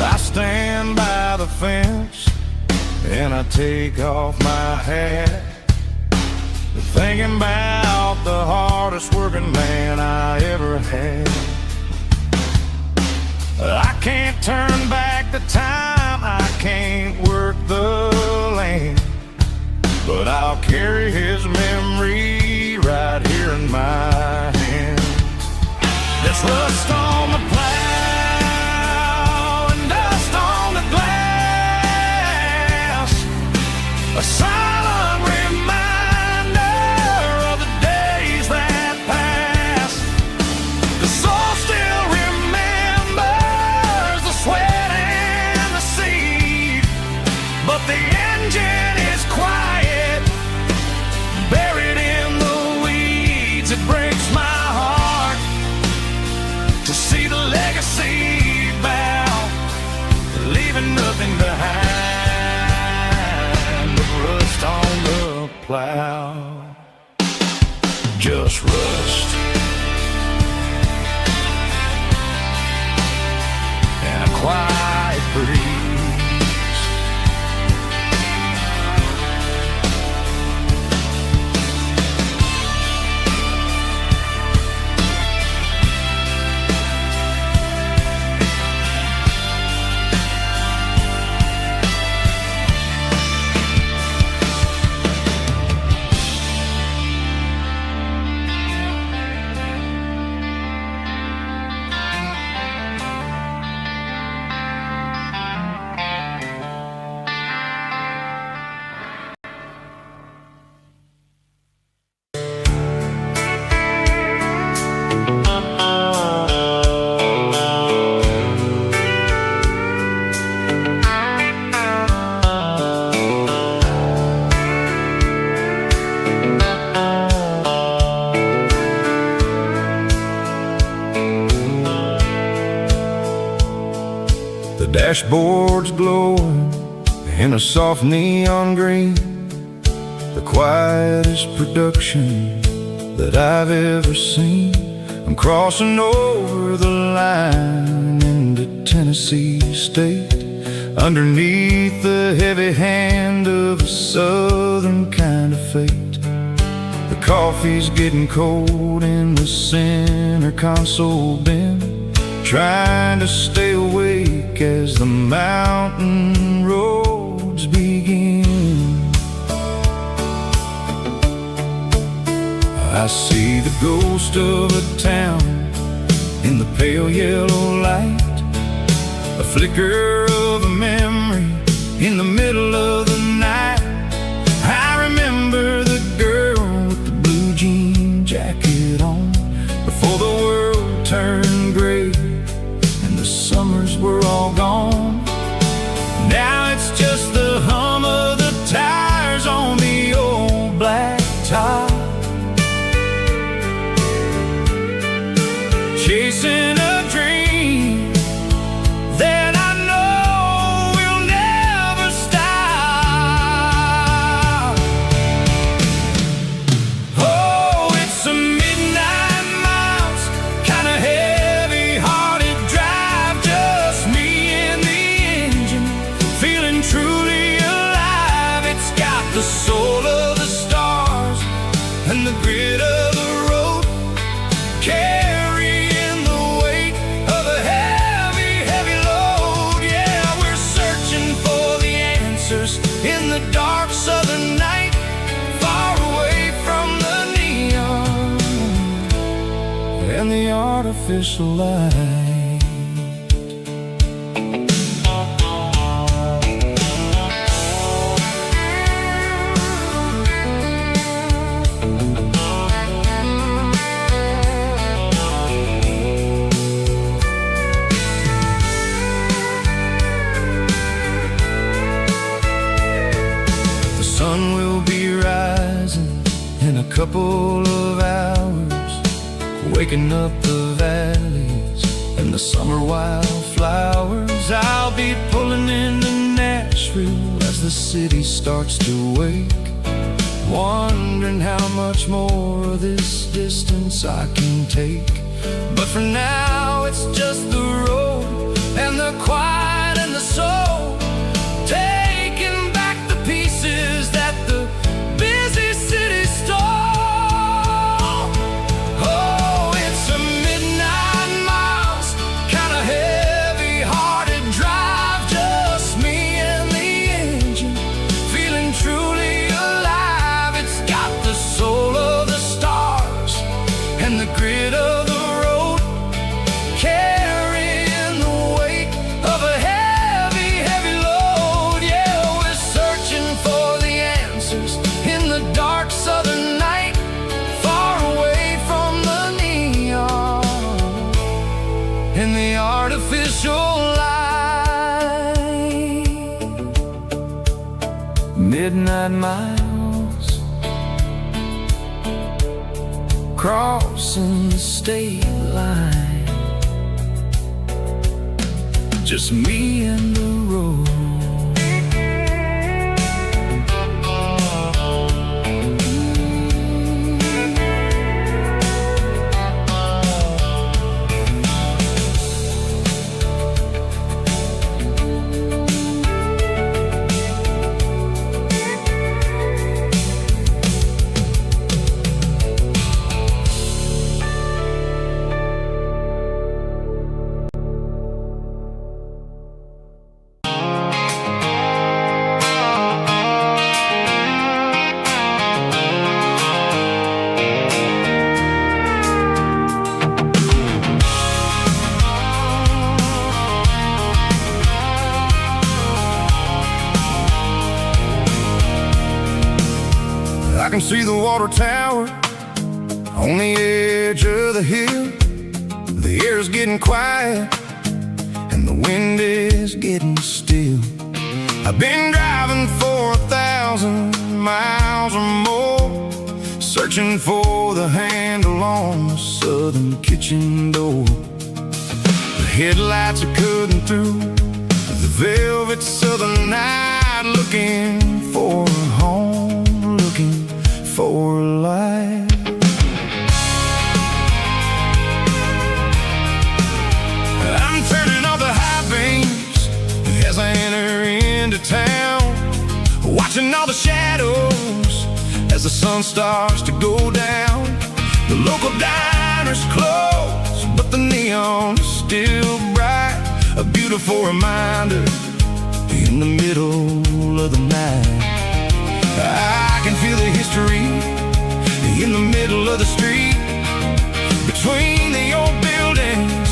I stand by the fence and I take off my hat, thinking about the hardest working man I ever had. I can't turn back the time, I can't work the land, but I'll carry his memory right here in my hands. There's rust on the plow and dust on the glass, a silent reminder of the days that passed. The soul still remembers the sweat and the seed, but the engine is quiet, buried in the weeds. It breaks my heart to see the legacy bow, leaving nothing behind but rust on the plow. Just rust and a quiet breeze. dashboard's glowing in a soft neon green, the quietest production that I've ever seen. I'm crossing over the line into Tennessee State, underneath the heavy hand of a southern kind of fate. The coffee's getting cold in the center console bin, trying to stay awake as the mountain roads begin. I see the ghost of a town in the pale yellow light, a flicker of a memory in the middle of the night. I remember the girl with the blue jean jacket on, before the world turned gray and the summers were all gone. Now it's just the hum of the tires on the old black top, chasing a dream that I know will never stop. Oh, it's a midnight miles, kinda heavy-hearted drive, just me and the engine, feeling truly alive. It's got the soul of the stars and the grit of the road, carrying the weight of a heavy, heavy load. Yeah, we're searching for the answers in the dark southern night, far away from the neon and the artificial light. The sun will be rising in a couple of hours, waking up the valleys and the summer wildflowers. I'll be pulling into Nashville as the city starts to wake, wondering how much more of this distance I can take. But for now it's just the road and the quiet and the soul, taking back the pieces that the busy city stole. Oh, it's a midnight miles, kinda heavy-hearted drive, just me and the engine, feeling truly alive. It's got the soul of the stars and the grit of the road, carrying the weight of a heavy, heavy load. Yeah, we're searching for the answers in the dark southern night, far away from the neon and the artificial light. Midnight miles, crossing the state line, just me and the road. I can see the water tower on the edge of the hill. The air's getting quiet and the wind is getting still. I've been driving for 1,000 miles or more, searching for the handle on the southern kitchen door. The headlights are cutting through velvet southern night, looking for a home, looking for a life. I'm turning off the high beams as I enter into town, watching all the shadows as the sun starts to go down. The local diner's closed, but the neon's still bright, a beautiful reminder in the middle of the night. I can feel the history in the middle of the street, between the old buildings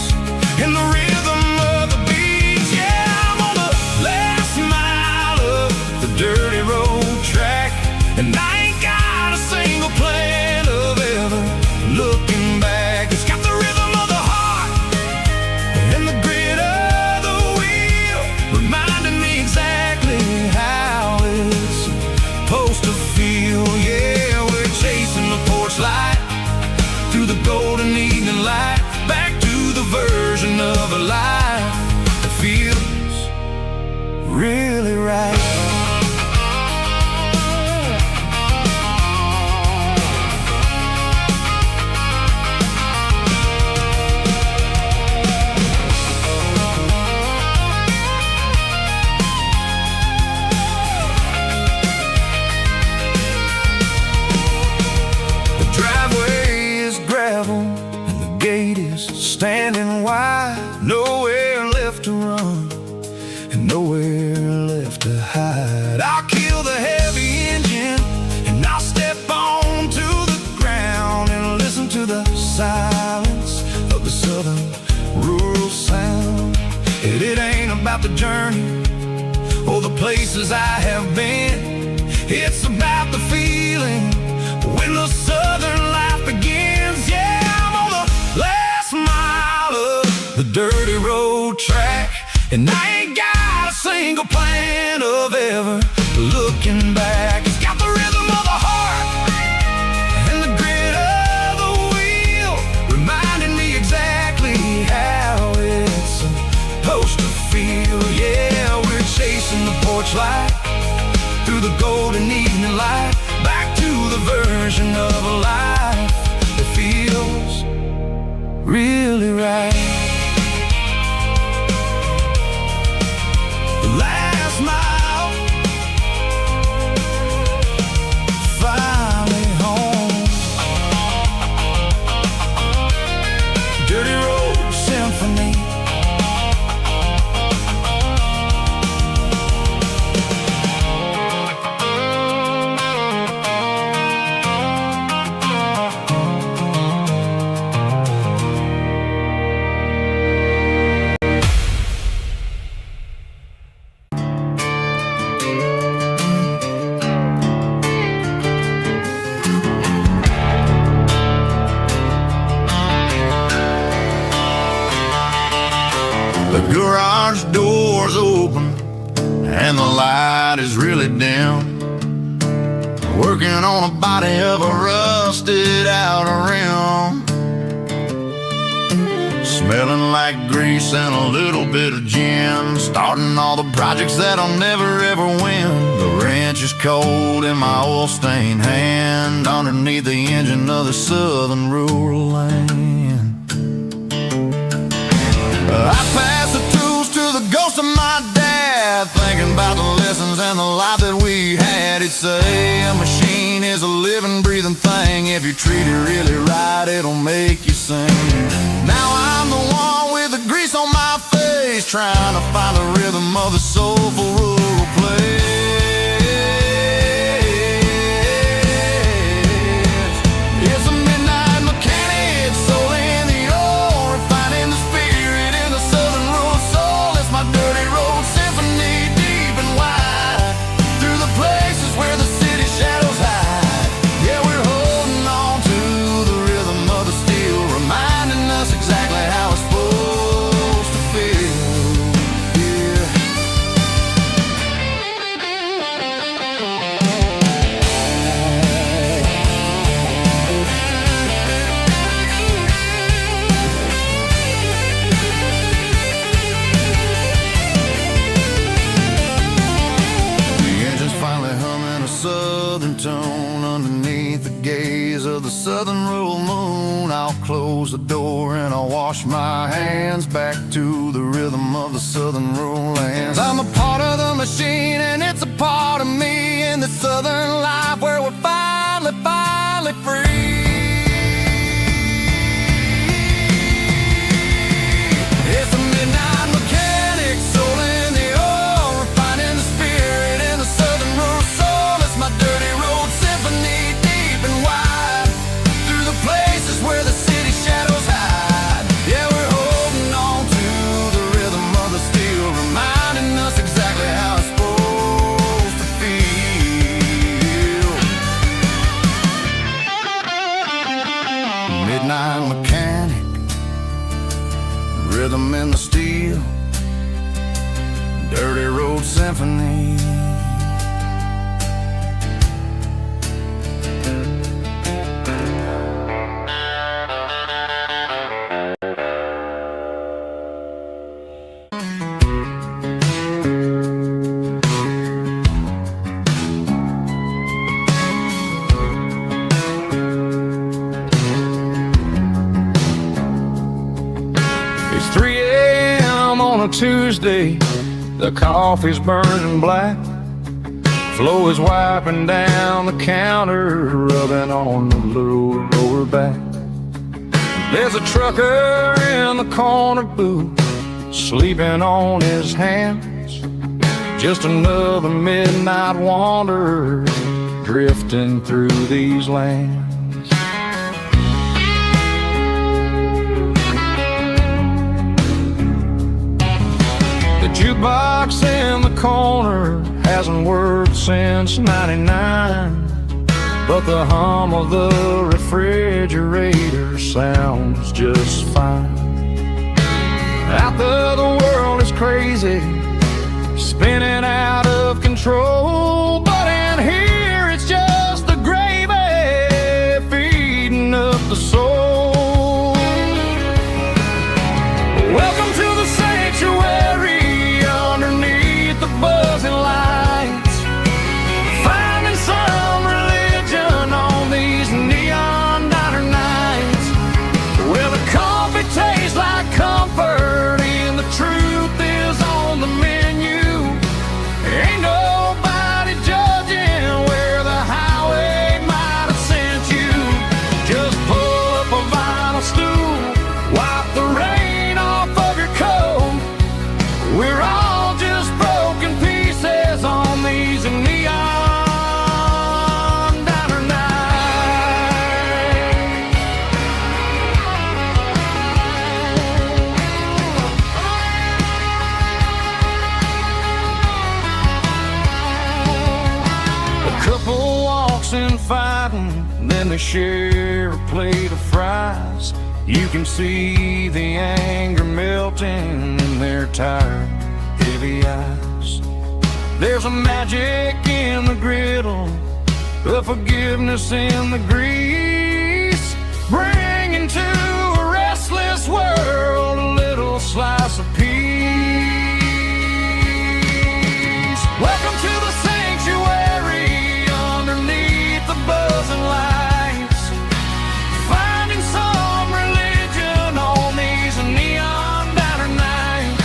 and the rhythm of the beats. Yeah, I'm on the last mile of the dirty road track, and I ain't got a single plan of ever looking back. It's got the rhythm of the heart and the grit of the wheel, reminding me exactly how it's supposed to feel. Yeah, we're chasing the porch light through the golden evening light, back to the version of a life that feels really right. Standing wide, nowhere left to run and nowhere left to hide. I'll kill the heavy engine and I'll step onto the ground and listen to the silence of the southern rural sound. It ain't about the journey or the places I have been, it's about the feeling when the southern life begins. Yeah, I'm on the last mile of the dirty road track, and I ain't got a single plan of ever looking back. It's got the rhythm of the heart and the grit of the wheel, reminding me exactly how it's supposed to feel. Yeah, we're chasing the porch light through the golden evening light, back to the version of a life that feels really right. The last mile, finally home. Dirty Road Symphony. The garage door's open and the light is really dim, working on a body of a rusted out rim, smelling like grease and a little bit of gin, starting all the projects that I'll never ever win. The wrench is cold in my oil-stained hand, underneath the engine of the southern rural land. I pass the tools to the ghost of my dad, thinking about the lessons and the life that we had. He'd say a machine is a living, breathing thing. If you treat it really right, it'll make you sing. Now I'm the one with the grease on my face, trying to find the rhythm of the soulful rural place. It's a midnight mechanic, soul in the ore, refining the spirit in the southern rural soul. It's my dirty road symphony, deep and wide, through the places where the city shadows hide. Yeah, we're holding on to the rhythm of the steel, reminding us exactly how it's supposed to feel. Yeah. wash my hands back to the rhythm of the southern rural lands. I'm a part of the machine and it's a part of me in the southern life where we're finally free. It's a midnight mechanic, soul in the oil, refining the spirit in the southern rural soul. It's my dirty road symphony, deep and wide, through the places where the city shadows hide. Yeah, we're holding on to the rhythm of the steel, reminding us exactly how it's supposed to feel. Midnight mechanic, rhythm in the steel, dirty road symphony. It's 3 a.m. on a Tuesday, the coffee's burning black. Flo is wiping down the counter, rubbing on the little lower back. There's a trucker in the corner booth, sleeping on his hands. Just another midnight wanderer, drifting through these lands. The jukebox in the corner hasn't worked since '99, but the hum of the refrigerator sounds just fine. Out there the world is crazy, spinning out of control, but in here it's just the gravy feeding up the soul. Welcome to the sanctuary underneath the buzzing lights, finding some religion on these neon diner nights. Well, the coffee tastes like comfort and the truth is on the menu. Ain't nobody judging where the highway might have sent you. Just pull up a vinyl stool, wipe the rain off of your coat. We're all just broken pieces on these neon diner nights. A couple walks in fighting, then they share a plate of fries. You can see the anger melting in their tired, heavy eyes. There's a magic in the griddle, a forgiveness in the grease, bringing to a restless world a little slice of peace. Welcome to the sanctuary underneath the buzzing lights, finding some religion on these neon diner nights,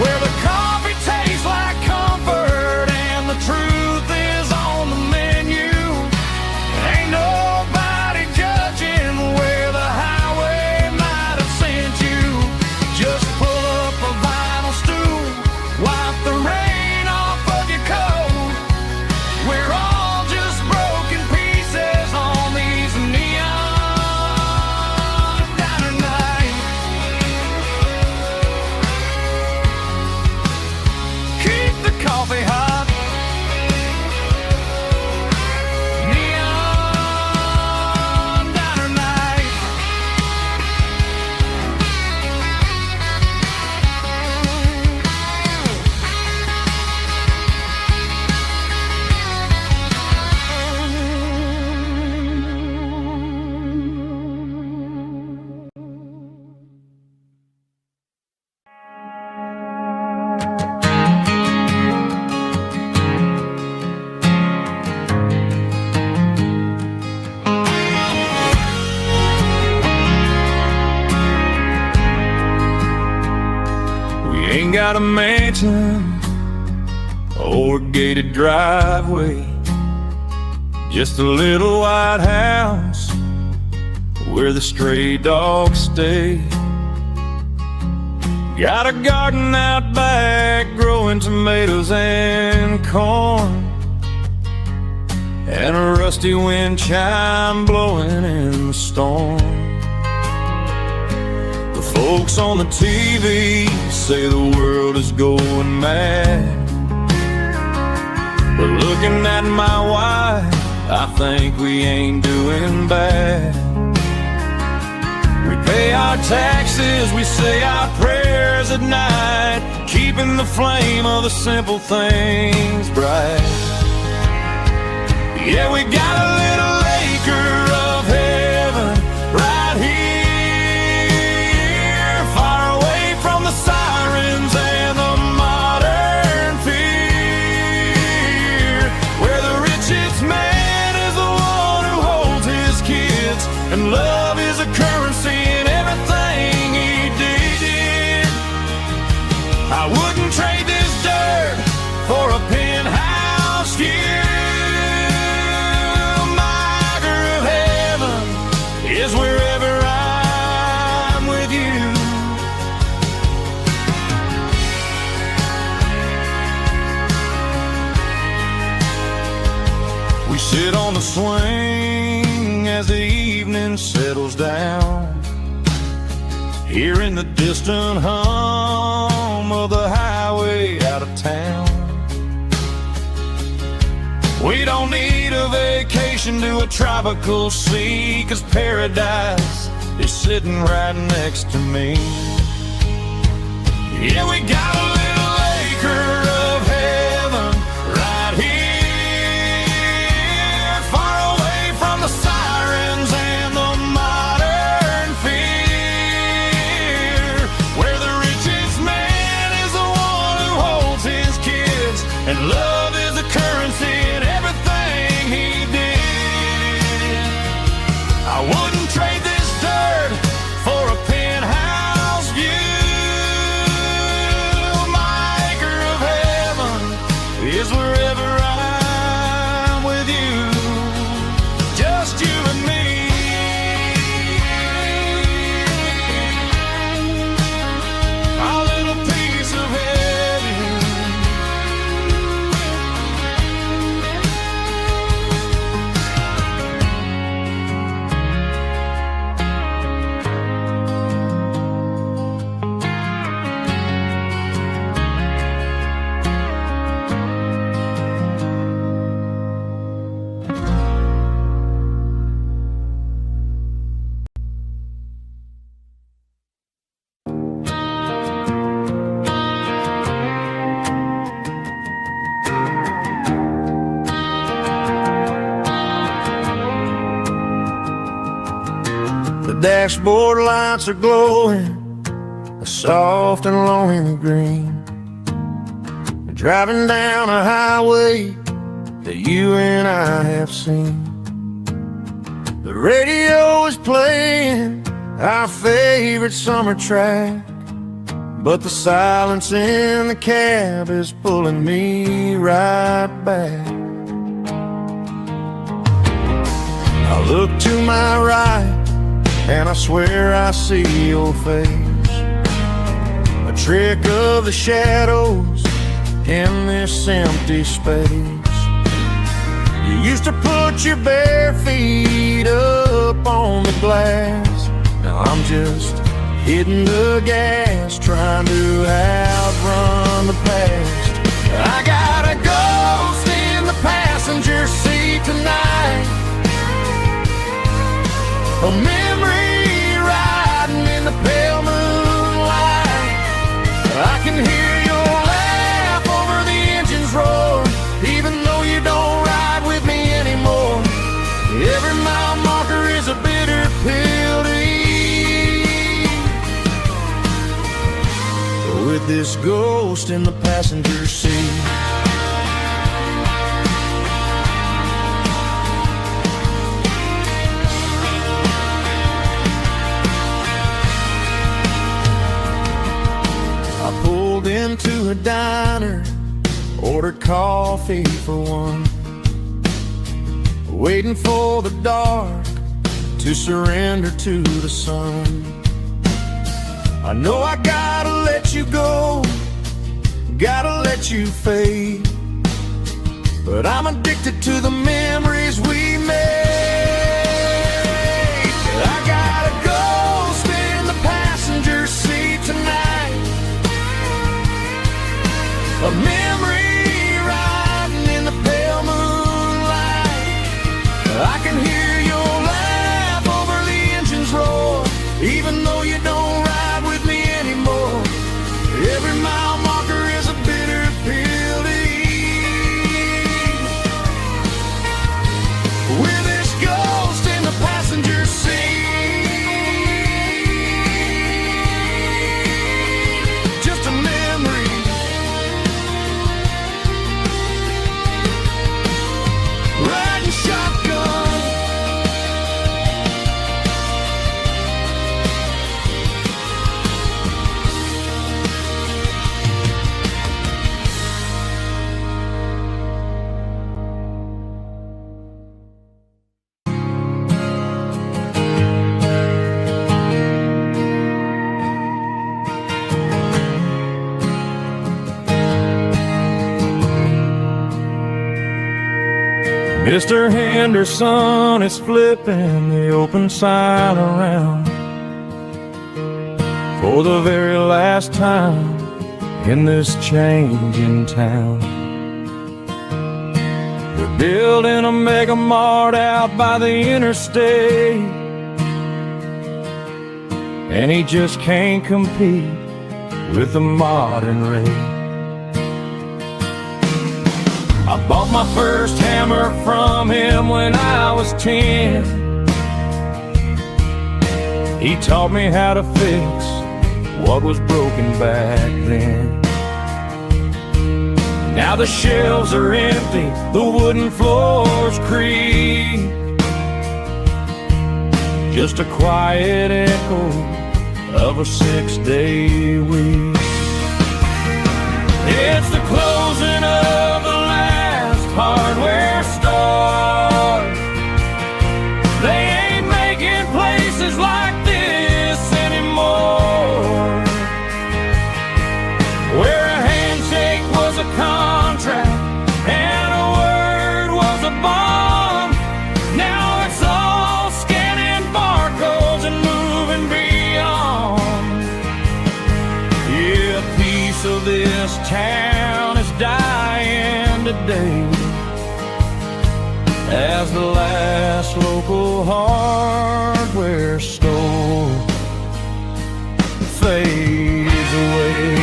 where the coffee tastes like comfort and the truth is on the menu. Ain't nobody judging where the highway might have sent you. Just pull up got a mansion or a gated driveway, just a little white house where the stray dogs stay. Got a garden out back growing tomatoes and corn, and a rusty wind chime blowing in the storm. The folks on the TV say the world is going mad, but looking at my wife, I think we ain't doing bad. We pay our taxes, we say our prayers at night, keeping the flame of the simple things bright. Yeah, we got a little acre of heaven right here, far away from the sirens and the modern fear, where the richest man is the one who holds his kids, and love is a currency in everything he did. I wouldn't trade this dirt for a penthouse view. Is wherever I'm with you. We sit on the swing as the evening settles down, hearing the distant hum of the highway out of town. We don't need a vacation to a tropical sea, 'cause paradise is sitting right next to me. Yeah, we got a little acre of heaven right here, far away from the sirens and the modern fear, where the richest man is the one who holds his kids, and love is the currency in everything he did. I wouldn't trade this dirt for a penthouse view. My acre of heaven is wherever I'm with you, just you and me. Our little piece of heaven. The dashboard lights are glowing, a soft and lonely green. Driving down a highway that you and I have seen. The radio is playing our favorite summer track, but the silence in the cab is pulling me right back. I look to my right and I swear I see your face, a trick of the shadows in this empty space. You used to put your bare feet up on the glass. Now I'm just hitting the gas, trying to outrun the past. I got a ghost in the passenger seat tonight, a memory riding in the pale moonlight. I can hear your laugh over the engine's roar, even though you don't ride with me anymore. Every mile marker is a bitter pill to eat, with this ghost in the passenger seat. Into the diner, ordered coffee for one, waiting for the dark to surrender to the sun. I know I gotta let you go, gotta let you fade, but I'm addicted to the memories we made. I gotta go sit in the passenger seat tonight, a memory riding in the pale moonlight. I can hear your laugh over the engine's roar, even though you don't ride with me anymore. Every mile marker is a bitter pill to eat. We're this ghost in the passenger seat, just a memory. Riding shotgun, Mr. Henderson is flipping the open sign around for the very last time in this changing town. They're building a mega mart out by the interstate, and he just can't compete with the modern rate. I bought my first hammer from him when I was 10. He taught me how to fix what was broken back then. Now the shelves are empty, the wooden floors creak, just a quiet echo of a 6-day week. It's the closing of the hardware store. They ain't making places like this anymore, where a handshake was a contract and a word was a bond. Now it's all scanning barcodes and moving beyond. Yeah, a piece of this town is dying today as the last local hardware store fades away.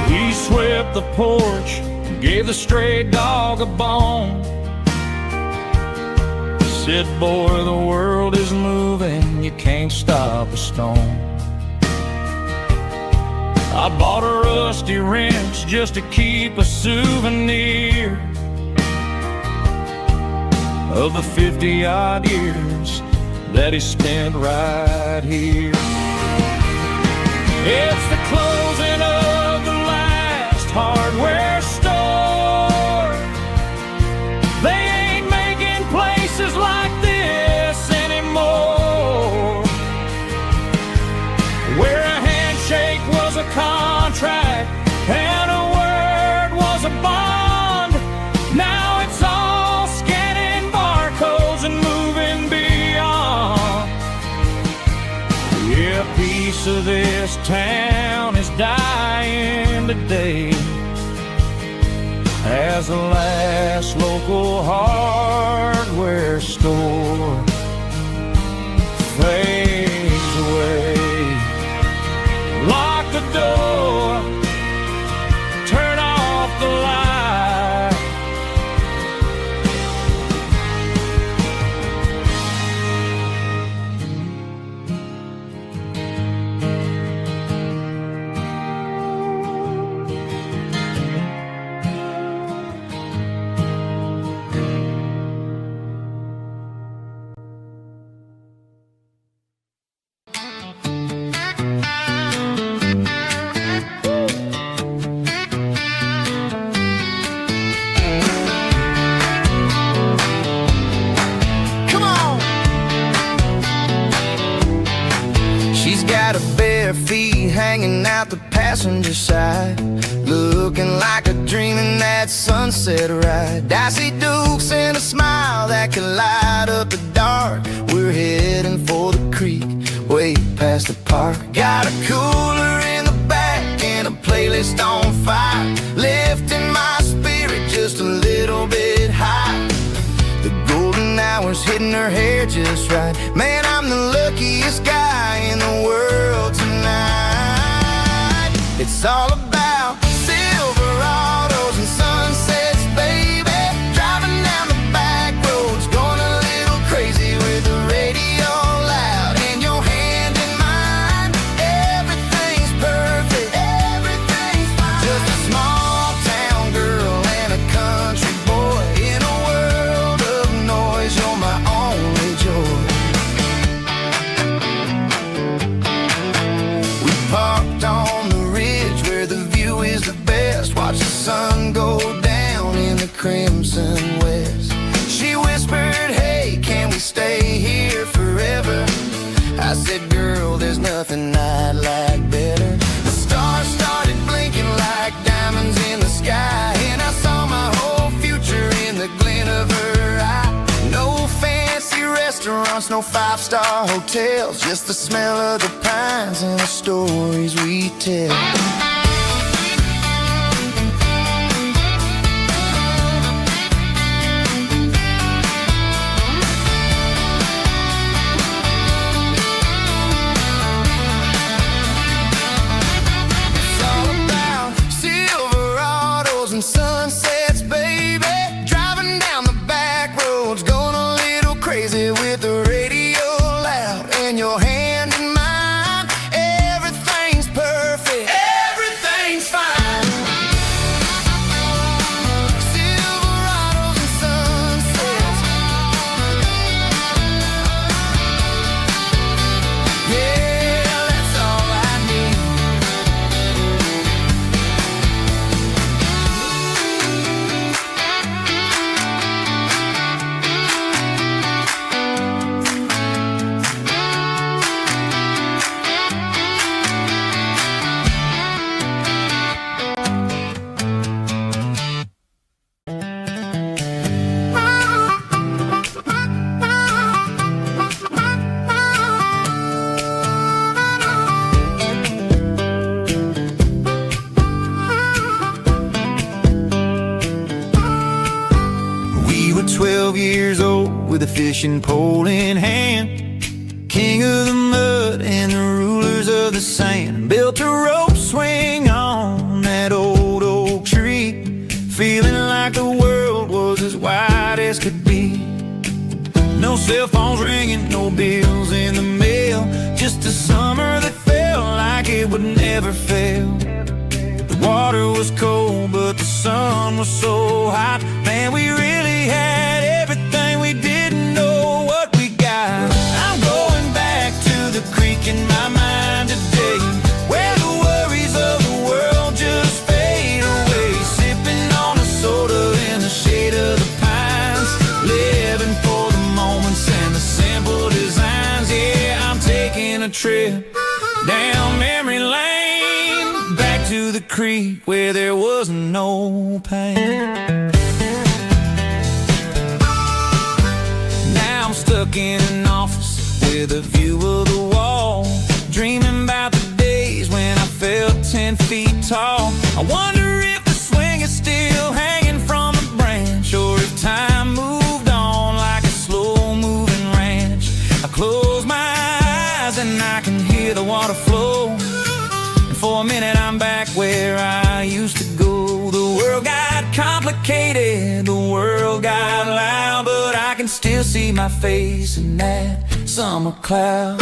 He swept the porch, gave the stray dog a bone, said, boy, the world is moving, you can't stop a stone. I bought a rusty wrench just to keep a souvenir of the 50-odd years that he spent right here. It's the closing of the last hardware store. They ain't making places like this anymore, where a handshake was a contract and a word was a bond. Now it's all scanning barcodes and moving beyond. Yeah, a piece of this town is dying today as the last local hardware store fades away. Lock the door, turn off the light. bare feet hanging out the passenger side, looking like a dream in that sunset ride. Dicey Dukes and a smile that could light up the dark. We're heading for the creek, way past the park. Got a cooler in the back and a playlist on fire, lifting my spirit just a little bit high. The golden hours hitting her hair just right. Man, I'm the luckiest guy in the world tonight. It's all about Silverados and sunsets, baby. Driving down the back roads, going a little crazy with the radio loud and your hand in mine. Everything's perfect, everything's fine. Just a small town girl and a country boy in a world of noise. You're my only joy. We parked on the ridge where the view is the best. Watch the sun go down in the crimson west. She whispered, hey, can we stay here forever? I said, girl, there's nothing I'd like better. The stars started blinking like diamonds in the sky, and I saw my whole future in the glint of her eye. No fancy restaurants, no five-star hotels, just the smell of the pines and the stories we tell. It's all about Silverados and sunsets, baby. Driving down the back roads, going a little crazy with the radio loud and your hand in mine. Everything's perfect, everything's fine. Silverados and sunsets, yeah, that's all I need. We were 12 years old with a fishing pole in hand, king of the mud and the rulers of the sand. Built a rope swing on that old oak tree, feeling like the world was as wide as could be. No cell phones ringing, no bills in the mail, just a summer that felt like it would never fail. The water was cold, but the sun was so hot. Man, we really had everything, we didn't know what we got. I'm going back to the creek in my mind today, where the worries of the world just fade away. Sipping on a soda in the shade of the pines, living for the moments and the simple designs. Yeah, I'm taking a trip down memory lane, back to the creek where there was no pain. Now I'm stuck in an office with a view of the wall, dreaming about the days when I felt 10 feet tall. I wonder if the swing is still hanging from a branch, or if time moved on like a slow-moving ranch. I close my eyes and I can hear the water flow, and for a minute I'm back where I used to go. The world got complicated, the world got loud, but I can still see my face in that summer cloud.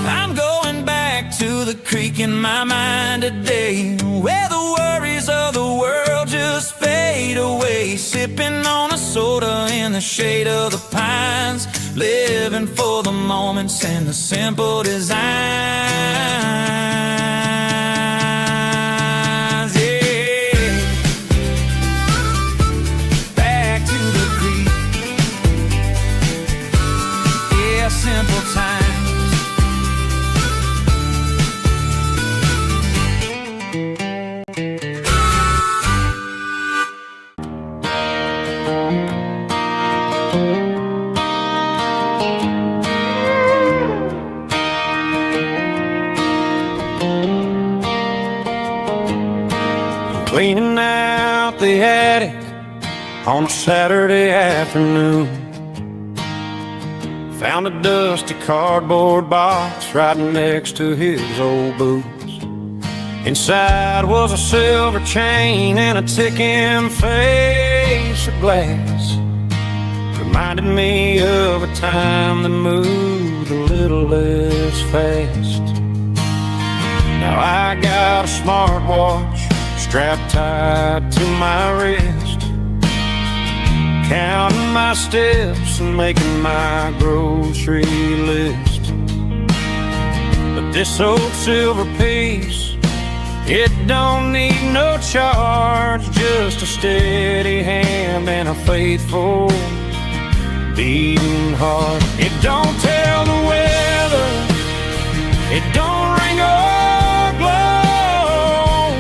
I'm going back to the creek in my mind today, where the worries of the world just fade away. Sipping on a soda in the shade of the pines, living for the moments and the simple designs. Yeah, back to the creek. Yeah, simple times. Cleaning out the attic on a Saturday afternoon. Found a dusty cardboard box right next to his old boots. Inside was a silver chain and a ticking face of glass. Reminded me of a time that moved a little less fast. Now I got a smartwatch strapped tight to my wrist, counting my steps and making my grocery list. But this old silver piece, it don't need no charge, just a steady hand and a faithful beating heart. It don't tell the weather, it don't ring or glow,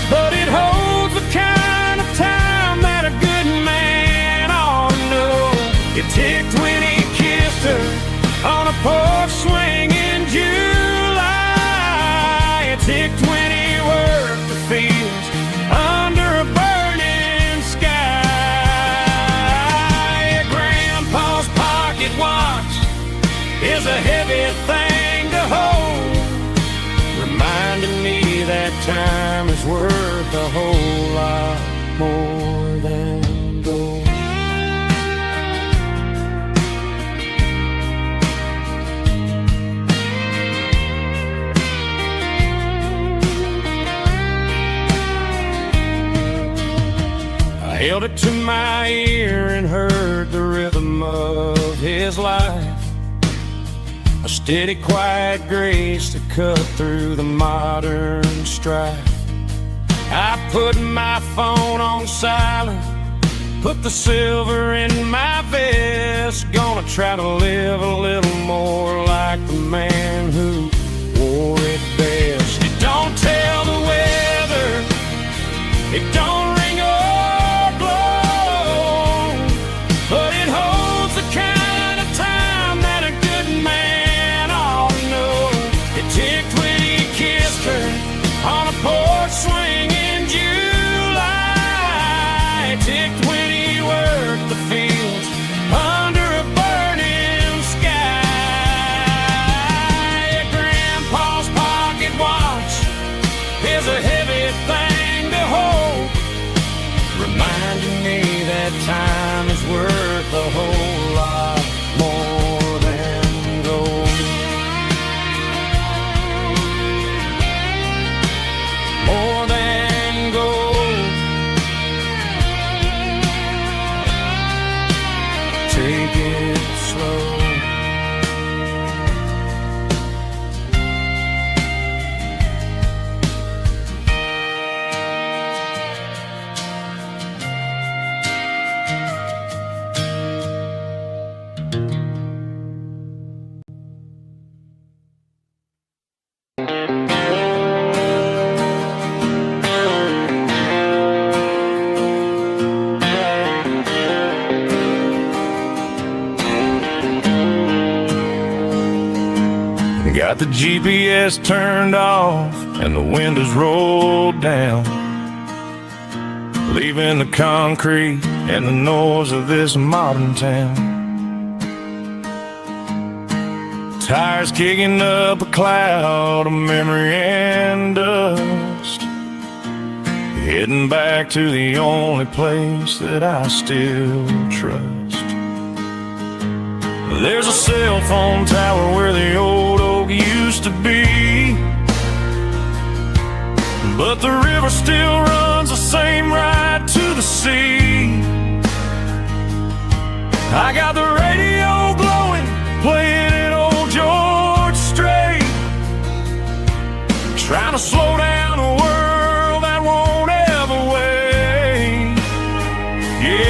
but it holds the kind of time that a good man ought to know. It ticked when he kissed her on a porch swing in July. It ticked when he worked the fields under a burning sky. Grandpa's pocket watch is a heavy thing to hold, reminding me that time is worth a whole lot more than gold. I held it to my ear and heard the rhythm of his life, a steady, quiet grace to cut through the modern strife. I put my phone on silent, put the silver in my vest. Gonna try to live a little more like the man who wore it best. It don't tell the weather, it don't ring or glow, but it holds the kind of time that a good man ought to know. It ticked when he kissed her on a porch swing in July. It ticked when he worked the fields under a burning sky. Grandpa's pocket watch is a heavy thing to hold, reminding me that time is worth a whole lot more than gold. More than gold. Take it slow. Got the GPS turned off and the windows rolled down, leaving the concrete and the noise of this modern town. Tires kicking up a cloud of memory and dust, heading back to the only place that I still trust. There's a cell phone tower where the old oak used to be, but the river still runs the same right to the sea. I got the radio blowing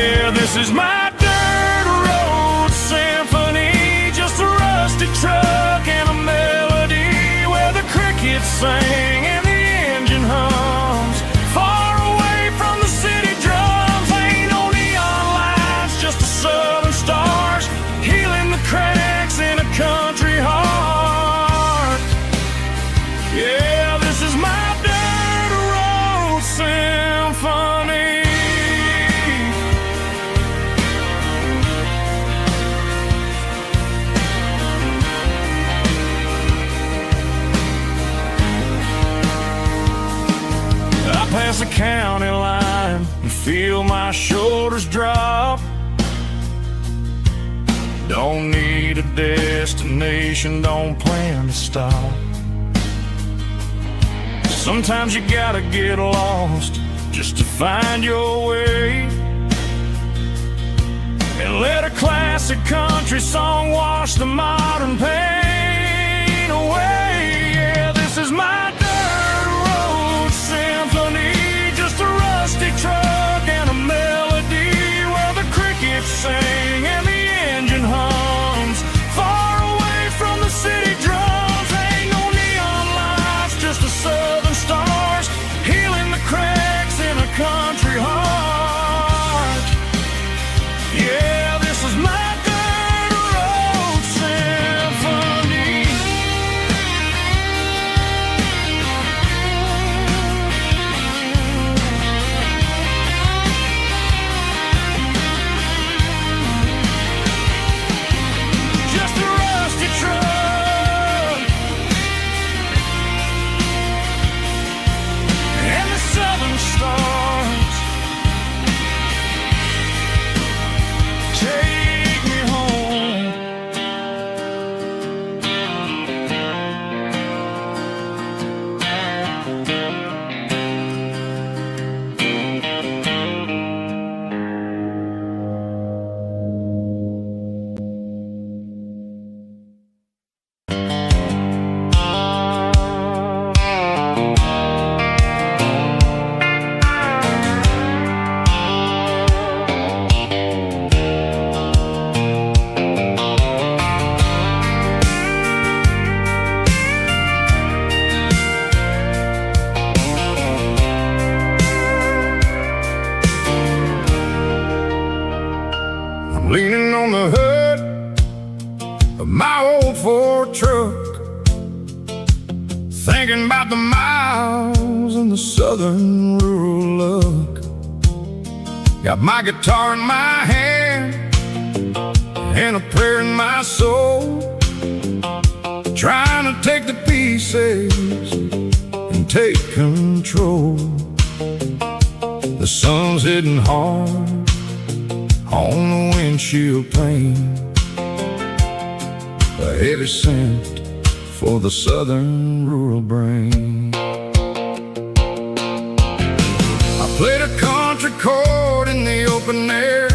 Yeah, this is my dirt road symphony, just a rusty truck and a melody where the crickets sing and the engine hums. Far away from the city drums, ain't no neon lights, just the southern stars healing the cracks in a country heart. Yeah, this is my dirt road symphony. I pass the county line and feel my shoulders drop. Don't need a destination, don't plan to stop. Sometimes you gotta get lost just to find your way, and let a classic country song wash the modern pain away. Yeah, this is my dirt road symphony, just a rusty truck and a melody where the crickets sing and the engine hums. Far away from the city drums, ain't no neon lights, just the southern stars healing the cracks in a country heart. Yeah, this is my dirt road symphony. Just a rusty truck and the southern stars take me home. I'm leaning on the hood of my old Ford truck, thinking about the miles and the southern rural look. Got my guitar in my hand and a prayer in my soul, trying to take the pieces and take control. The sun's hitting hard on the windshield pane, a heavy scent for the southern rural brain. I played a country chord in the open air,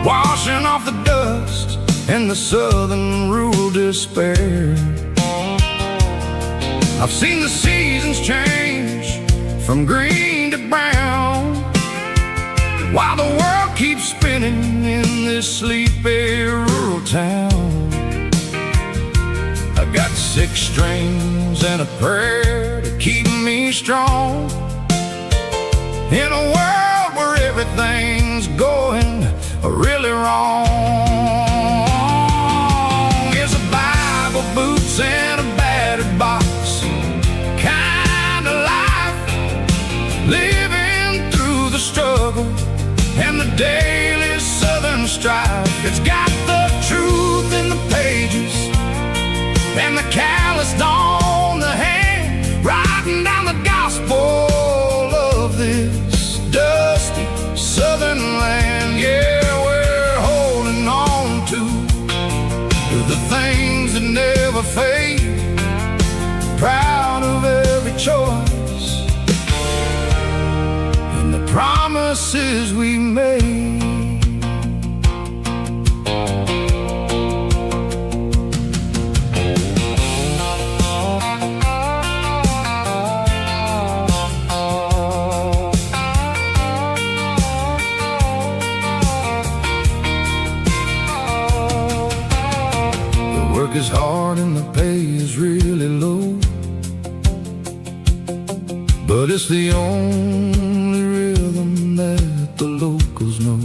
washing off the dust and the southern rural despair. I've seen the seasons change from green to brown, while the world keeps spinning in this sleepy rural town. I got 6 strings and a prayer to keep me strong, in a world where everything's going really wrong. Is a Bible, boots, and a battered box kind of life, living through the struggle and the daily southern strife. It's got the truth in the pages and the calloused on the hand, writing down the gospel of this dusty southern land. Yeah, we're holding on to the things that never fade, proud of every choice and the promises we made. is hard and the pay is really low, but it's the only rhythm that the locals know.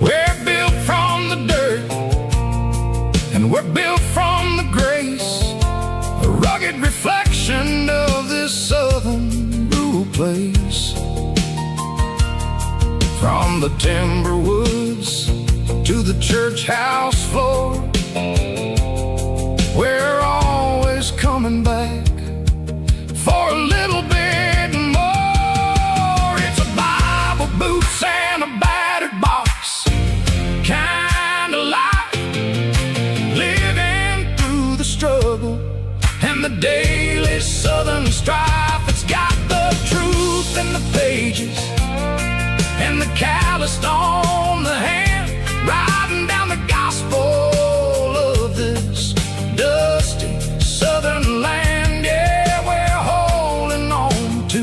We're built from the dirt, and we're built from the grace, a rugged reflection of this southern rural place. From the timber woods to the church house floor, we're always coming back for a little bit more. It's a Bible, boots, and a battered box kind of life, living through the struggle and the daily southern strife. It's got the truth in the pages and the calloused on the hand, riding down the gospel of this dusty southern land. Yeah, we're holding on to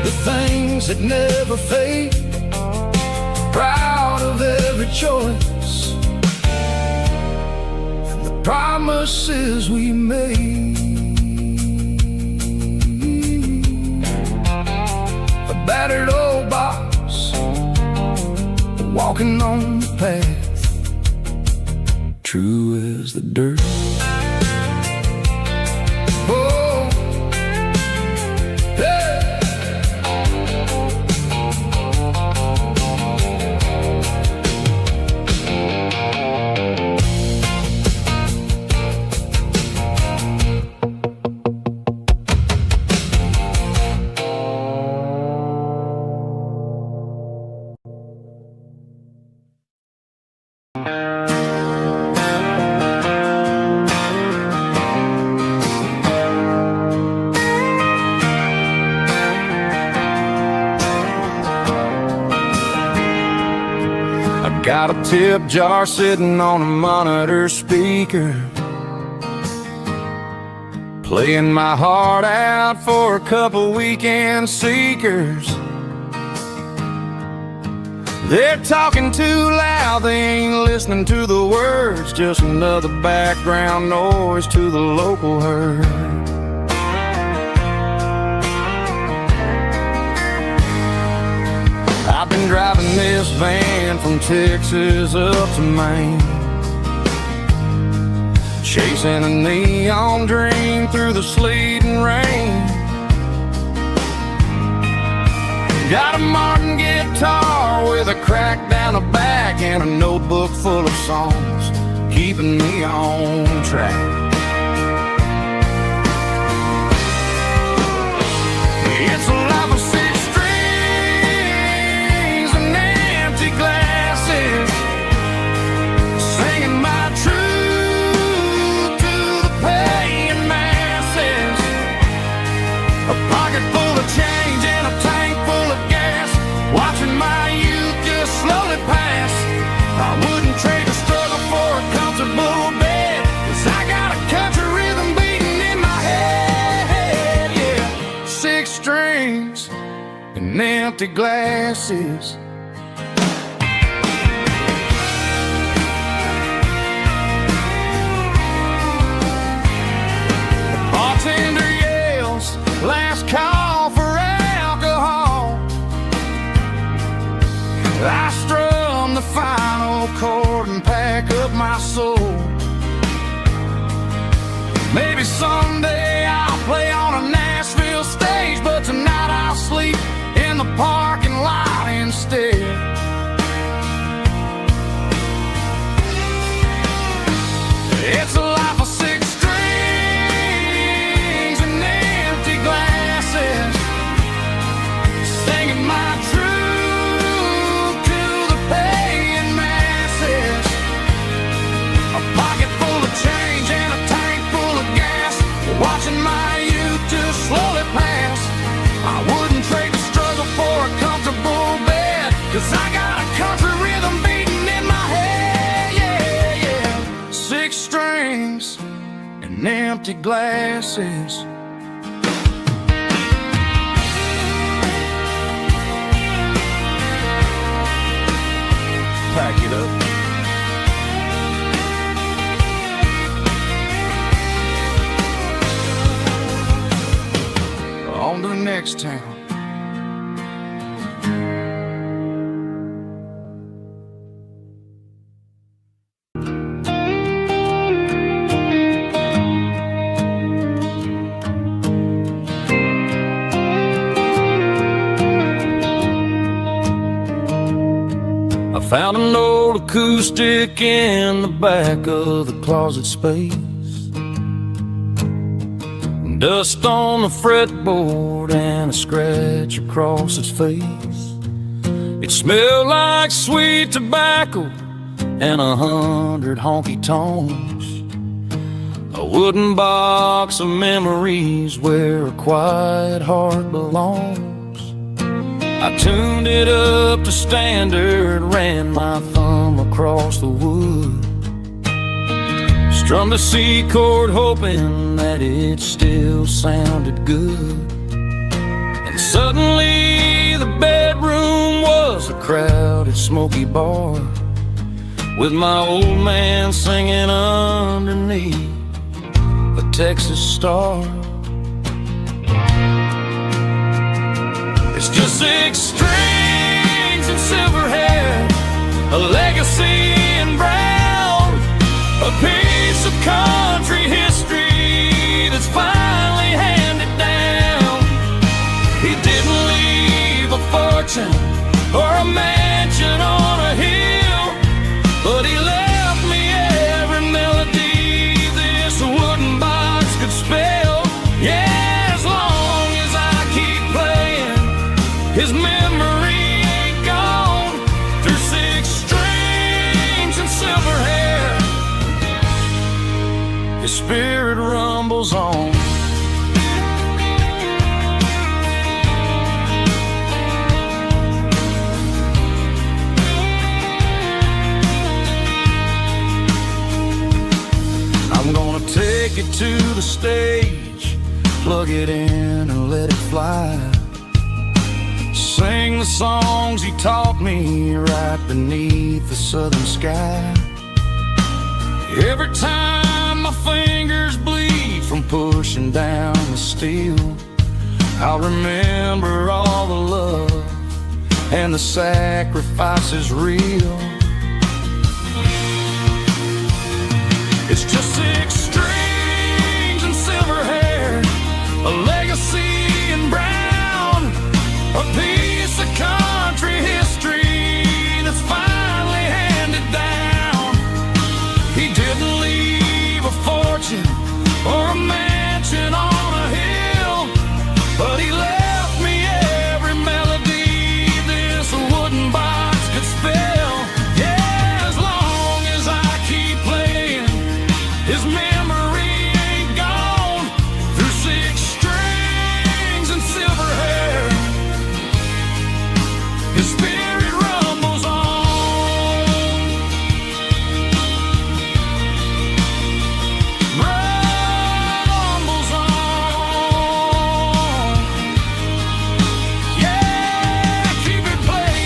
the things that never fade, proud of every choice and the promises we made. A battered old box, walking on the path, true as the dirt. Oh, yeah. Got a tip jar sitting on a monitor speaker, playing my heart out for a couple weekend seekers. They're talking too loud, they ain't listening to the words, just another background noise to the local herd. I've been driving this van from Texas up to Maine, chasing a neon dream through the sleet and rain. Got a Martin guitar with a crack down the back and a notebook full of songs, keeping me on track. It's a life of six strings and empty glasses, singing my truth to the paying masses. A pocket full of change and a tank full of gas, watching my youth just slowly pass. I wouldn't trade the struggle for a comfortable bed, 'cause I got a country rhythm beating in my head. Yeah, six strings and empty glasses. The bartender yells, last call for alcohol. I strum the final chord and pack up my soul. Maybe someday I'll play on a Nashville stage, but tonight I'll sleep in the parking lot instead. It's a life of six strings and empty glasses, singing my truth to the paying masses. A pocket full of change and a tank full of gas, watching my youth just slowly pass. I wouldn't trade the struggle for a comfortable bed, 'cause I got a country rhythm beating in my head. Yeah, yeah. Six strings and empty glasses. Pack it up. Found an old acoustic in the back of the closet space. Dust on the fretboard and a scratch across its face. It smelled like sweet tobacco and 100 honky-tonks. A wooden box of memories where a quiet heart belongs. I tuned it up to standard, ran my thumb across the wood. Strummed a C chord hoping that it still sounded good. And suddenly the bedroom was a crowded smoky bar, with my old man singing underneath the Texas star. It's just 6 strings and silver hair, a legacy in brown, a piece of country history that's finally handed down. He didn't leave a fortune or a mansion on a hill, but he left me every melody this wooden box could spell. Yeah, as long as I keep playing, his memory ain't gone. Through 6 strings and silver hair, his spirit rumbles on. I'm gonna take it to the stage, plug it in and let it fly. Sing the songs he taught me right beneath the southern sky. Every time my fingers bleed from pushing down the steel, I'll remember all the love and the sacrifices real. It's just 6 strings and silver hair, a legacy in brown, a piece of country history that's finally handed down. He didn't leave a fortune or a mansion on a hill, but he left me every melody this wooden box could spell. Yeah, as long as I keep playing, his memory ain't gone. Through 6 strings and silver hair, his spirit rumbles on. Rumbles on. Yeah, keep it playing.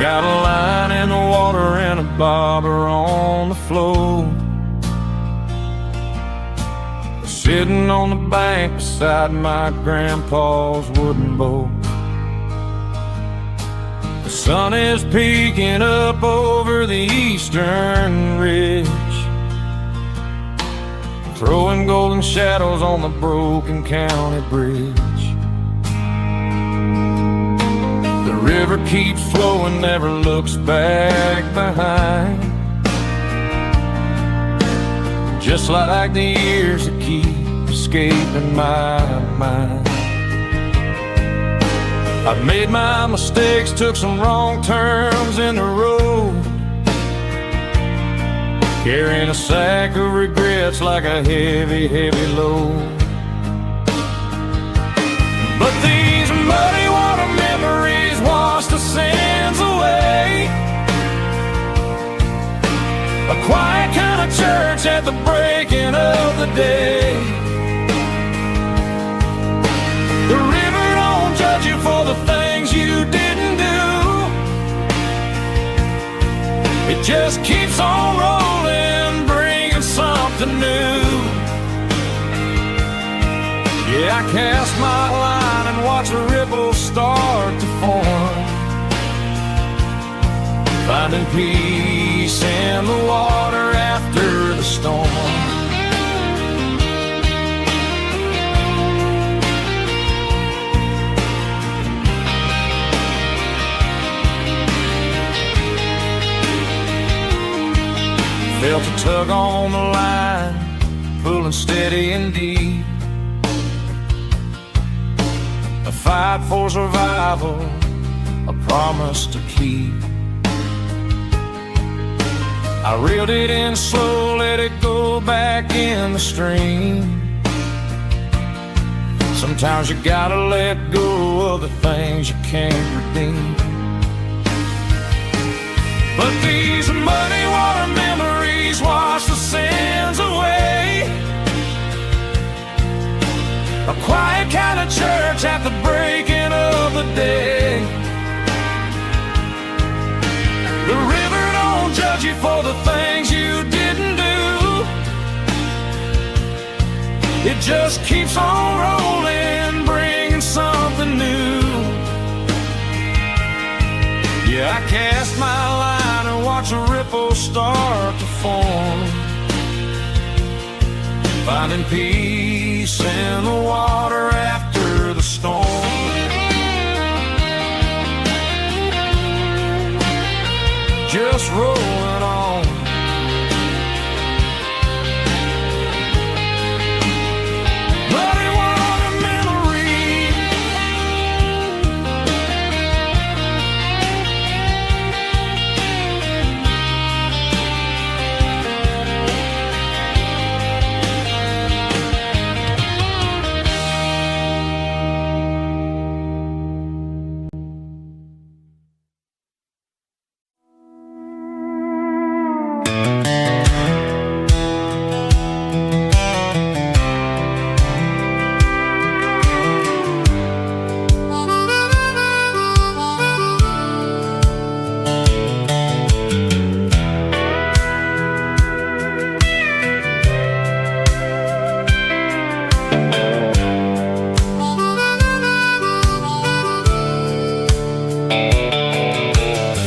Got a line in the water and a bobber on the floor, sitting on the bank beside my grandpa's wooden boat. The sun is peeking up over the eastern ridge, throwing golden shadows on the broken county bridge. The river keeps flowing, never looks back behind, just like the years that keep escaping my mind. I've made my mistakes, took some wrong turns in the road, carrying a sack of regrets like a heavy, heavy load. But these muddy water memories wash the sins away. A quiet kind of church at the breaking of the day. The river don't just keeps on rolling, bringing something new. Yeah, I cast my line and watch a ripple start to form, finding peace in the water after the storm. Felt a tug on the line, pulling steady and deep. A fight for survival, a promise to keep. I reeled it in slow, let it go back in the stream. Sometimes you gotta let go of the things you can't redeem. But these muddy water memories wash the sins away. A quiet kind of church at the breaking of the day. The river don't judge you for the things you didn't do. It just keeps on rolling, bringing something new. Yeah, I cast my line and watch a ripple start to form, finding peace in the water after the storm. Just rolling on. Muddy water memory.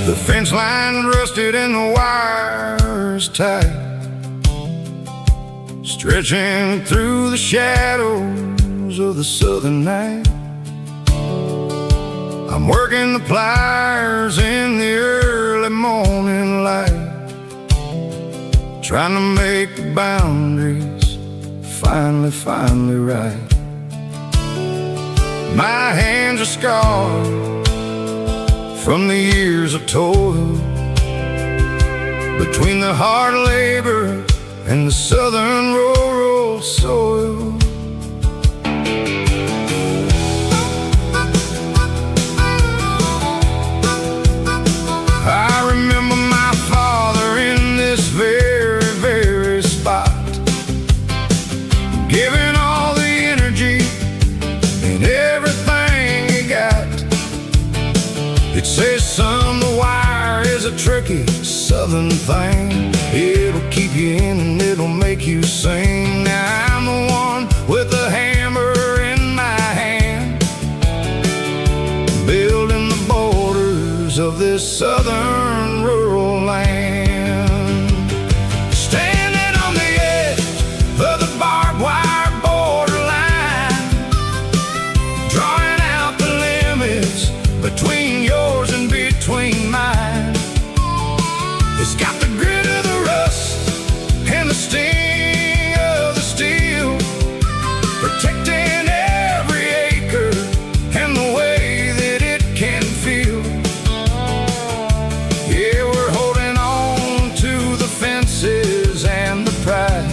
The fence line rusted and the wires tight, stretching through the shadows of the southern night. I'm working the pliers in the early morning light, trying to make the boundaries finally right. My hands are scarred from the years of toil, between the hard labor and the southern rural soil. I remember my father in this very spot, giving all the energy and everything he got. It says, son, the wire is a tricky southern thing. It'll keep you in and it'll make you sing. Now I'm the one with the hammer in my hand, building the borders of this southern rural land. Standing on the edge of the barbed wire borderline, drawing out the limits between yours and between mine. It's got the grit of the rust and the sting of the steel, protecting every acre and the way that it can feel. Yeah, we're holding on to the fences and the pride,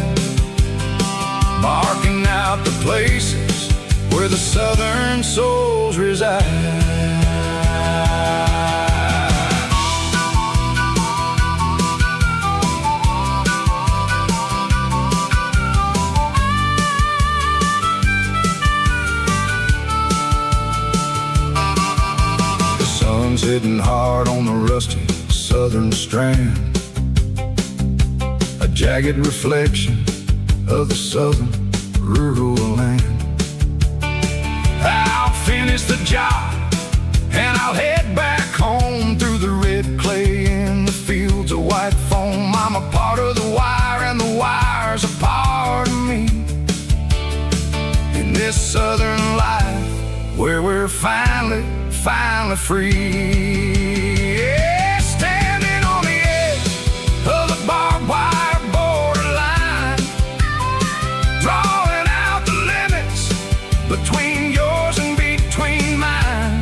marking out the places where the southern souls reside. Hitting hard on the rusty southern strand, jagged reflection of the southern rural land. I'll finish the job and I'll head back home through the red clay in the fields of white foam. I'm a part of the wire and the wire's a part of me. In this southern life where we're finally free. Yeah, standing on the edge of the barbed wire borderline, drawing out the limits between yours and between mine.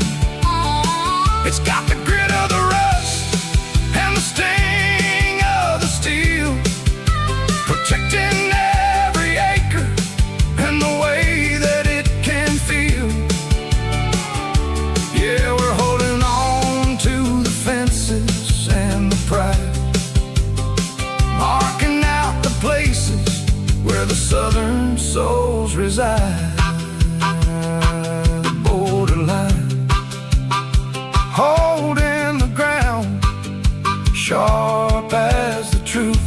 It's got the grit of the rust and the sting of the steel, protecting every acre and the way that it can feel. Yeah, we're holding on to the fences and the pride, marking out the places where the southern souls reside. The borderline, holding the ground, sharp as the truth.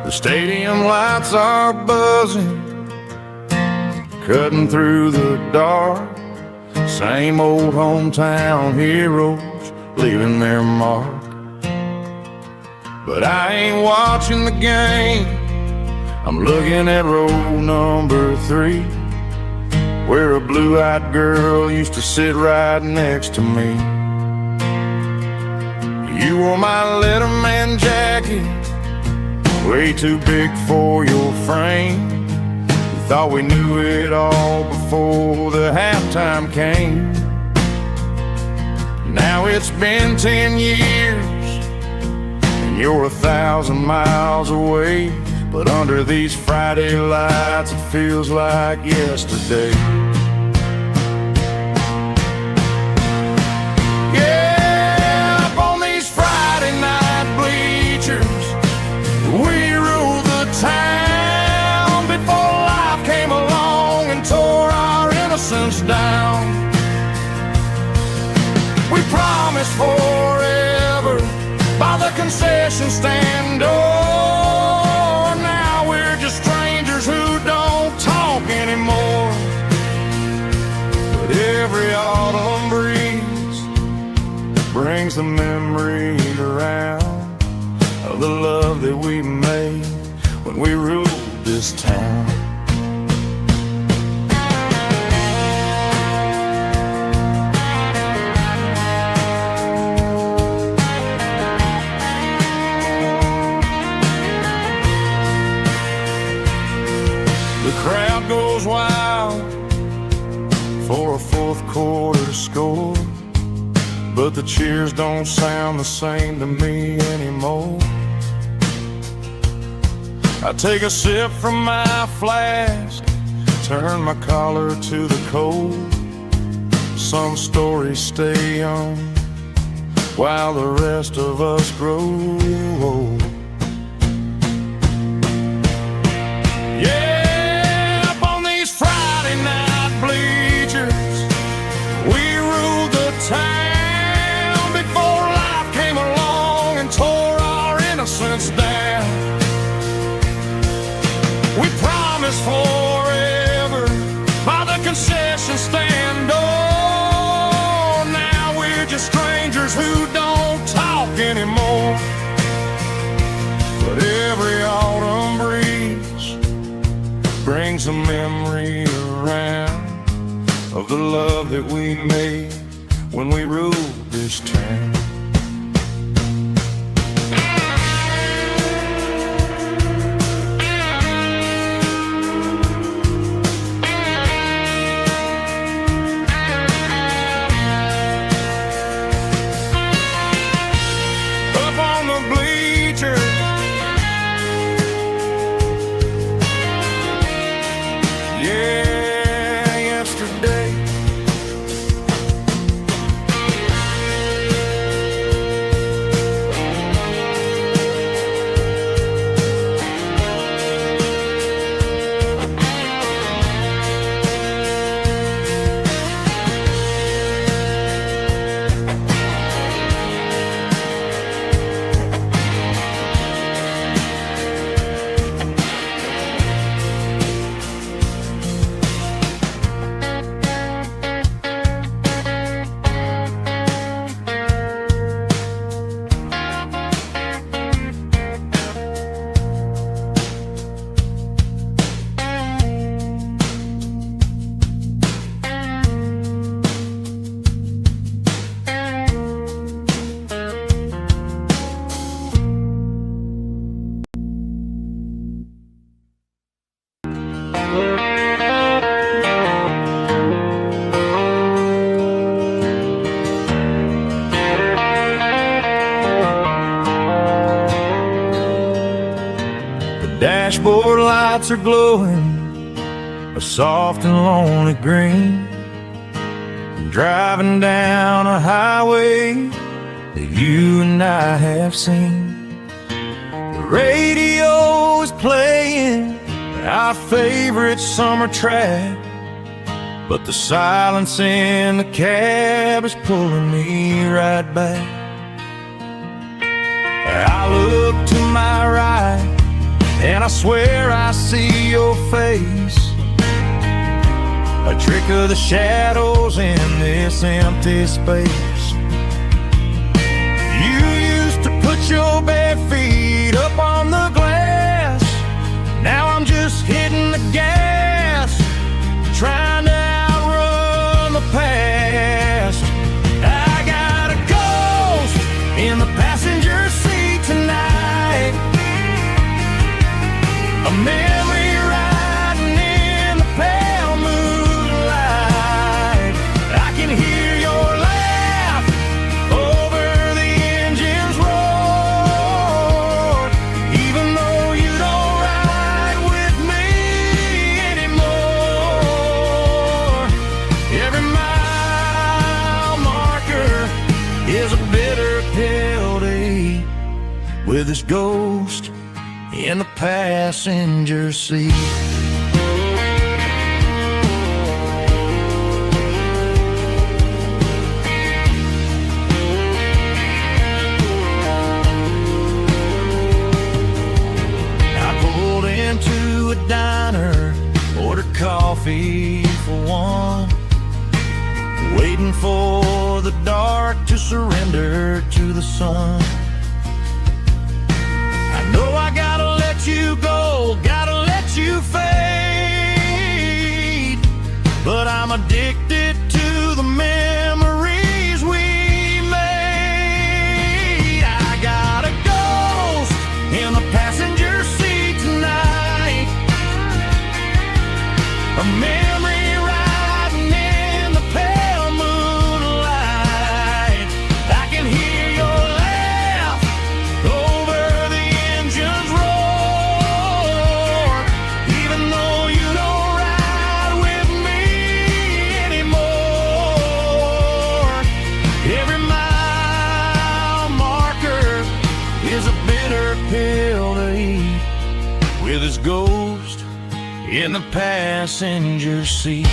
The stadium lights are buzzing, cutting through the dark. Same old hometown heroes leaving their mark. But I ain't watching the game, I'm looking at row number 3, where a blue-eyed girl used to sit right next to me. You wore my Letterman jacket, way too big for your frame. We thought we knew it all before the halftime came. Now it's been 10 years and you're 1,000 miles away, but under these Friday lights it feels like yesterday. Yeah, up on these Friday night bleachers, we ruled the town before life came along and tore our innocence down. We promised forever by the concession stand door. Now we're just strangers who don't talk anymore. But every autumn breeze brings the memory around of the love that we made when we ruled this town. The crowd goes wild for a fourth quarter score, but the cheers don't sound the same to me anymore. I take a sip from my flask, turn my collar to the cold. Some stories stay young while the rest of us grow old. Yeah, up on these Friday night bleachers, we ruled the town before life came along and tore our innocence down. We promised forever by the concession stand door. Now we're just strangers who don't talk anymore. But every autumn breeze brings a memory around of the love that we made when we ruled this town. Dashboard lights are glowing a soft and lonely green. Driving down a highway that you and I have seen. The radio is playing our favorite summer track, but the silence in the cab is pulling me right back. I look to my right and I swear I see your face, a trick of the shadows in this empty space. You used to put your bare feet up on the glass. Now I'm just hitting the gas, trying to outrun the past. I got a ghost in the passenger seat tonight, a memory riding in the pale moonlight. I can hear your laugh over the engine's roar, even though you don't ride with me anymore. Every mile marker is a bitter pill to eat, with this ghost in the passenger seat. I pulled into a diner, ordered coffee for one, waiting for the dark to surrender to the sun. I know I gotta let you go, gotta let you fade, but I'm addicted to the memories we made. I got a ghost in the passenger seat tonight, a memory riding in the pale moonlight. I can hear your laugh over the engine's roar, even though you don't ride with me anymore. Every mile marker is a bitter pill to eat, with his ghost in the passenger seat.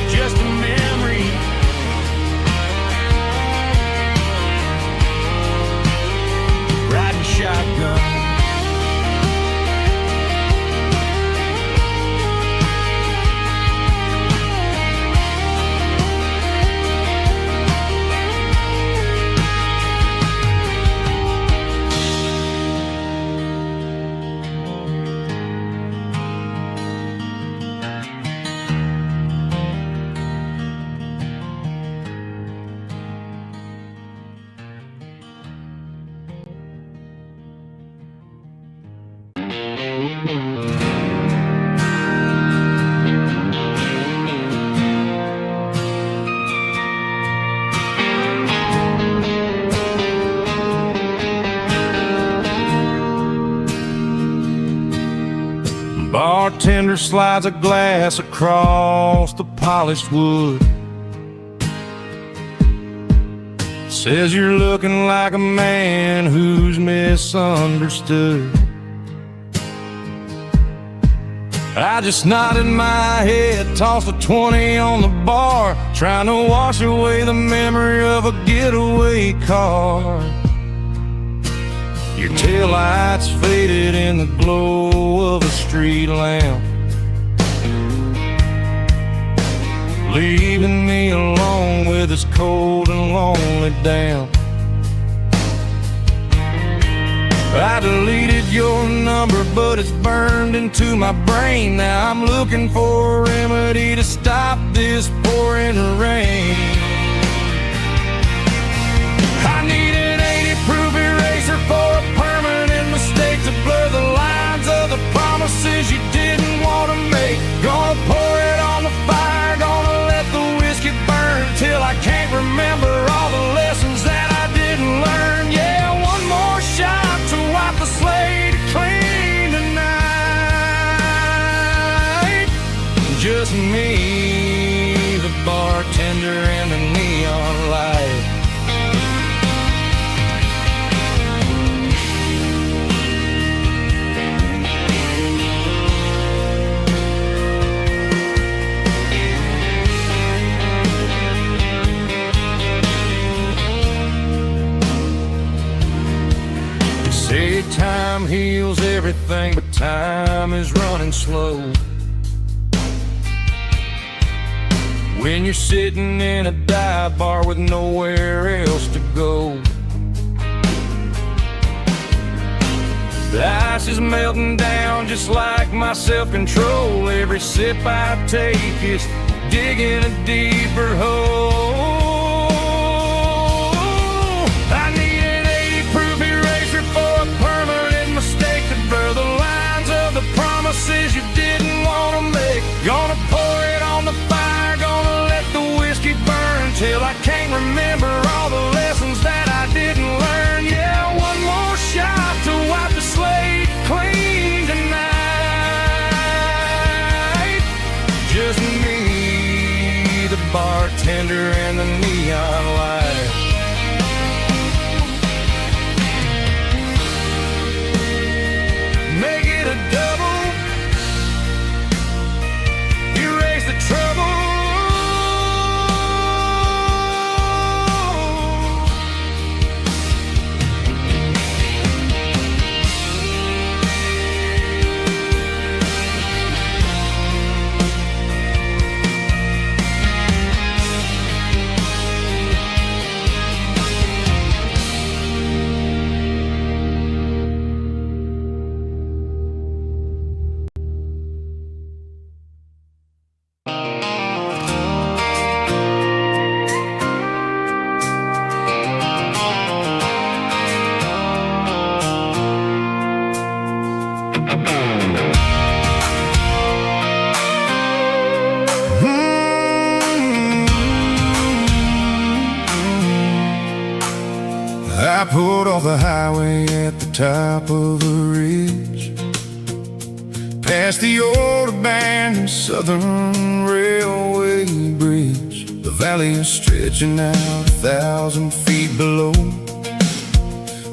Just a memory, riding shotgun. Bartender slides a glass across the polished wood, says you're looking like a man who's misunderstood. I just nodded my head, tossed a 20 on the bar, trying to wash away the memory of a getaway car. Your taillights faded in the glow of a street lamp, leaving me alone with this cold and lonely damp. I deleted your number, but it's burned into my brain. Now I'm looking for a remedy to stop this pouring rain. I need an 80-proof eraser for a permanent mistake, to blur the lines of the promises you didn't want to make. Gonna pour it on the fire, gonna let the whiskey burn till I can't remember all the lessons that I didn't learn. Yeah. time heals everything, but time is running slow. When you're sitting in a dive bar with nowhere else to go, the ice is melting down just like my self-control. Every sip I take is digging a deeper hole. I need an 80-proof eraser for a permanent mistake to blur the lines of the promises you didn't want to make. Gonna pour it on the fire, gonna let the whiskey burn till I can't remember all the lessons that I didn't learn. Yeah, one more shot to wipe the slate clean tonight. Just me, the bartender, and the neon light. Make it a double, erase the trouble. I pulled off the highway at the top of a ridge, past the old abandoned Southern Railway bridge. The valley is stretching out 1,000 feet below,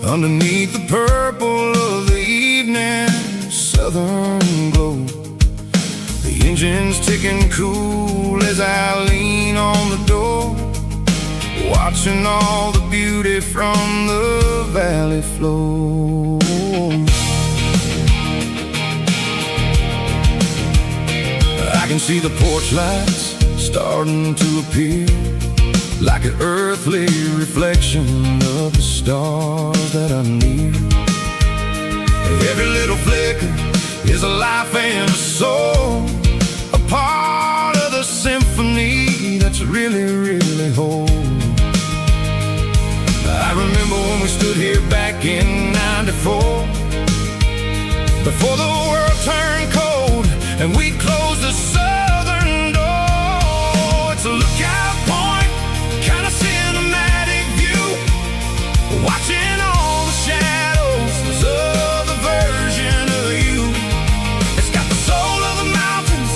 underneath the purple of the evening southern glow. The engine's ticking cool as I lean on the door, watching all the beauty from the valley flow. I can see the porch lights starting to appear, like an earthly reflection of the stars that are near. Every little flicker is a life and a soul, a part of the symphony that's really, really whole. I remember when we stood here back in '94, before the world turned cold and we closed the southern door. It's a lookout point, kind of cinematic view, watching all the shadows of the version of you. It's got the soul of the mountains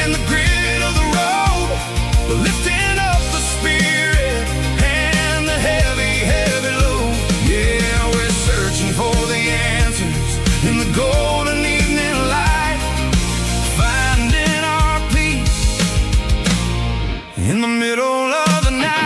and the grit of the road, lifting up the spirit and the heavy, heavy load. Yeah, we're searching for the answers in the golden evening light, finding our peace in the middle of the night.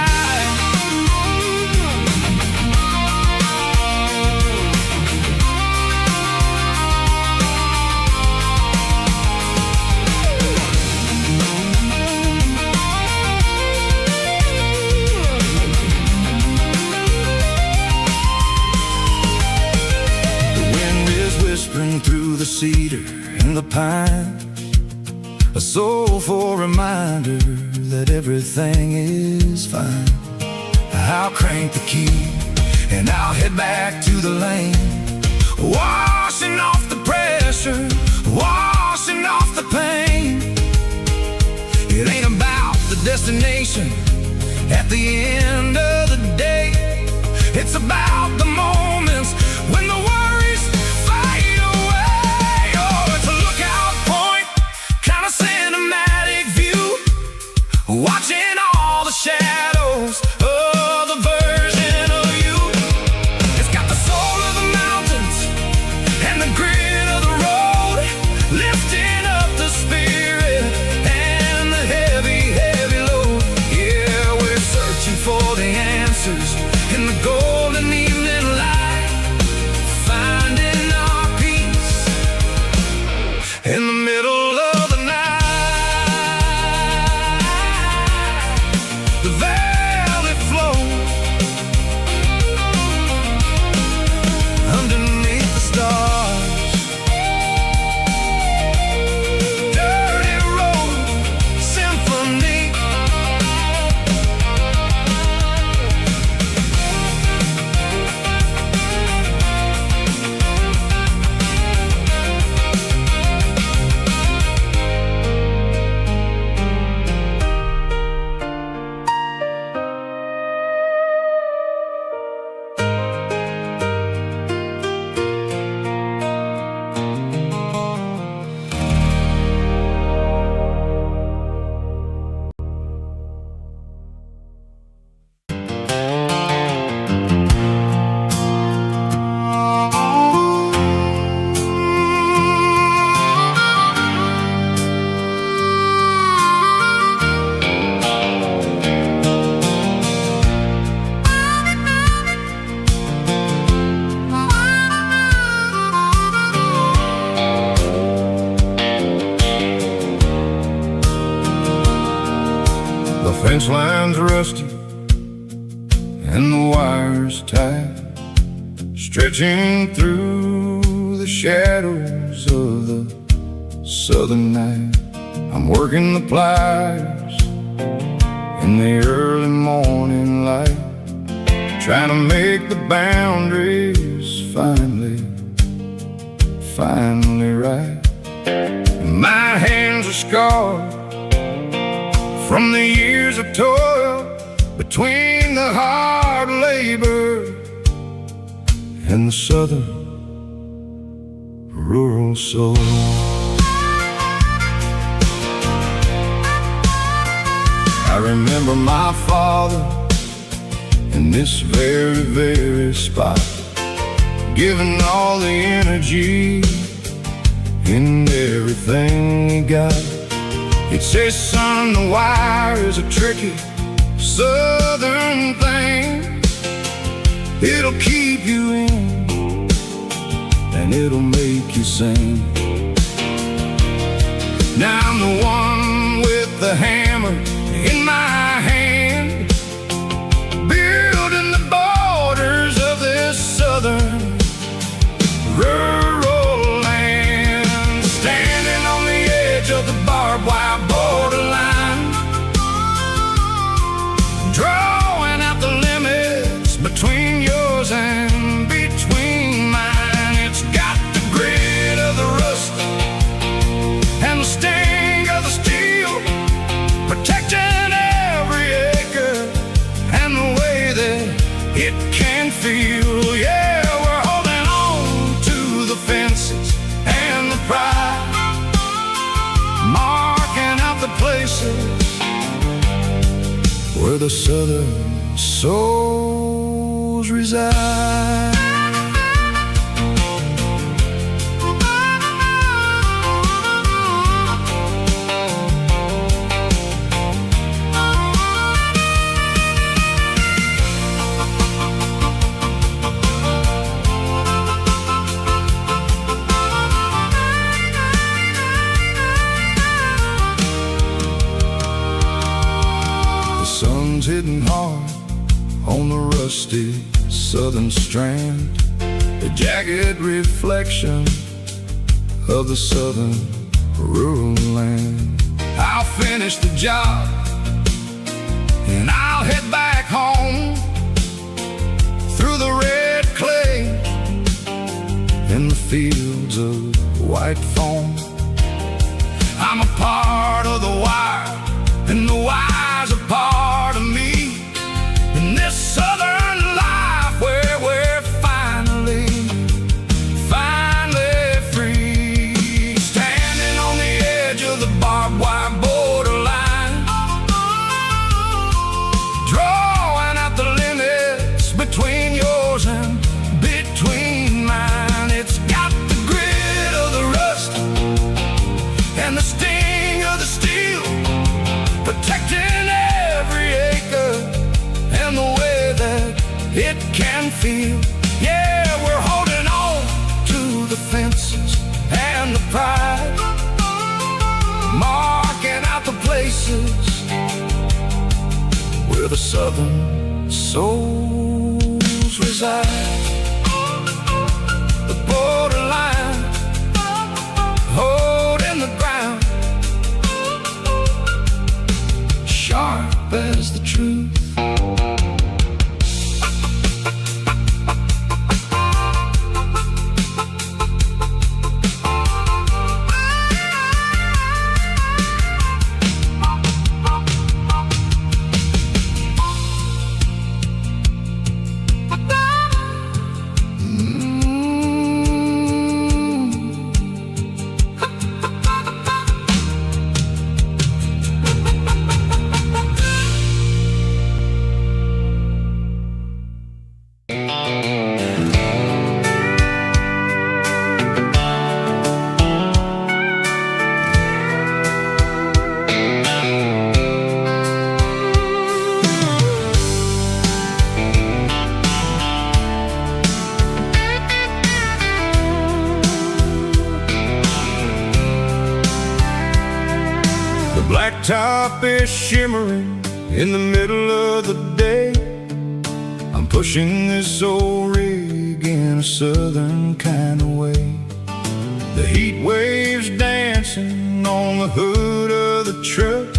Whispering through the cedar and the pine, a soulful reminder that everything is fine. I'll crank the key and I'll head back to the lane, washing off the pressure, washing off the pain. It ain't about the destination at the end of the day, it's about the moments when the worries fade away. Oh, it's a lookout point, kind of cinematic view, watching all the shadows of the version of you. It's got the soul of the mountains and the grit of the road, lifting up the spirit and the heavy, heavy load. Yeah, we're searching for the answers in the golden evening light, find rusty and the wires tight, stretching through the shadows of the southern night. I'm working the pliers in the early morning light, trying to make the boundaries finally right. My hands are scarred from the years of toil, between the hard labor and the southern rural soul. I remember my father in this very spot, giving all the energy in everything he got. He'd say, son, the wire is a tricky southern thing. It'll keep you in and it'll make you sing. Now I'm the one with the hammer in my hand, building the borders of this southern rural land, standing on the edge of the barbed wire borderline, drawing out the limits between yours and between mine. It's got the grit of the rust and the sting of the steel, protecting every acre and the way that it can feel. Yeah, we're holding on to the fences and the pride, marking out the places where the southern souls reside. Hitting hard on the rusty southern strand, the jagged reflection of the southern rural land. I'll finish the job and I'll head back home through the red clay in the fields of white foam. I'm a part of the wire and the wire's a part of me, in this southern life where we're finally free, standing on the edge of the barbed wire borderline, drawing out the limits between yours and between mine. It's got the grit of the rust and the sting of the steel, protecting every acre and the way that it can feel. Yeah, we're holding on to the fences and the pride, marking out the places where the southern souls reside. The borderline, holding the ground, sharp as the truth. Blacktop is shimmering In the middle of the day, I'm pushing this old rig in a southern kind of way. The heat waves dancing on the hood of the truck,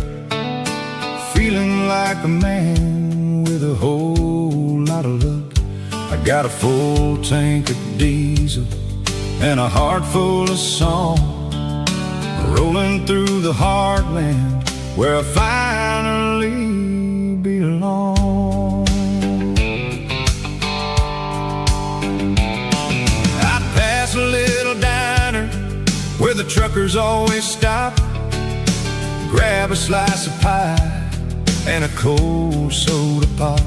feeling like a man with a whole lot of luck. I got a full tank of diesel and a heart full of song, rolling through the heartland where I finally belong. I pass a little diner where the truckers always stop, grab a slice of pie and a cold soda pop.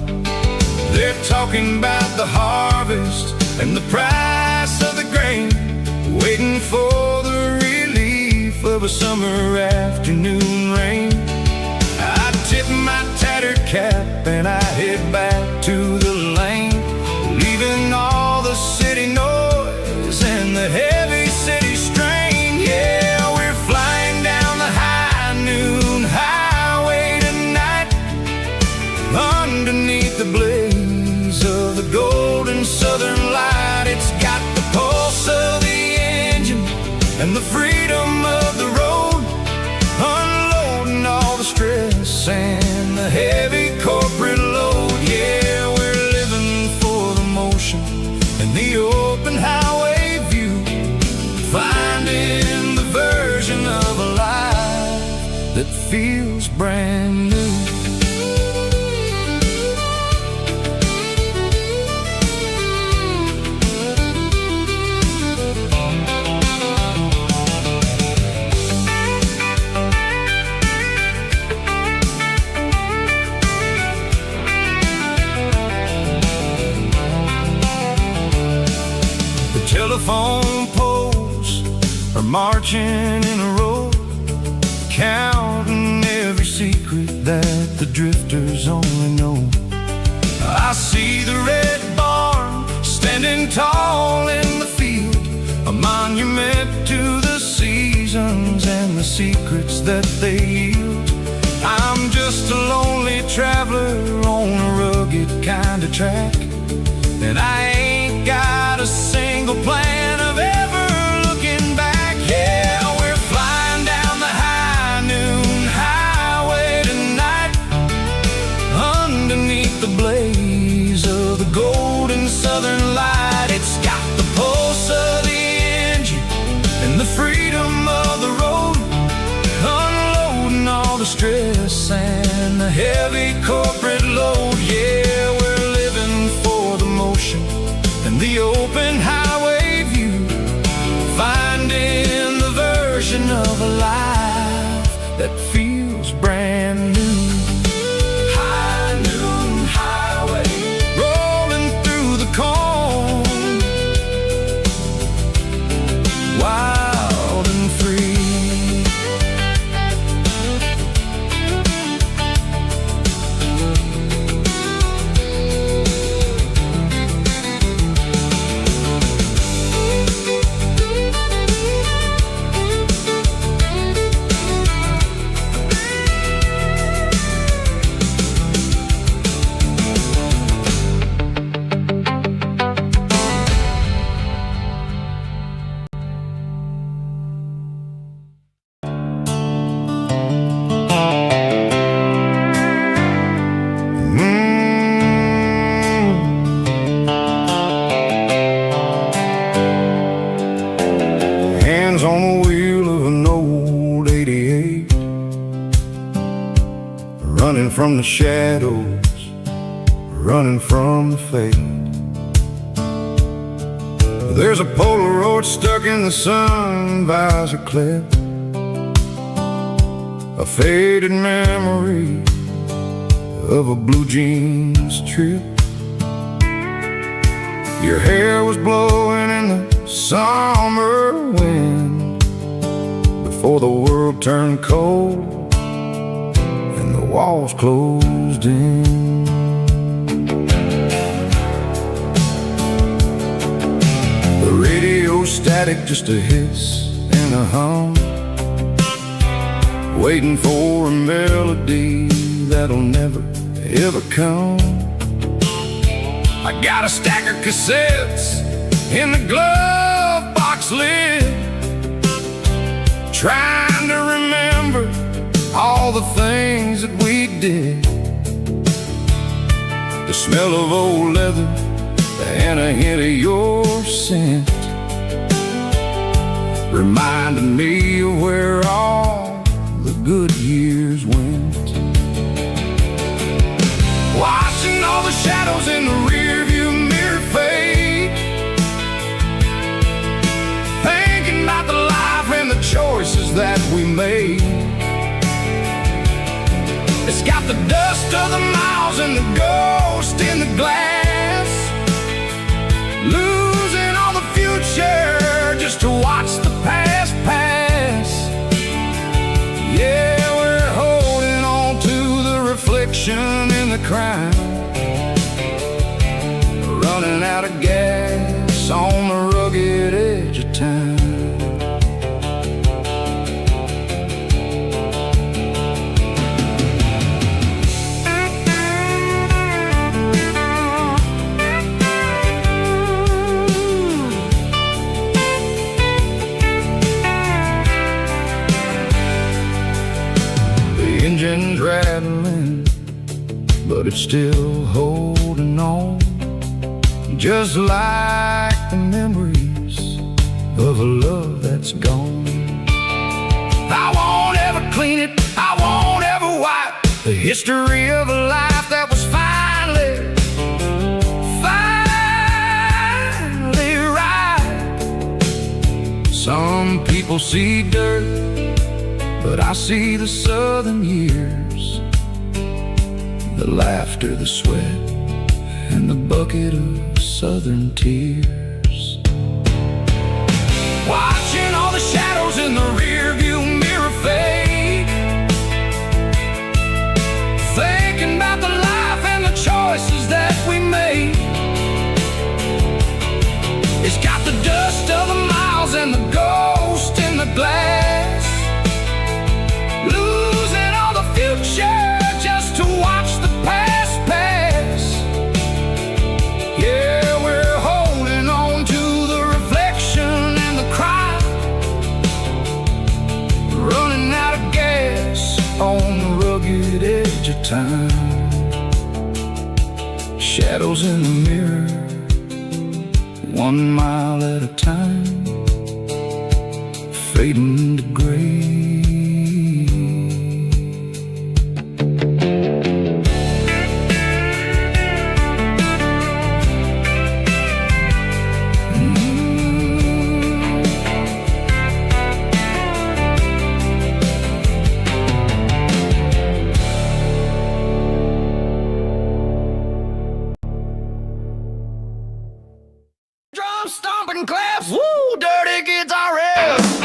They're talking about the harvest and the price of the grain, waiting for the relief of a summer afternoon rain. I tip my tattered cap and I head back to the lane, leaving all the city noise and the heavy city strain. Yeah, we're flying down the high noon highway tonight, underneath the blaze of the golden southern light. It's got the pulse of the engine and the freedom of the road, unloading all the stress and the heavy corporate load. Yeah, we're living for the motion and the open highway view, finding the version of a life that feels brand new. Telephone poles are marching in a row, counting every secret that the drifters only know. I see the red barn standing tall in the field, a monument to the seasons and the secrets that they yield. I'm just a lonely traveler on a rugged kind of track, and I ain't got a single plan of ever looking back. Yeah, we're flying down the high noon highway tonight, underneath the blaze of the golden southern light. It's got the pulse of the engine and the freedom of the road, unloading all the stress and the heavy corporate load. Yeah, we're living for the motion and the open highway view, finding the version of a life that feels brand new. High noon highway, rolling through the corn, wild and free. On the wheel of an old 88, running from the shadows, running from the fade. There's a Polaroid stuck in the sun visor clip, a faded memory of a blue jeans trip. Your hair was blowing in the summer wind before the world turned cold and the walls closed in. The radio static, just a hiss and a hum, waiting for a melody that'll never, ever come. I got a stack of cassettes in the glove box lid, trying to remember all the things that we did. The smell of old leather and a hint of your scent reminded me of where all the good years went. Watching all the shadows in the rearview mirror fade, thinking about the life and the choices that we made. It's got the dust of the miles and the ghost in the glass, losing all the future just to watch the past pass. Yeah, we're holding on to the reflection in the crowd, running out of gas on the rugged edge of town. Engine's rattling, but it's still holding on, just like the memories of a love that's gone. I won't ever clean it, I won't ever wipe the history of a life that was finally right. Some people see dirt, but I see the southern years, the laughter, the sweat, and the bucket of southern tears. Watching all the shadows in the rearview mirror fade, thinking about the life and the choices that we made. It's got the dust of the miles and the ghost in the glass, losing all the future just to watch the past pass. Yeah, we're holding on to the reflection and the crowd, running out of gas on the rugged edge of time. Shadows in the mirror, 1 mile at a time, fading to gray. Stomping claps, woo, dirty guitar riffs.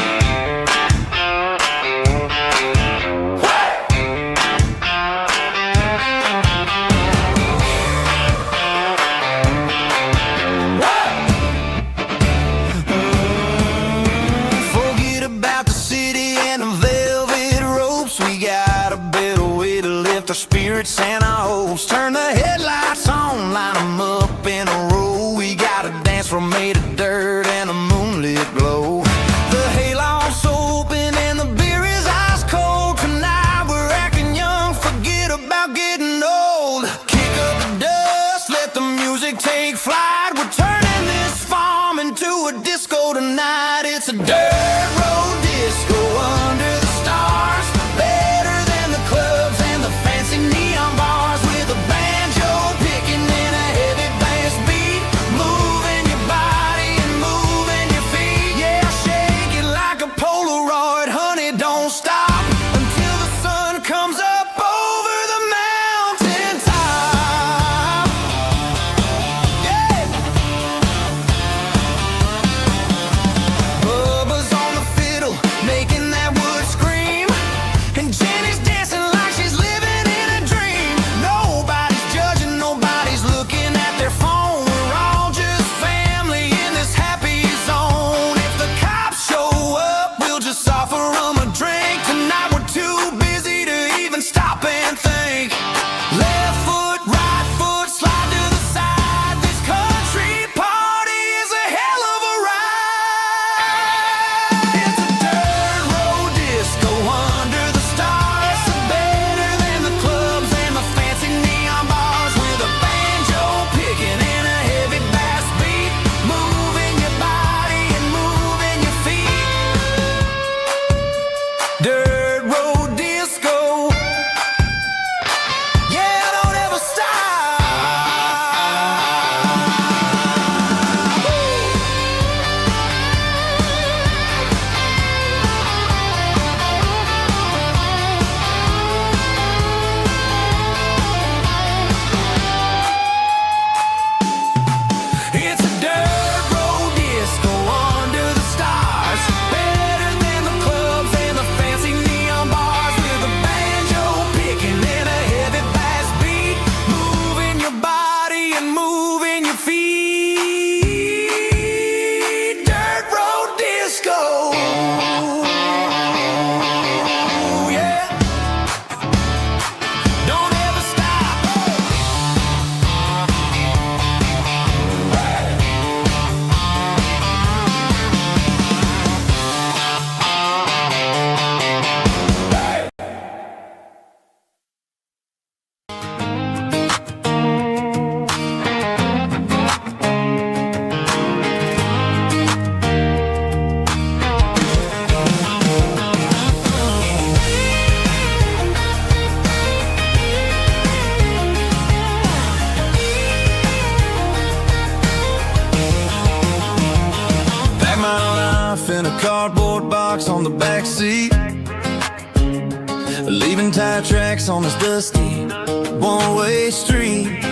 Forget about the city and the velvet ropes. We got a better way to lift our spirits and our hopes. Turn the headlights on, line them up in a row. We got a dance floor made of dirt and a moonlit glow. The hayloft's open and the beer is ice cold. Tonight we're acting young, forget about getting old. Kick up the dust, let the music take flight. We're turning this farm into a disco tonight. It's a dirt road disco under the stars, better than the clubs and the fancy neon bars, with a banjo picking and a heavy a cardboard box on the back seat, leaving tire tracks on this dusty one-way street.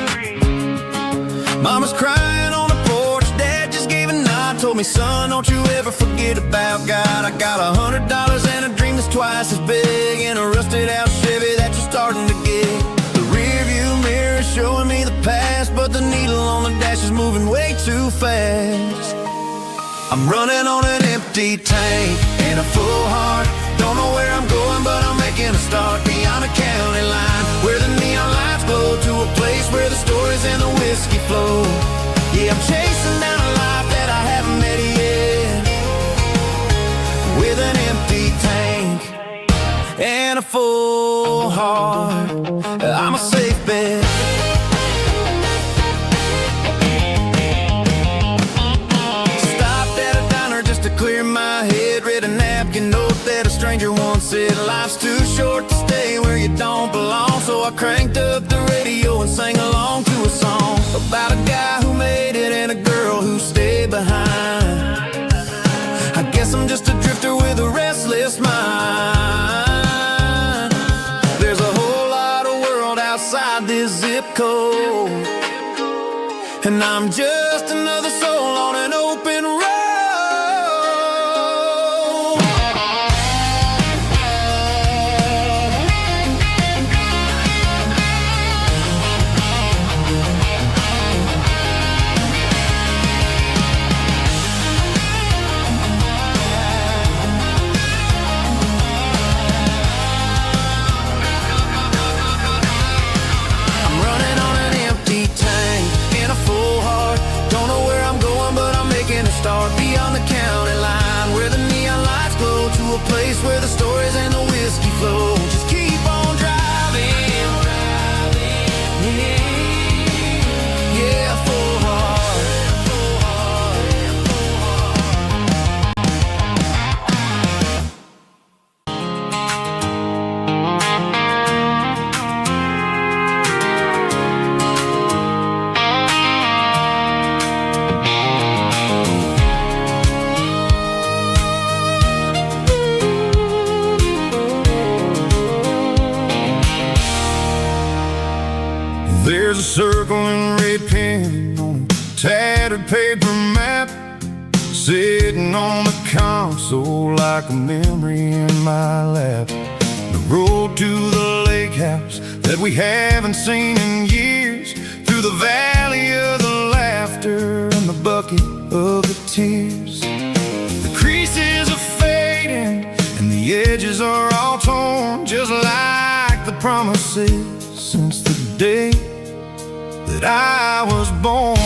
Mama's crying on the porch, Dad just gave a nod, told me, son, don't you ever forget about God. I got $100 and a dream that's twice as big, and a rusted out Chevy that you're starting to get. The rear view mirror is showing me the past, but the needle on the dash is moving way too fast. I'm running on an empty tank and a full heart. Don't know where I'm going, but I'm making a start beyond a county line, where the neon lights glow, to a place where the stories and the whiskey flow. Yeah, I'm chasing down a life that I haven't met yet, with an empty tank and a full heart. I'm a safe bet. Clear my head, read a napkin note that a stranger once said, life's too short to stay where you don't belong. So I cranked up the radio and sang along to a song about a guy who made it and a girl who stayed behind. I guess I'm just a drifter with a restless mind. There's a whole lot of world outside this zip code, and I'm just another soul on an open road. Start beyond the county line, where the neon lights glow, to a place where the stories and the whiskey flow. Just keep on driving, yeah, full heart, full heart, full There's a circle in red pen on a tattered paper map, sitting on the console like a memory in my lap. The road to the lake house that we haven't seen in years, through the valley of the laughter and the bucket of the tears. The creases are fading and the edges are all torn, just like the promises since the day that I was born.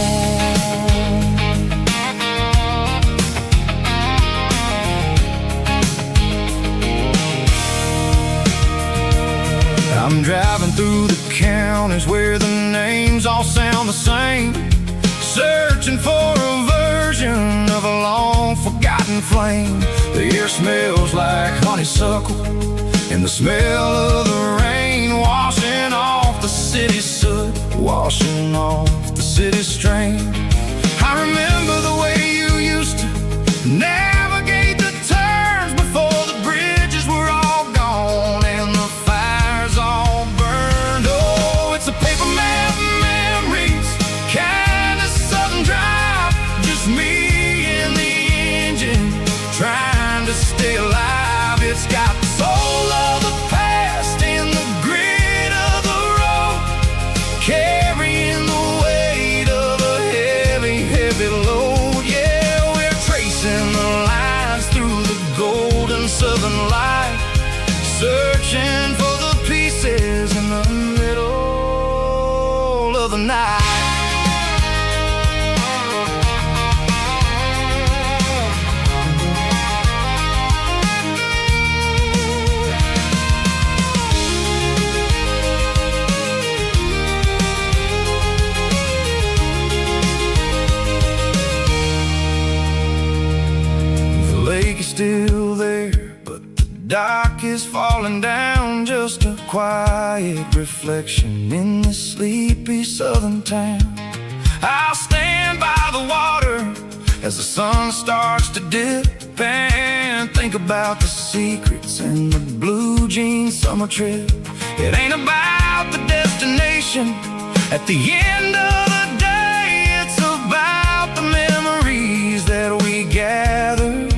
I'm driving through the counties where the names all sound the same, searching for a version of a long forgotten flame. The air smells like honeysuckle, and the smell of the rain washing off the city soot, washing off the city strain. I remember the way you used to navigate the turns before the bridges were all gone and the fires all burned. Oh, it's a paper map memories, kind of southern drive, just me and the engine trying to stay alive. It's got the soul of the past and the grit of the road, carrying the weight of a heavy, heavy load. Yeah, we're tracing the lines through the golden southern light, searching for the pieces in the middle of the night. Still there, but the dock is falling down, just a quiet reflection in this sleepy southern town. I'll stand by the water as the sun starts to dip, and think about the secrets in the blue jean summer trip. It ain't about the destination at the end of the day. It's about the memories that we gather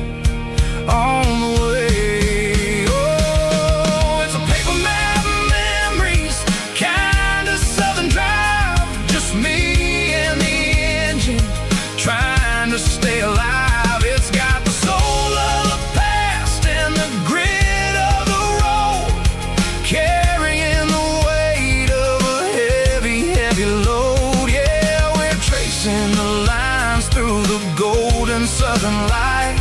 on the way. Oh, it's a paper map of memories, kind of southern drive. Just me and the engine trying to stay alive. It's got the soul of the past and the grit of the road, carrying the weight of a heavy, heavy load. Yeah, we're tracing the lines through the golden southern light,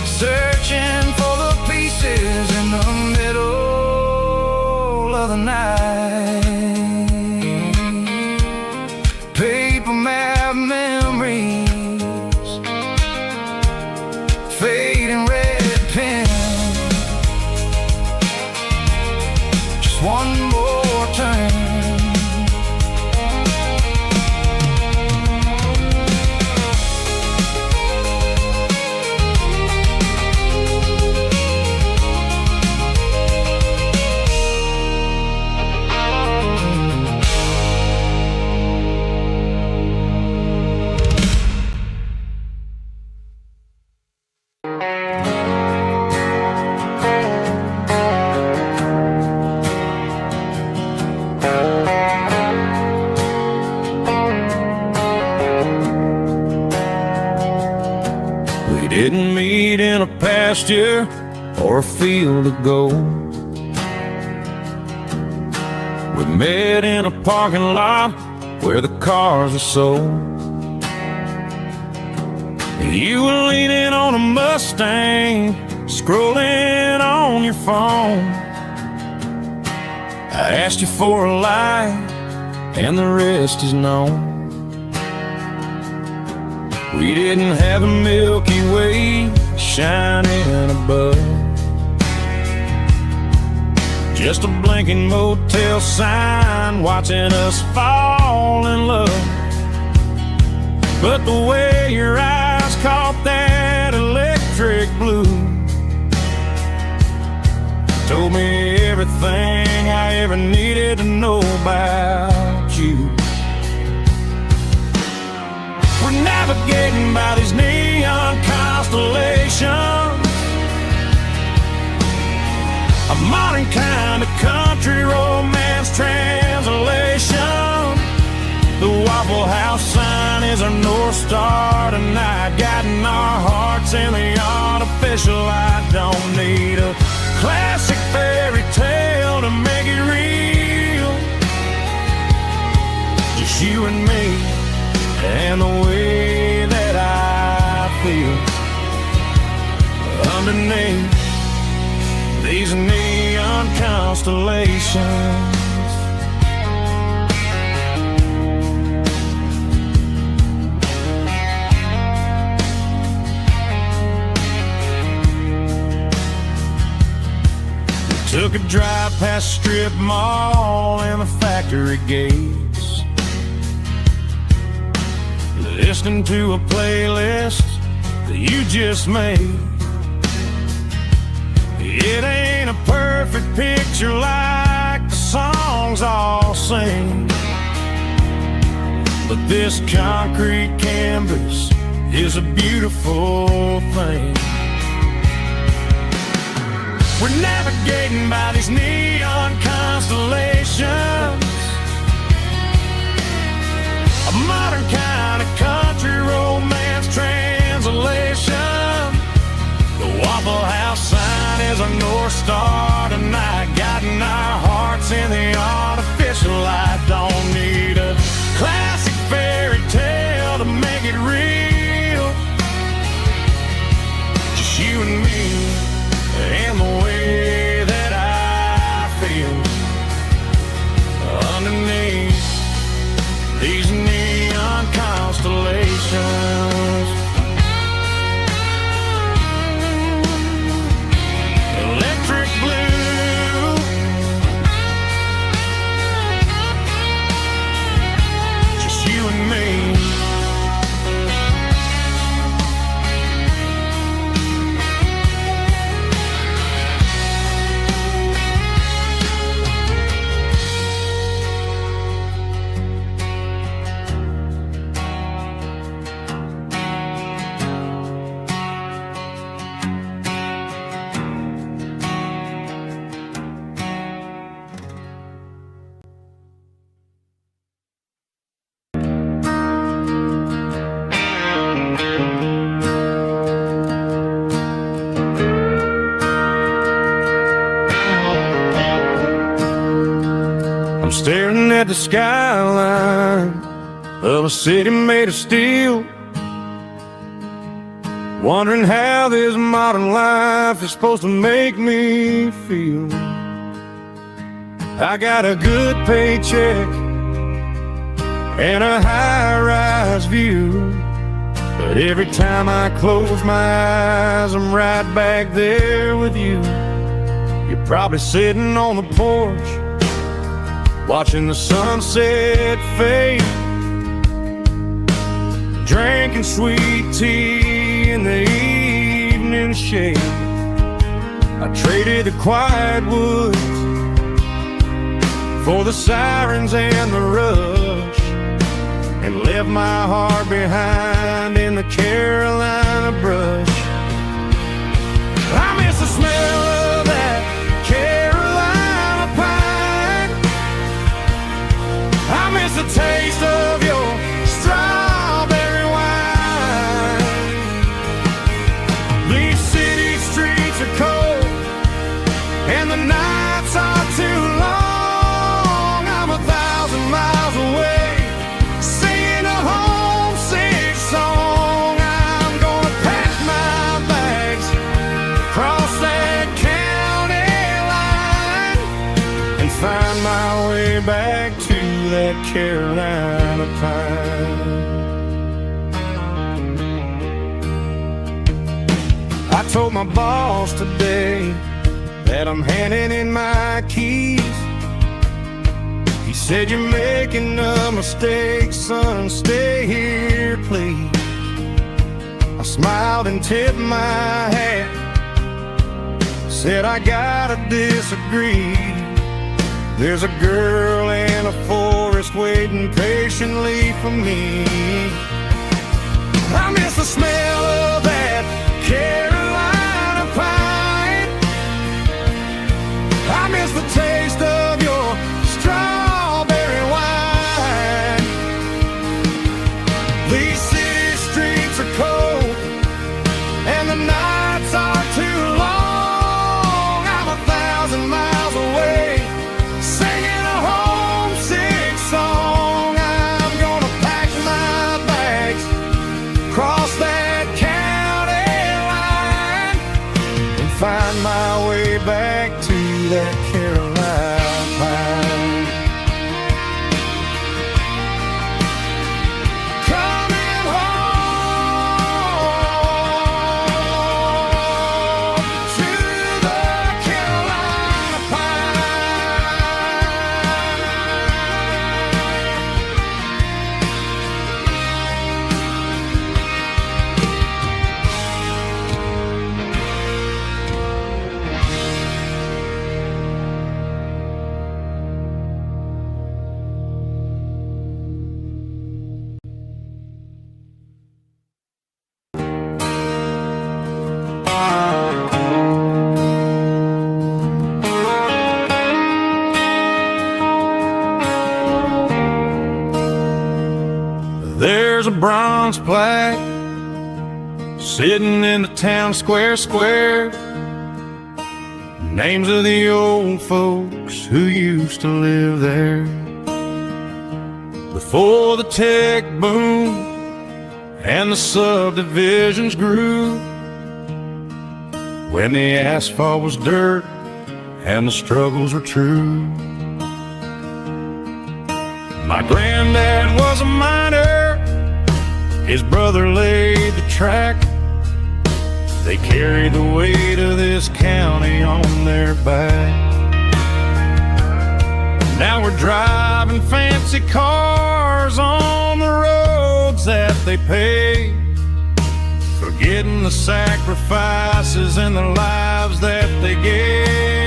searching for the pieces in the middle of the night. Paper map memories, fading red pen. Just one more turn. We didn't meet in a pasture or a field of gold. We met in a parking lot where the cars are sold. And you were leaning on a Mustang, scrolling on your phone. I asked you for a light, and the rest is known. We didn't have a Milky Way shining above, just a blinking motel sign watching us fall in love. But the way your eyes caught that electric blue told me everything I ever needed to know about you. We're navigating by these neon constellations, a modern kind of country romance translation. The Waffle House sign is our North Star tonight, guiding our hearts in the artificial light. Don't need a classic fairy tale to make it real, just you and me and the way that I feel underneath these neon constellations. We took a drive past strip mall and the factory gates, listening to a playlist that you just made. It ain't a perfect picture like the songs all sing, but this concrete canvas is a beautiful thing. We're navigating by these neon constellations, a modern kind of country romance translation. The Waffle House sign is our North Star tonight, guiding our hearts in the artificial light. Don't need a classic fairy tale to make it real, just you and me and the way that I feel underneath these neon constellations. Electric blue, just you and me. the skyline of a city made of steel, wondering how this modern life is supposed to make me feel. I got a good paycheck and a high-rise view, but every time I close my eyes, I'm right back there with you. You're probably sitting on the porch, watching the sunset fade, drinking sweet tea in the evening shade. I traded the quiet woods for the sirens and the rush, and left my heart behind in the Carolina brush. I miss the smell of that Carolina pine. I miss the taste of your strawberry wine. These city streets are cold and the nights are too long. I'm 1,000 miles away, singing a homesick song. I'm gonna pack my bags, cross that county line, and find my way back to that Carolina pine. I told my boss today that I'm handing in my keys. He said, "You're making a mistake, son, stay here, please." I smiled and tipped my hat, said, "I gotta disagree. There's a girl in a forest waiting patiently for me." I miss the smell of that Carolina pine. I miss the taste of your strawberry wine. These city streets are cold and the nights are too long. I'm 1,000 miles away, singing a homesick song. I'm gonna pack my bags, cross that county line, and find my way back to that Carolina pine. Coming home to the Carolina pine. There's a bronze plaque sitting in the town square. Names of the old folks who used to live there before the tech boom and the subdivisions grew, when the asphalt was dirt and the struggles were true. My granddad was a miner, his brother laid the track. They carried the weight of this county on their back. Now we're driving fancy cars on the roads that they paved, forgetting the sacrifices and the lives that they gave.